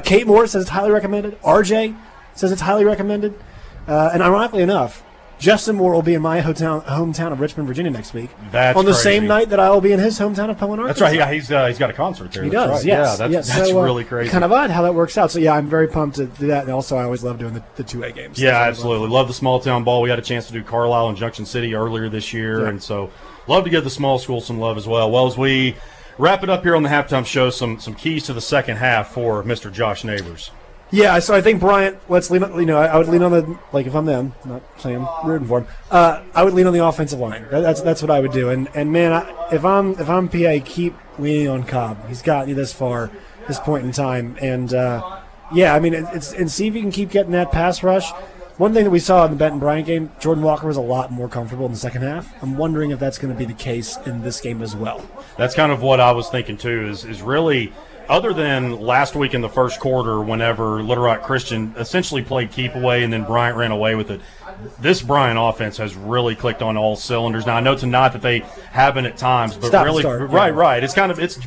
Kate Moore says it's highly recommended. RJ says it's highly recommended. And ironically enough, Justin Moore will be in my hometown of Richmond, Virginia next week. That's on the crazy. same night that I will be in his hometown of Poen, Arkansas. That's right. Yeah, he's got a concert there. He that's does. Right. Yes. Yeah, that's So, really crazy. Kind of odd how that works out. So yeah, I'm very pumped to do that. And also, I always love doing the 2A games. Yeah, absolutely. Love the small town ball. We had a chance to do Carlisle and Junction City earlier this year, and so love to give the small school some love as well. Well, as we wrap it up here on the halftime show. Some keys to the second half for Mr. Josh Neighbors. Yeah, so I think Bryant, let's lean on, I would lean on the, like if I'm them, not saying I'm rooting for him, I would lean on the offensive line. That's what I would do. And man, if I'm PA, keep leaning on Cobb. He's gotten you this far, this point in time. And, and see if you can keep getting that pass rush. One thing that we saw in the Benton Bryant game, Jordan Walker was a lot more comfortable in the second half. I'm wondering if that's going to be the case in this game as well. That's kind of what I was thinking too, is really – other than last week in the first quarter whenever Little Rock Christian essentially played keep away and then Bryant ran away with it, this Bryant offense has really clicked on all cylinders. Now, I know it's not that they haven't at times, but right. It's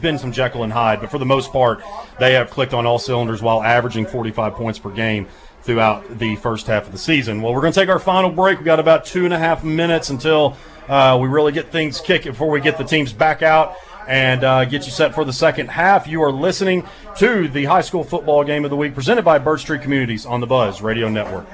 been some Jekyll and Hyde, but for the most part, they have clicked on all cylinders while averaging 45 points per game throughout the first half of the season. Well, we're going to take our final break. We've got about 2.5 minutes until we really get things kicking before we get the teams back out and get you set for the second half. You are listening to the high school football game of the week presented by Birch Tree Communities on the Buzz Radio Network.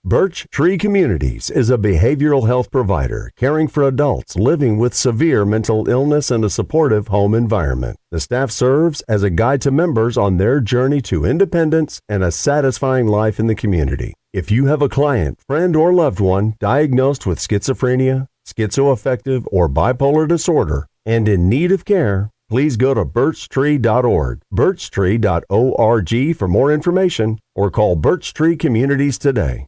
Birch Tree Communities is a behavioral health provider caring for adults living with severe mental illness and a supportive home environment. The staff serves as a guide to members on their journey to independence and a satisfying life in the community. If you have a client, friend, or loved one diagnosed with schizophrenia, schizoaffective, or bipolar disorder and in need of care, please go to birchtree.org, birchtree.org for more information, or call Birch Tree Communities today.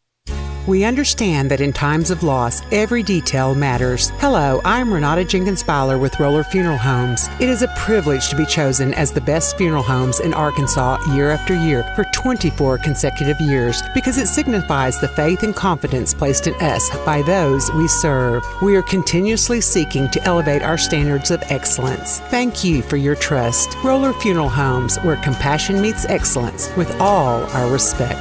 We understand that in times of loss, every detail matters. Hello, I'm Renata Jenkins-Byler with Roller Funeral Homes. It is a privilege to be chosen as the best funeral homes in Arkansas year after year for 24 consecutive years because it signifies the faith and confidence placed in us by those we serve. We are continuously seeking to elevate our standards of excellence. Thank you for your trust. Roller Funeral Homes, where compassion meets excellence with all our respect.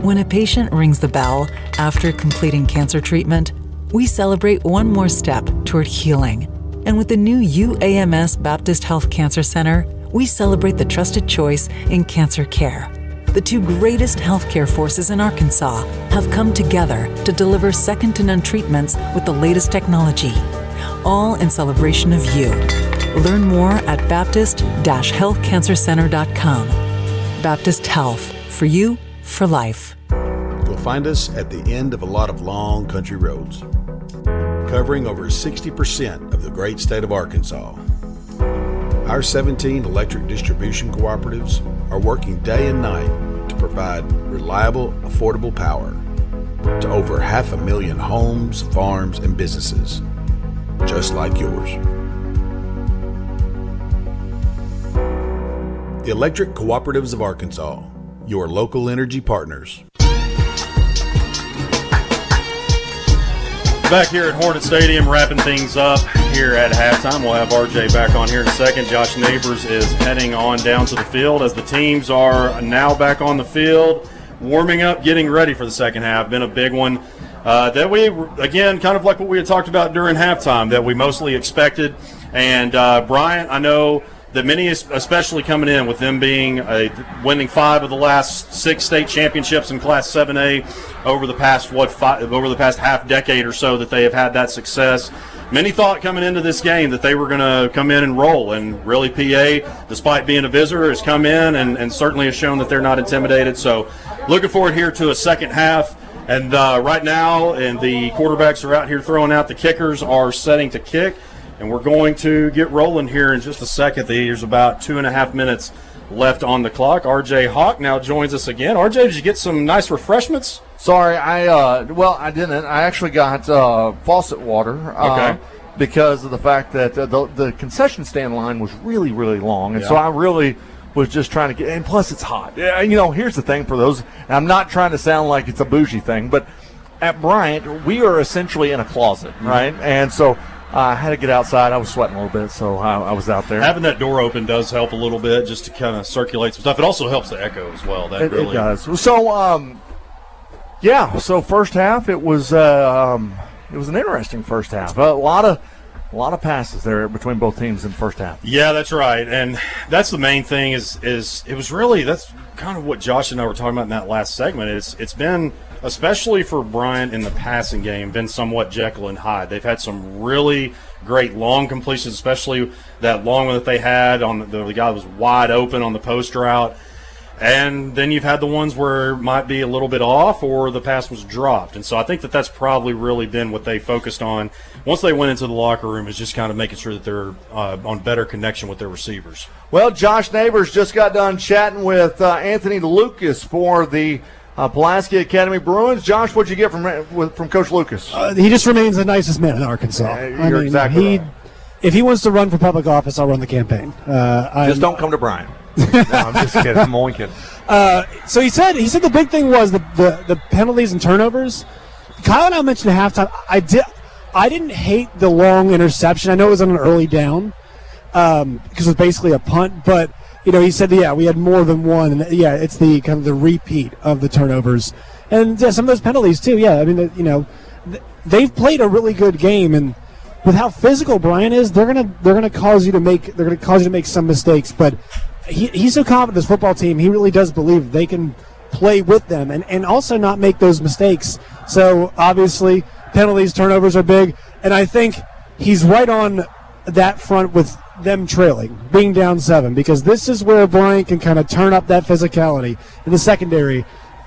When a patient rings the bell after completing cancer treatment, we celebrate one more step toward healing. And with the new UAMS Baptist Health Cancer Center, we celebrate the trusted choice in cancer care. The two greatest healthcare forces in Arkansas have come together to deliver second-to-none treatments with the latest technology, all in celebration of you. Learn more at baptist-healthcancercenter.com. Baptist Health, for you, for life. You'll find us at the end of a lot of long country roads, covering over 60% of the great state of Arkansas. Our 17 electric distribution cooperatives are working day and night to provide reliable, affordable power to over 500,000 homes, farms, and businesses, just like yours. The Electric Cooperatives of Arkansas, your local energy partners. Back here at Hornet Stadium, wrapping things up here at halftime. We'll have RJ back on here in a second. Josh Neighbors is heading on down to the field as the teams are now back on the field, warming up, getting ready for the second half. Been a big one that we, again, kind of like what we had talked about during halftime, that we mostly expected. And Bryant, I know that many, especially coming in with them being winning 5 of the last 6 state championships in Class 7A over the past half decade or so that they have had that success. Many thought coming into this game that they were going to come in and roll, and really PA, despite being a visitor, has come in and certainly has shown that they're not intimidated. So looking forward here to a second half. And right now, and the quarterbacks are out here throwing out. The kickers are setting to kick. And we're going to get rolling here in just a second. There's about 2.5 minutes left on the clock. RJ Hawk now joins us again. RJ, did you get some nice refreshments? Sorry, I didn't. I actually got faucet water. Okay. Because of the fact that the concession stand line was really, really long. And so I really was just trying to get – and plus it's hot. Here's the thing for those – and I'm not trying to sound like it's a bougie thing, but at Bryant, we are essentially in a closet, right? And so – I had to get outside. I was sweating a little bit, so I was out there. Having that door open does help a little bit, just to kind of circulate some stuff. It also helps the echo as well. It does. So, So first half, it was an interesting first half. A lot of passes there between both teams in the first half. Yeah, that's right, and that's the main thing. Is it was really, that's kind of what Josh and I were talking about in that last segment. It's been, especially for Bryant in the passing game, been somewhat Jekyll and Hyde. They've had some really great long completions, especially that long one that they had on the guy was wide open on the post route. And then you've had the ones where it might be a little bit off or the pass was dropped. And so I think that that's probably really been what they focused on once they went into the locker room, is just kind of making sure that they're on better connection with their receivers. Well, Josh Neighbors just got done chatting with Anthony Lucas for the Pulaski Academy Bruins. Josh, what'd you get from Coach Lucas? He just remains the nicest man in Arkansas. Exactly right. If he wants to run for public office, I'll run the campaign. Just don't come to Bryant. No, I'm just kidding. I'm only kidding. So he said the big thing was the penalties and turnovers. Kyle and I mentioned at halftime. I didn't hate the long interception. I know it was on an early down because it was basically a punt. But he said, we had more than one. And it's the kind of the repeat of the turnovers and some of those penalties too. Yeah, I mean, they've played a really good game, and with how physical Bryant is, they're gonna cause you to make some mistakes, but. He's so confident, this football team, he really does believe they can play with them and also not make those mistakes. So, obviously, penalties, turnovers are big, and I think he's right on that front with them trailing, being down 7, because this is where Bryant can kind of turn up that physicality in the secondary,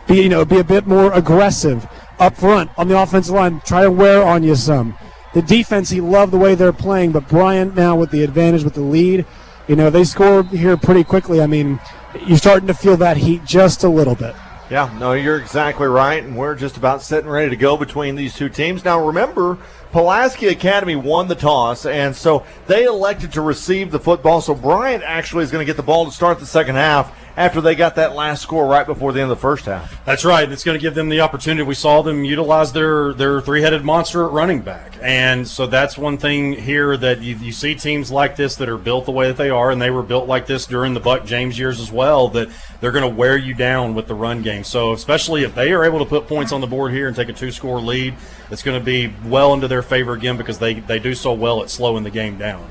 be a bit more aggressive up front on the offensive line, try to wear on you some. The defense, he loved the way they're playing, but Bryant now with the advantage, with the lead, they scored here pretty quickly. I mean, you're starting to feel that heat just a little bit. Yeah, no, you're exactly right, and we're just about set and ready to go between these two teams. Now, remember, Pulaski Academy won the toss, and so they elected to receive the football, so Bryant actually is going to get the ball to start the second half after they got that last score right before the end of the first half. That's right. It's going to give them the opportunity. We saw them utilize their three-headed monster at running back. And so that's one thing here that you see teams like this that are built the way that they are, and they were built like this during the Buck James years as well, that they're going to wear you down with the run game. So especially if they are able to put points on the board here and take a 2-score lead, it's going to be well into their favor again because they do so well at slowing the game down.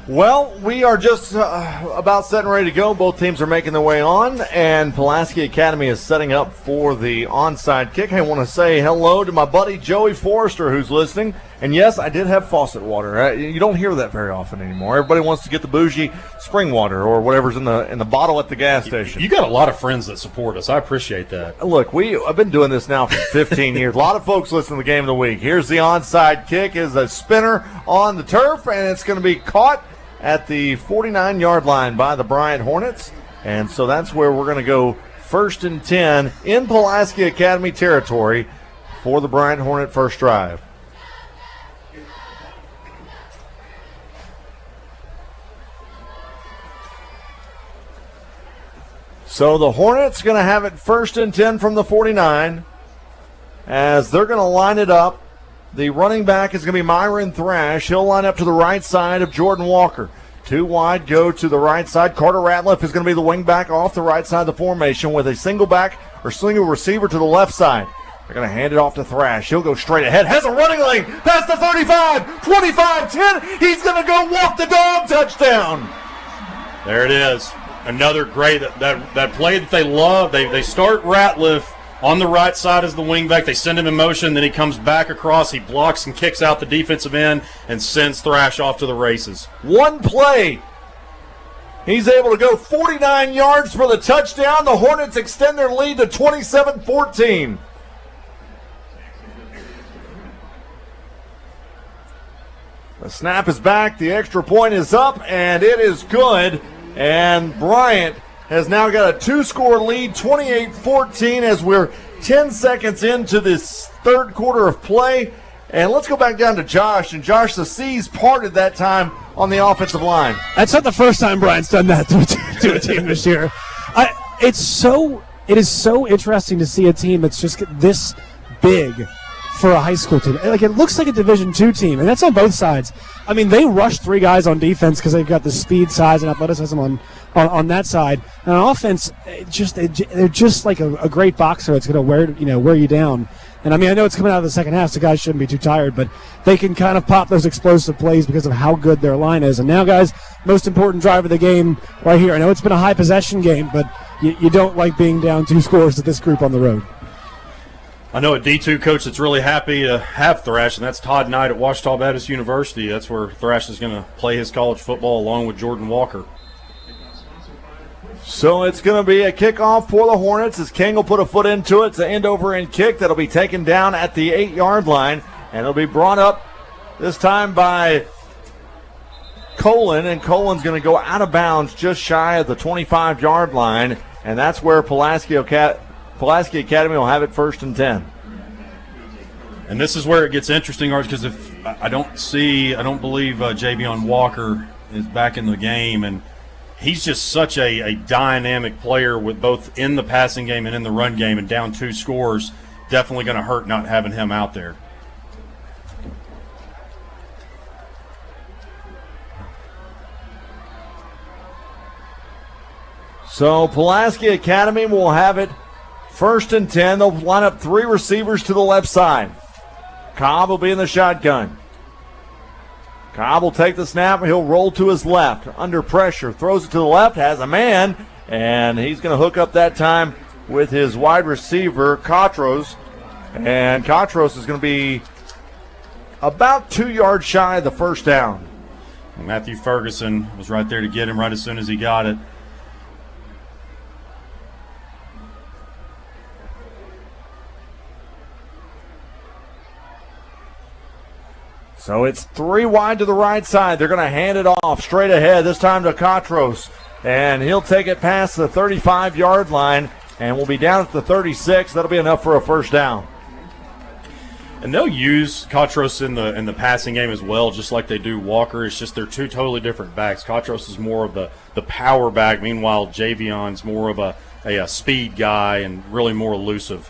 Well, we are just about set and ready to go. Both teams are making their way on, and Pulaski Academy is setting up for the onside kick. I want to say hello to my buddy Joey Forrester, who's listening. And yes, I did have faucet water. You don't hear that very often anymore. Everybody wants to get the bougie spring water or whatever's in the bottle at the gas station. You got a lot of friends that support us. I appreciate that. Look, I've been doing this now for 15 years. A lot of folks listen to the game of the week. Here's the onside kick. Is a spinner on the turf, and it's going to be caught at the 49-yard line by the Bryant Hornets. And so that's where we're going to go 1st and 10 in Pulaski Academy territory for the Bryant Hornet first drive. So the Hornets going to have it 1st and 10 from the 49 as they're going to line it up. The running back is going to be Myron Thrash. He'll line up to the right side of Jordan Walker. 2 wide, go to the right side. Carter Ratliff is going to be the wing back off the right side of the formation with a single back or single receiver to the left side. They're going to hand it off to Thrash. He'll go straight ahead. Has a running lane past the 35, 25, 10. He's going to go walk the dog. Touchdown. There it is. Another great that play that they love. They start Ratliff on the right side as the wingback. They send him in motion. Then he comes back across. He blocks and kicks out the defensive end and sends Thrash off to the races. One play. He's able to go 49 yards for the touchdown. The Hornets extend their lead to 27-14. The snap is back. The extra point is up, and it is good. And Bryant has now got a 2-score lead, 28-14, as we're 10 seconds into this third quarter of play. And let's go back down to Josh. And Josh, the C's parted that time on the offensive line. That's not the first time Bryant's done that to a team this year. It is so interesting to see a team that's just this big for a high school team. Like, it looks like a Division II team, and that's on both sides. I mean, they rushed 3 guys on defense because they've got the speed, size, and athleticism on that side. And on offense, they're just like a great boxer that's going to wear you down. And I mean, I know it's coming out of the second half, so guys shouldn't be too tired, but they can kind of pop those explosive plays because of how good their line is. And now, guys, most important drive of the game right here. I know it's been a high possession game, but you don't like being down 2 scores to this group on the road. I know a D2 coach that's really happy to have Thrash, and that's Todd Knight at Ouachita Baptist University. That's where Thrash is going to play his college football along with Jordan Walker. So it's going to be a kickoff for the Hornets as King will put a foot into it. It's an end-over-end kick that'll be taken down at the 8-yard line, and it'll be brought up this time by Colon, and Colon's going to go out of bounds just shy of the 25-yard line, and that's where Pulaski Academy will have it 1st and 10. And this is where it gets interesting, Arch, because if I don't believe Javion Walker is back in the game, and he's just such a dynamic player with both in the passing game and in the run game, and down 2 scores, definitely going to hurt not having him out there. So Pulaski Academy will have it 1st and 10. They'll line up 3 receivers to the left side. Cobb will be in the shotgun. Cobb will take the snap. He'll roll to his left. Under pressure. Throws it to the left. Has a man. And he's going to hook up that time with his wide receiver, Cotros. And Cotros is going to be about 2 yards shy of the first down. Matthew Ferguson was right there to get him right as soon as he got it. So it's 3 wide to the right side. They're going to hand it off straight ahead, this time to Cotros. And he'll take it past the 35-yard line and will be down at the 36. That'll be enough for a first down. And they'll use Cotros in the passing game as well, just like they do Walker. It's just they're 2 totally different backs. Cotros is more of the power back. Meanwhile, Javion's more of a speed guy and really more elusive.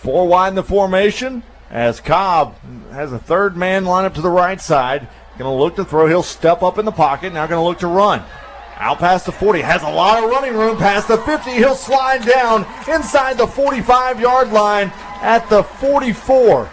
4 wide in the formation. As Cobb has a 3rd man line up to the right side. Going to look to throw. He'll step up in the pocket. Now going to look to run. Out past the 40. Has a lot of running room past the 50. He'll slide down inside the 45-yard line at the 44.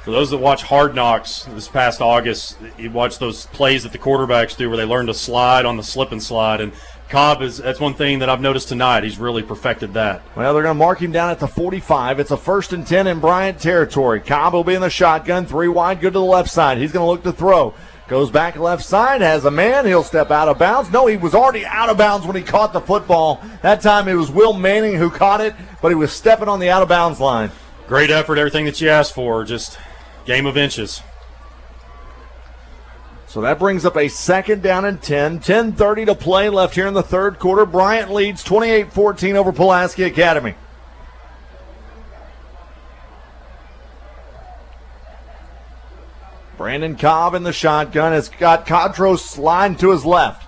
For those that watch Hard Knocks this past August, you watch those plays that the quarterbacks do where they learn to slide on the slip and slide. And Cobb that's one thing that I've noticed tonight. He's really perfected that. Well, they're going to mark him down at the 45. It's a 1st and 10 in Bryant territory. Cobb will be in the shotgun. 3 wide, good to the left side. He's going to look to throw. Goes back left side, has a man. He'll step out of bounds. No, he was already out of bounds when he caught the football. That time it was Will Manning who caught it, but he was stepping on the out of bounds line. Great effort, everything that you asked for. Just game of inches. So that brings up a 2nd down and 10. 10:30 to play left here in the 3rd quarter. Bryant leads 28-14 over Pulaski Academy. Brandon Cobb in the shotgun has got Cotros sliding to his left.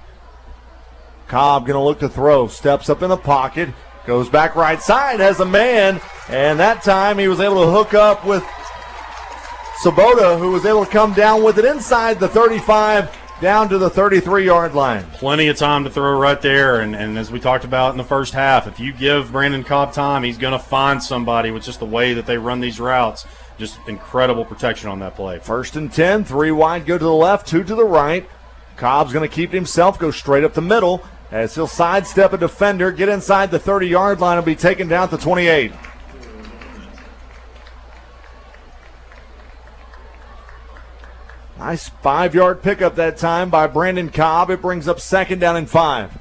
Cobb going to look to throw. Steps up in the pocket. Goes back right side. Has a man. And that time he was able to hook up with Hsgotw, who was able to come down with it inside the 35 down to the 33-yard line. Plenty of time to throw right there. And as we talked about in the first half, if you give Brandon Cobb time, he's going to find somebody with just the way that they run these routes. Just incredible protection on that play. 1st and 10, 3 wide, go to the left, 2 to the right. Cobb's going to keep it himself, go straight up the middle as he'll sidestep a defender, get inside the 30-yard line, and be taken down to 28. Nice 5-yard pickup that time by Brandon Cobb. It brings up 2nd down and 5.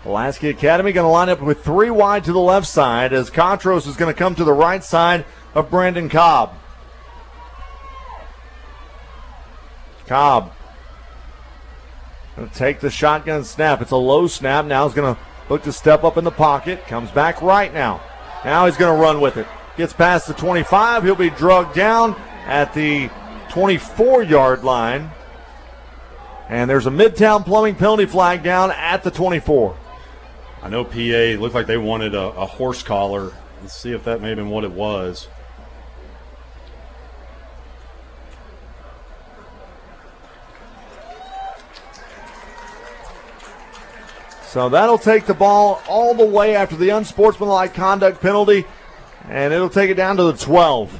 Pulaski Academy going to line up with 3 wide to the left side as Cotros is going to come to the right side of Brandon Cobb. Cobb going to take the shotgun snap. It's a low snap. Now he's going to look to step up in the pocket. Comes back right now. Now he's going to run with it. Gets past the 25. He'll be drugged down at the 24-yard line. And there's a Midtown Plumbing penalty flag down at the 24. I know PA looked like they wanted a horse collar. Let's see if that may have been what it was. So that'll take the ball all the way after the unsportsmanlike conduct penalty, and it'll take it down to the 12.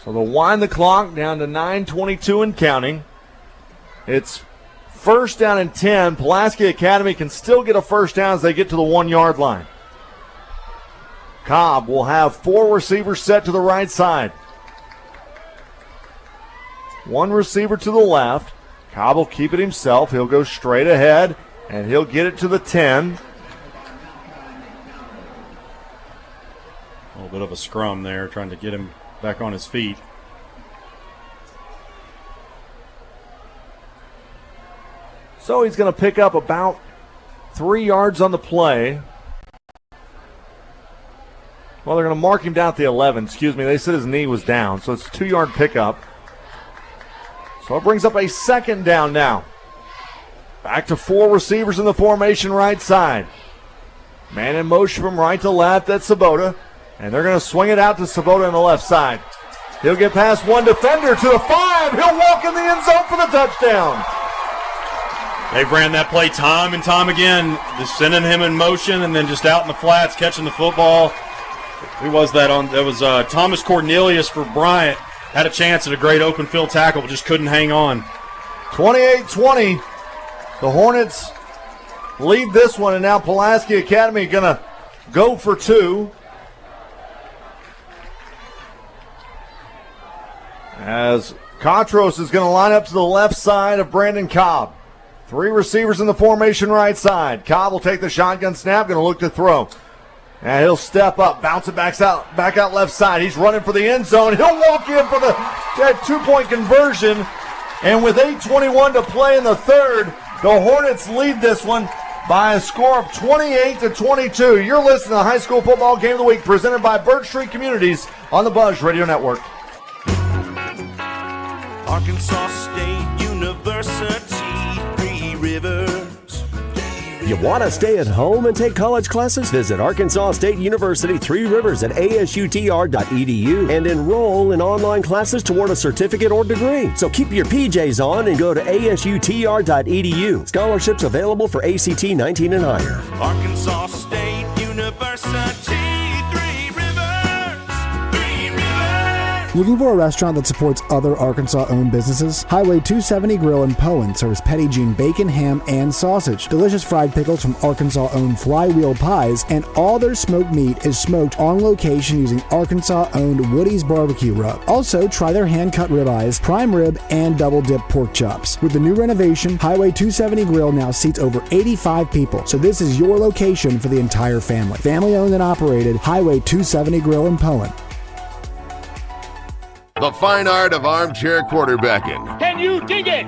So they'll wind the clock down to 9:22 and counting. It's first down and 10. Pulaski Academy can still get a first down as they get to the 1-yard line. Cobb will have 4 receivers set to the right side. 1 receiver to the left. Cobb will keep it himself. He'll go straight ahead, and he'll get it to the 10. A little bit of a scrum there, trying to get him back on his feet. So he's going to pick up about 3 yards on the play. Well, they're going to mark him down at the 11. Excuse me. They said his knee was down, so it's a 2-yard pickup. So it brings up a second down now. Back to 4 receivers in the formation right side. Man in motion from right to left. That's Hsgotw. And they're going to swing it out to Hsgotw on the left side. He'll get past 1 defender to the 5. He'll walk in the end zone for the touchdown. They've ran that play time and time again, just sending him in motion and then just out in the flats, catching the football. Who was that on? That was Thomas Cornelius for Bryant. Had a chance at a great open field tackle, but just couldn't hang on. 28-20. The Hornets lead this one, and now Pulaski Academy going to go for 2. As Katros is going to line up to the left side of Brandon Cobb. 3 receivers in the formation right side. Cobb will take the shotgun snap, going to look to throw. And he'll step up, bounce it back out left side. He's running for the end zone. He'll walk in for the 2-point conversion. And with 8:21 to play in the third, the Hornets lead this one by a score of 28-22. You're listening to the High School Football Game of the Week presented by Birch Street Communities on the Buzz Radio Network. Arkansas State University, 3 Rivers. You want to stay at home and take college classes? Visit Arkansas State University 3 Rivers at asutr.edu and enroll in online classes toward a certificate or degree. So keep your PJs on and go to asutr.edu. Scholarships available for ACT 19 and higher. Arkansas State University, 3 Rivers, 3 Rivers. Looking for a restaurant that supports other Arkansas-owned businesses? Highway 270 Grill in Poen serves Petit Jean bacon, ham, and sausage. Delicious fried pickles from Arkansas-owned Flywheel Pies, and all their smoked meat is smoked on location using Arkansas-owned Woody's Barbecue Rub. Also, try their hand-cut ribeyes, prime rib, and double-dip pork chops. With the new renovation, Highway 270 Grill now seats over 85 people, so this is your location for the entire family. Family-owned and operated, Highway 270 Grill in Poen. The fine art of armchair quarterbacking. Can you dig it?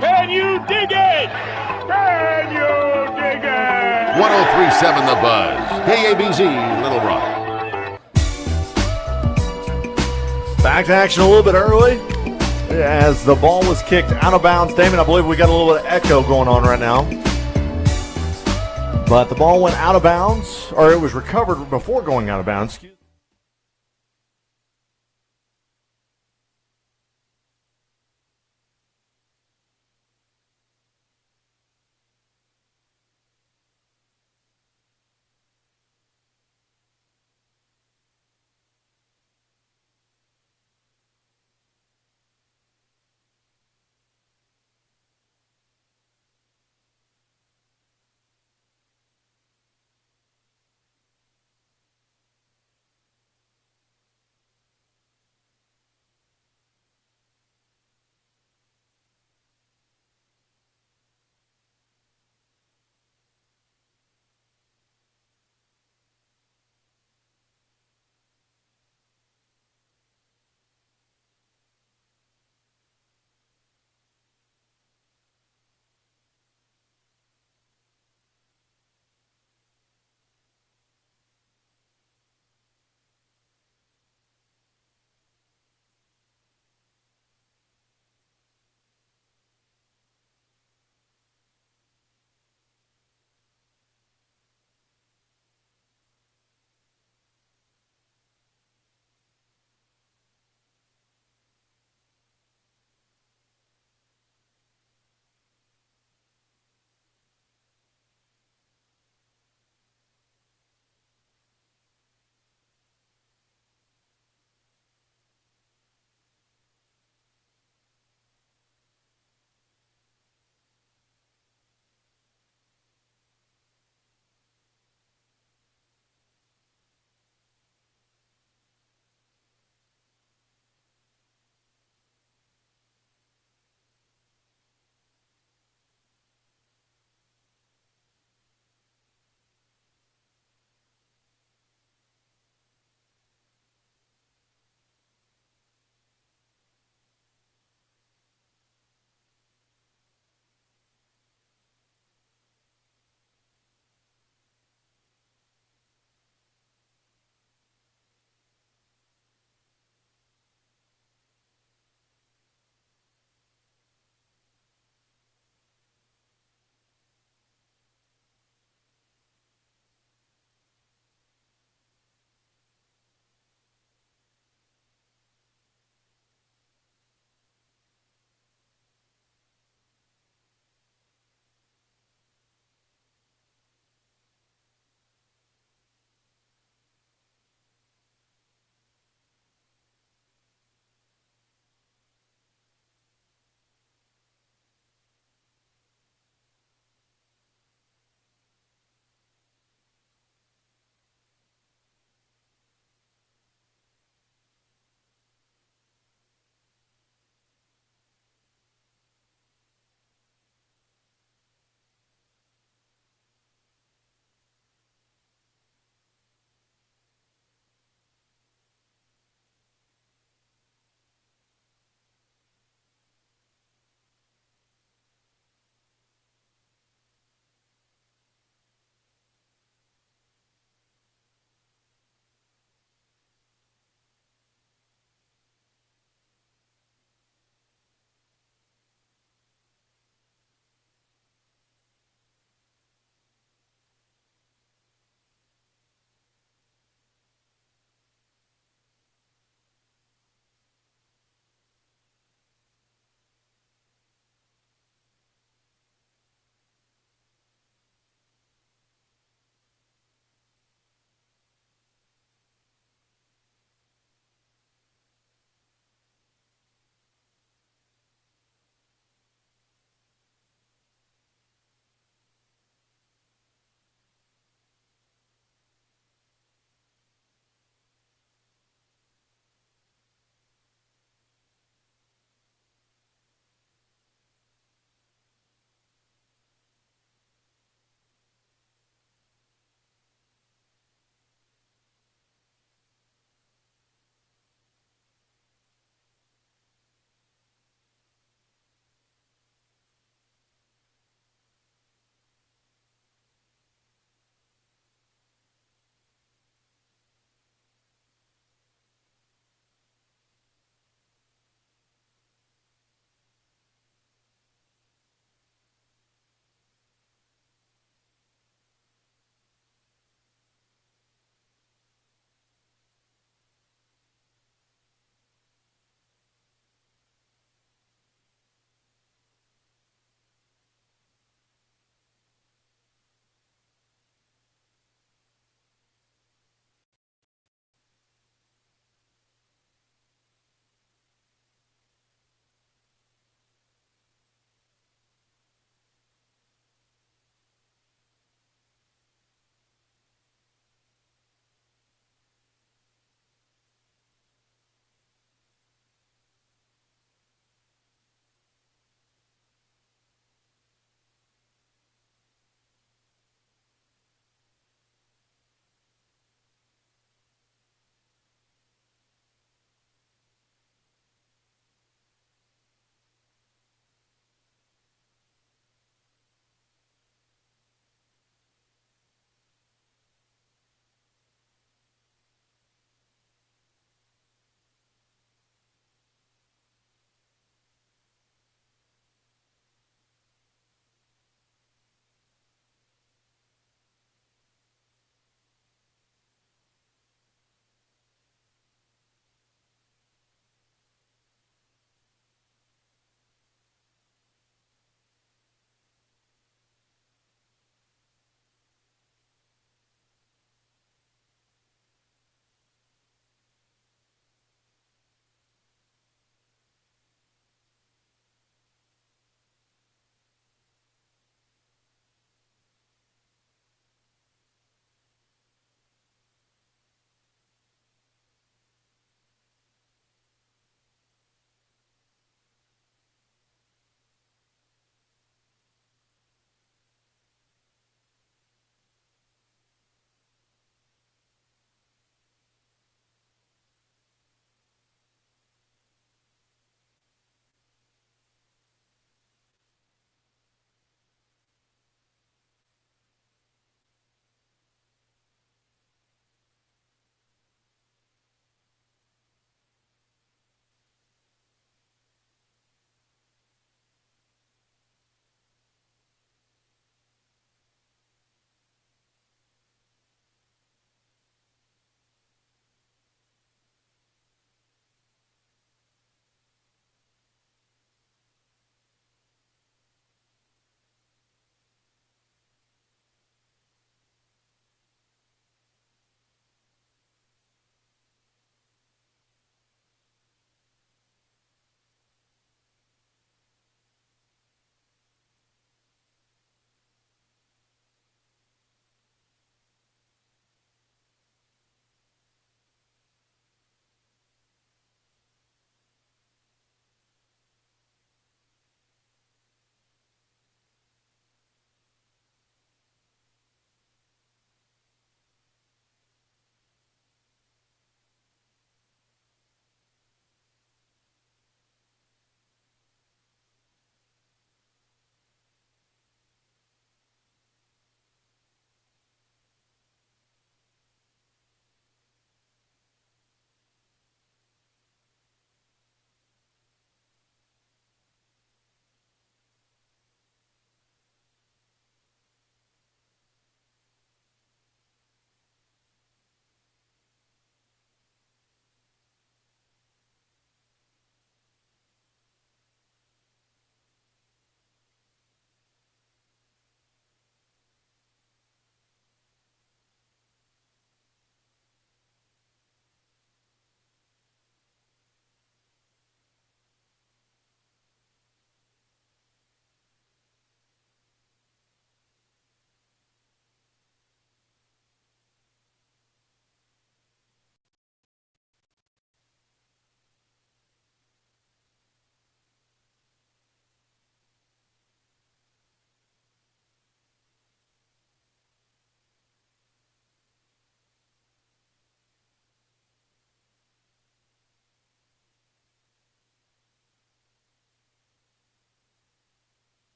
Can you dig it? Can you dig it? 103.7 The Buzz. KABZ, Little Rock. Back to action a little bit early as the ball was kicked out of bounds. Damon, I believe we got a little bit of echo going on right now. But the ball went out of bounds, or it was recovered before going out of bounds.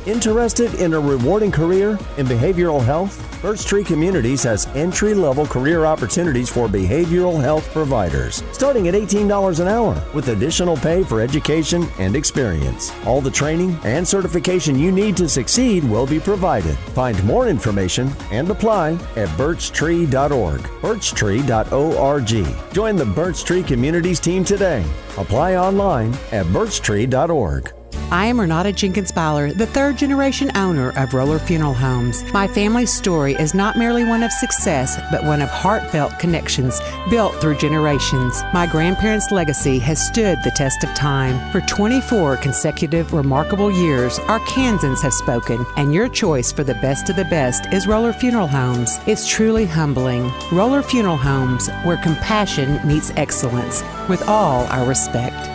Interested in a rewarding career in behavioral health? Birch Tree Communities has entry-level career opportunities for behavioral health providers, starting at $18 an hour, with additional pay for education and experience. All the training and certification you need to succeed will be provided. Find more information and apply at birchtree.org, birchtree.org. Join the Birch Tree Communities team today. Apply online at birchtree.org. I am Renata Jenkins Byler, the third generation owner of Roller Funeral Homes. My family's story is not merely one of success, but one of heartfelt connections built through generations. My grandparents' legacy has stood the test of time. For 24 consecutive remarkable years, our Kansans have spoken, and your choice for the best of the best is Roller Funeral Homes. It's truly humbling. Roller Funeral Homes, where compassion meets excellence, with all our respect.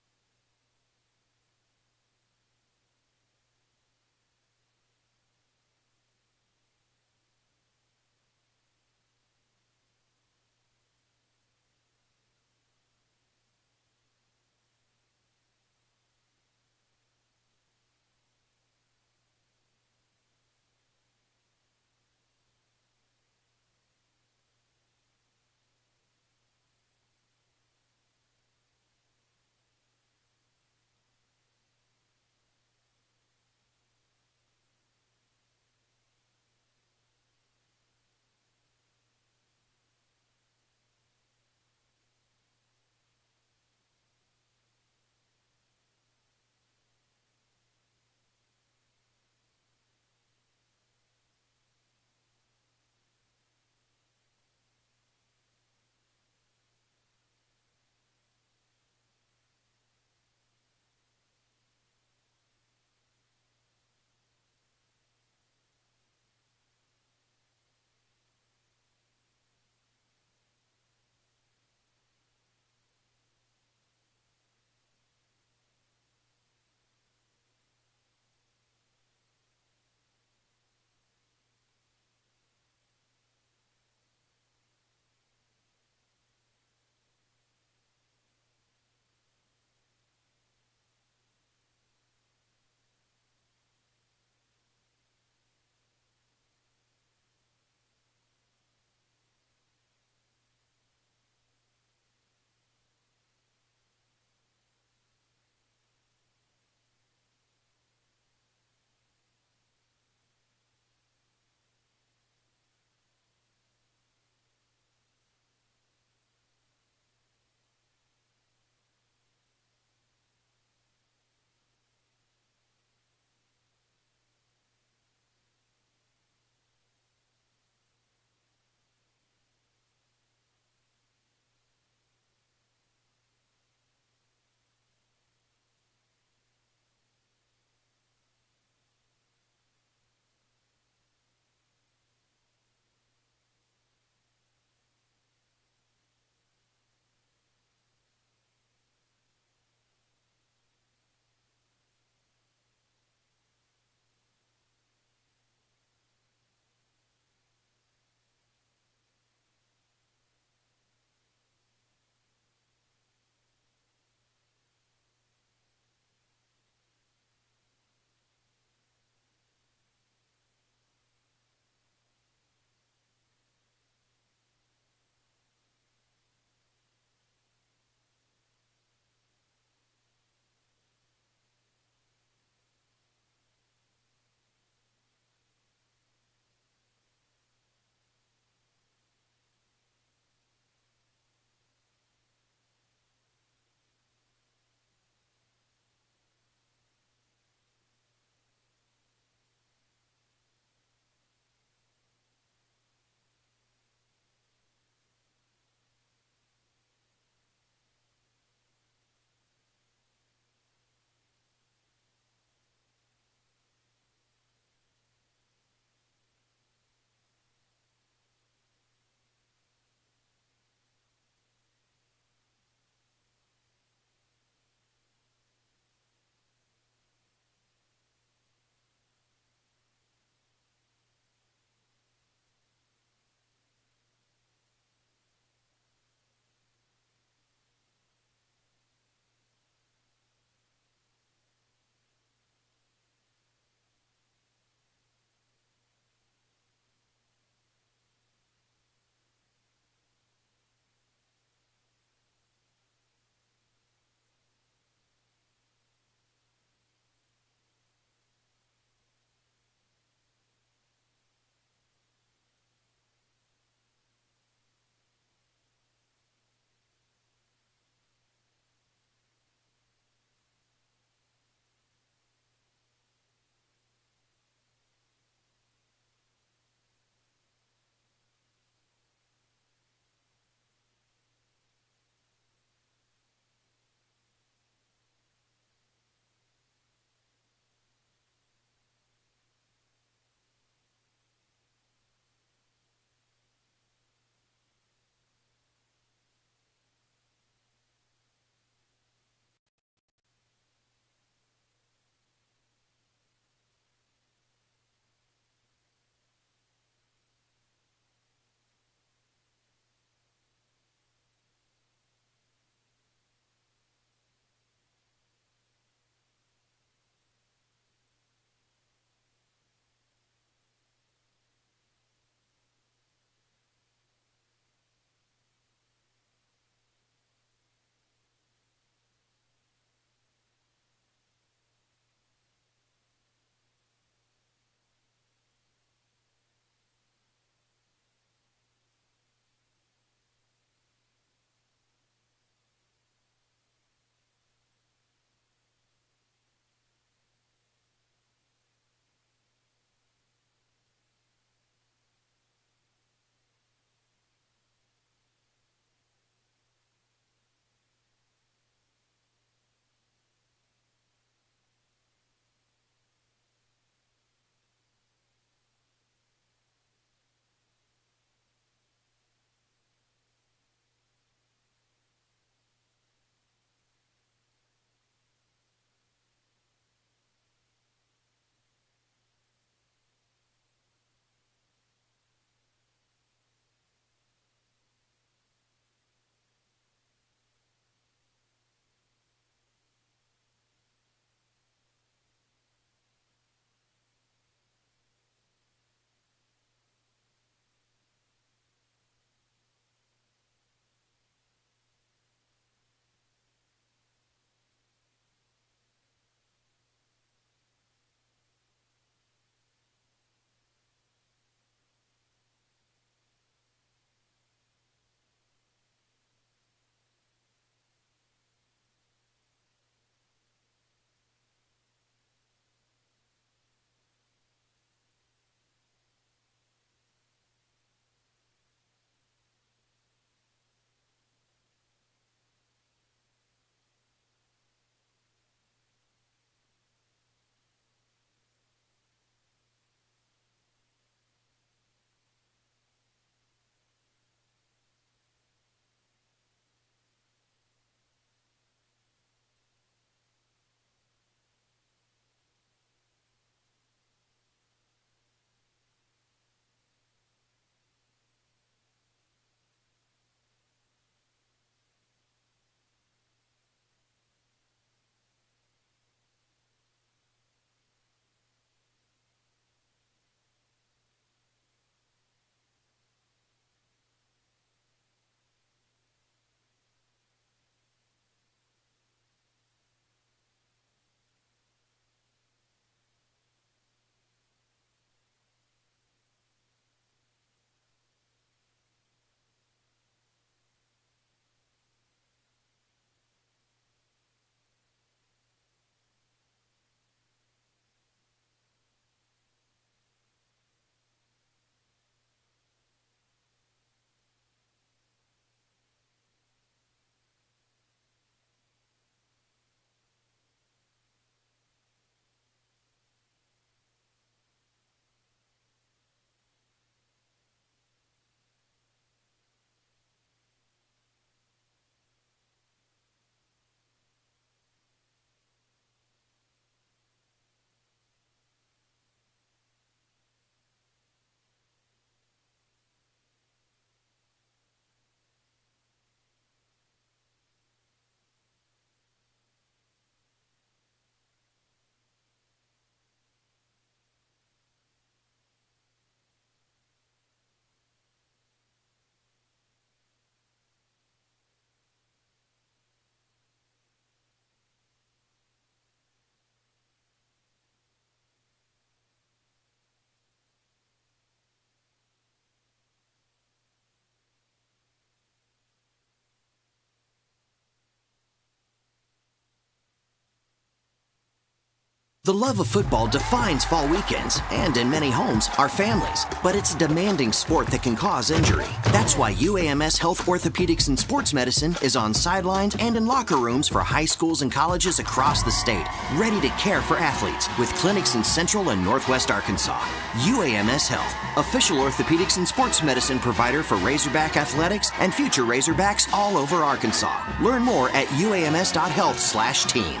The love of football defines fall weekends, and in many homes, our families. But it's a demanding sport that can cause injury. That's why UAMS Health Orthopedics and Sports Medicine is on sidelines and in locker rooms for high schools and colleges across the state, ready to care for athletes with clinics in Central and Northwest Arkansas. UAMS Health, official orthopedics and sports medicine provider for Razorback athletics and future Razorbacks all over Arkansas. Learn more at uams.health/team.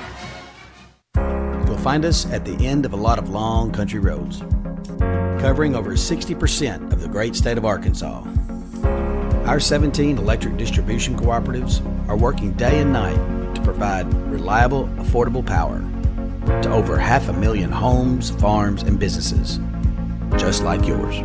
You'll find us at the end of a lot of long country roads, covering over 60% of the great state of Arkansas. Our 17 electric distribution cooperatives are working day and night to provide reliable, affordable power to over 500,000 homes, farms, and businesses, just like yours.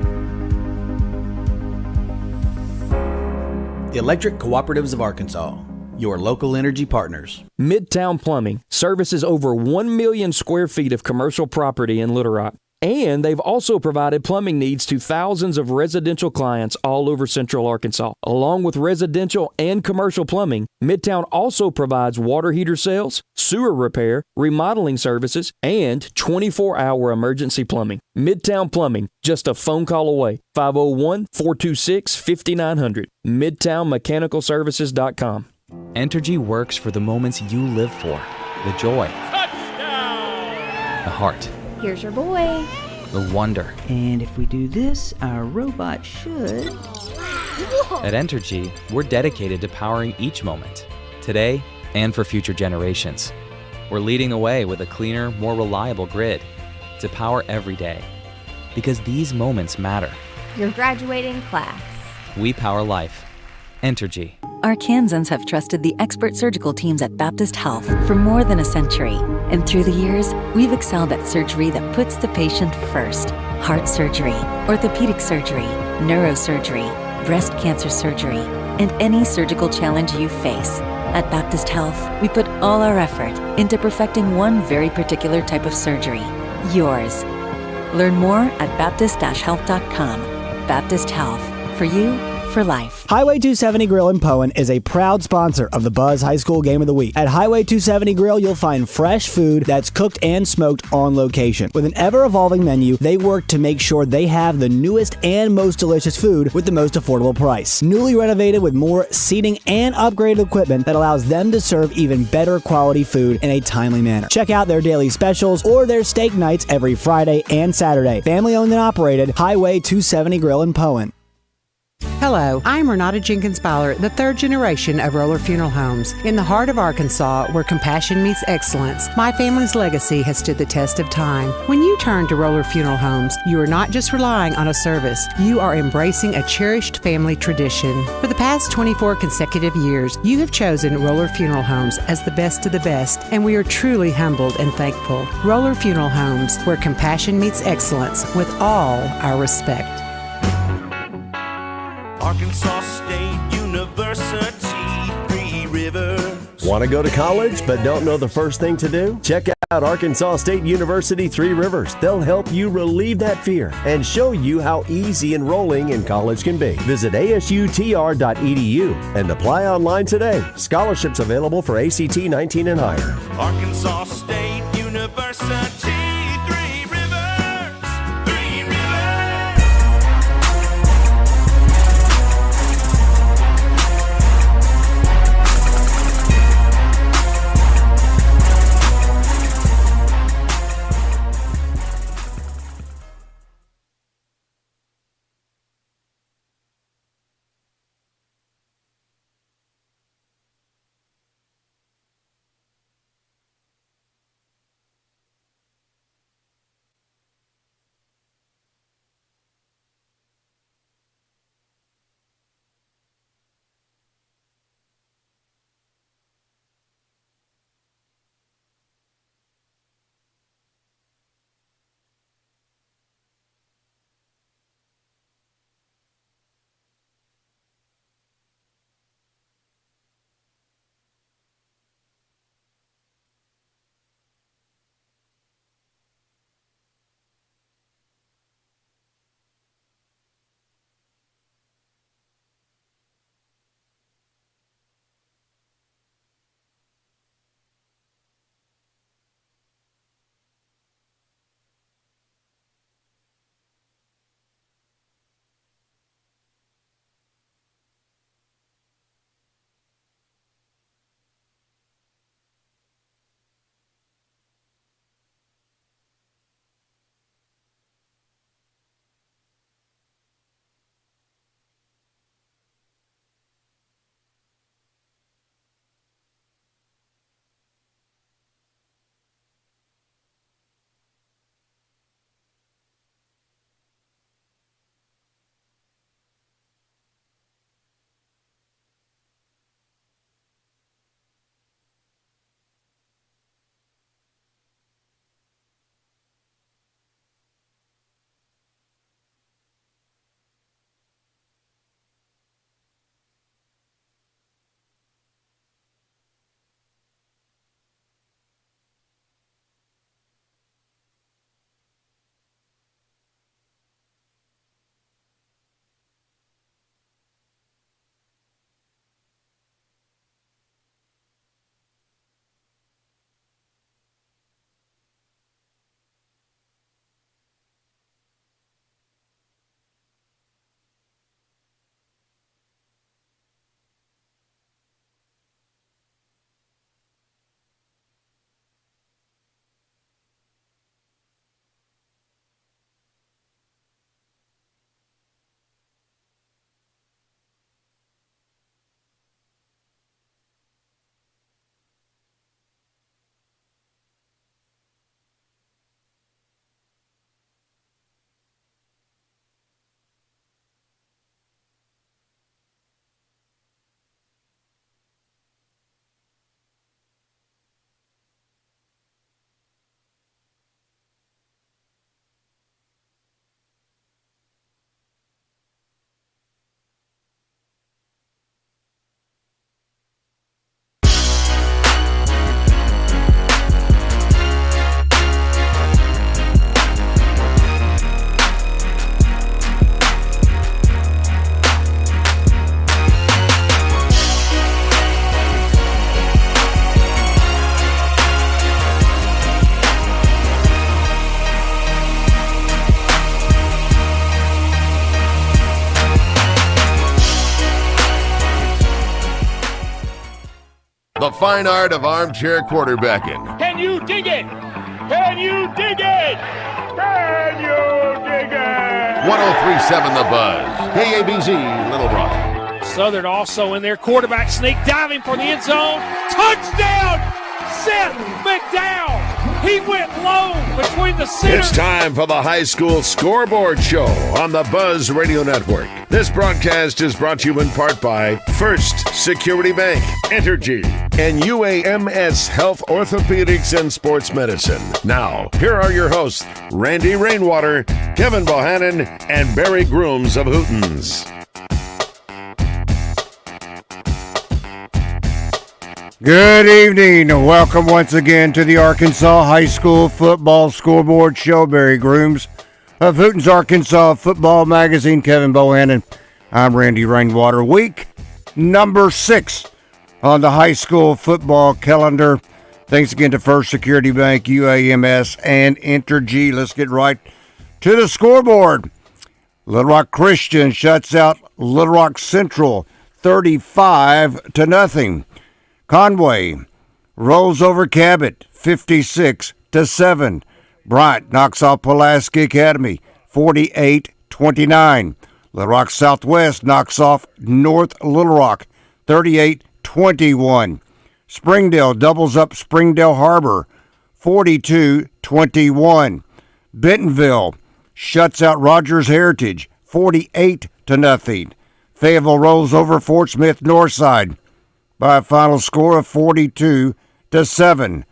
The Electric Cooperatives of Arkansas, your local energy partners. Midtown Plumbing services over 1 million square feet of commercial property in Little Rock. And they've also provided plumbing needs to thousands of residential clients all over Central Arkansas. Along with residential and commercial plumbing, Midtown also provides water heater sales, sewer repair, remodeling services, and 24-hour emergency plumbing. Midtown Plumbing, just a phone call away. 501-426-5900. MidtownMechanicalServices.com. Entergy works for the moments you live for. The joy. The heart. Here's your boy. The wonder. And if we do this, our robot should... At Entergy, we're dedicated to powering each moment, today and for future generations. We're leading the way with a cleaner, more reliable grid to power every day. Because these moments matter. Your graduating class. We power life. Entergy. Arkansans have trusted the expert surgical teams at Baptist Health for more than a century. And through the years, we've excelled at surgery that puts the patient first. Heart surgery, orthopedic surgery, neurosurgery, breast cancer surgery, and any surgical challenge you face. At Baptist Health, we put all our effort into perfecting one very particular type of surgery, yours. Learn more at baptist-health.com. Baptist Health, for you, for life. Highway 270 Grill in Poen is a proud sponsor of the Buzz High School Game of the Week. At Highway 270 Grill, you'll find fresh food that's cooked and smoked on location. With an ever-evolving menu, they work to make sure they have the newest and most delicious food with the most affordable price. Newly renovated with more seating and upgraded equipment that allows them to serve even better quality food in a timely manner. Check out their daily specials or their steak nights every Friday and Saturday. Family owned and operated, Highway 270 Grill in Poen. Hello, I'm Renata Jenkins-Byler, the third generation of Roller Funeral Homes. In the heart of Arkansas, where compassion meets excellence, my family's legacy has stood the test of time. When you turn to Roller Funeral Homes, you are not just relying on a service, you are embracing a cherished family tradition. For the past 24 consecutive years, you have chosen Roller Funeral Homes as the best of the best, and we are truly humbled and thankful. Roller Funeral Homes, where compassion meets excellence, with all our respect. Arkansas State University, 3 Rivers. Want to go to college but don't know the first thing to do? Check out Arkansas State University 3 Rivers. They'll help you relieve that fear and show you how easy enrolling in college can be. Visit asutr.edu and apply online today. Scholarships available for ACT 19 and higher. Arkansas State University. the fine art of armchair quarterbacking. Can you dig it? Can you dig it? Can you dig it? 103.7 The Buzz. KABZ, Little Rock. Southern also in their quarterback sneak, diving for the end zone. Touchdown! Seth McDowell. He went low between the center. It's time for the High School Scoreboard Show on the Buzz Radio Network. This broadcast is brought to you in part by First Security Bank, Entergy, and UAMS Health Orthopedics and Sports Medicine. Now, here are your hosts, Randy Rainwater, Kevin Bohannon, and Barry Grooms of Hootens. Good evening and welcome once again to the Arkansas High School Football Scoreboard Show. Barry Grooms of Hooten's Arkansas Football Magazine, Kevin Bohannon. I'm Randy Rainwater. Week number 6 on the high school football calendar. Thanks again to First Security Bank, UAMS, and Entergy. Let's get right to the scoreboard. Little Rock Christian shuts out Little Rock Central 35-0. Conway rolls over Cabot 56-7. Bryant knocks off Pulaski Academy 48-29. Little Rock Southwest knocks off North Little Rock 38-21. Springdale doubles up Springdale Harbor 42-21. Bentonville shuts out Rogers Heritage 48-0. Fayetteville rolls over Fort Smith Northside by a final score of 42-7.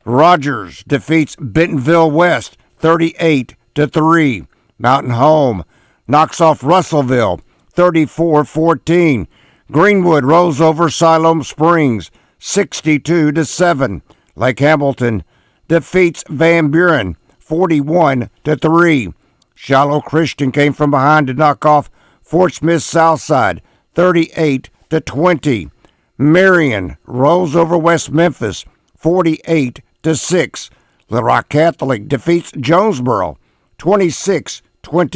Rogers defeats Bentonville West 38-3. Mountain Home knocks off Russellville 34-14. Greenwood rolls over Siloam Springs 62-7. Lake Hamilton defeats Van Buren 41-3. Shiloh Christian came from behind to knock off Fort Smith Southside 38-20. Marion rolls over West Memphis 48-6. Little Rock Catholic defeats Jonesboro 26-20.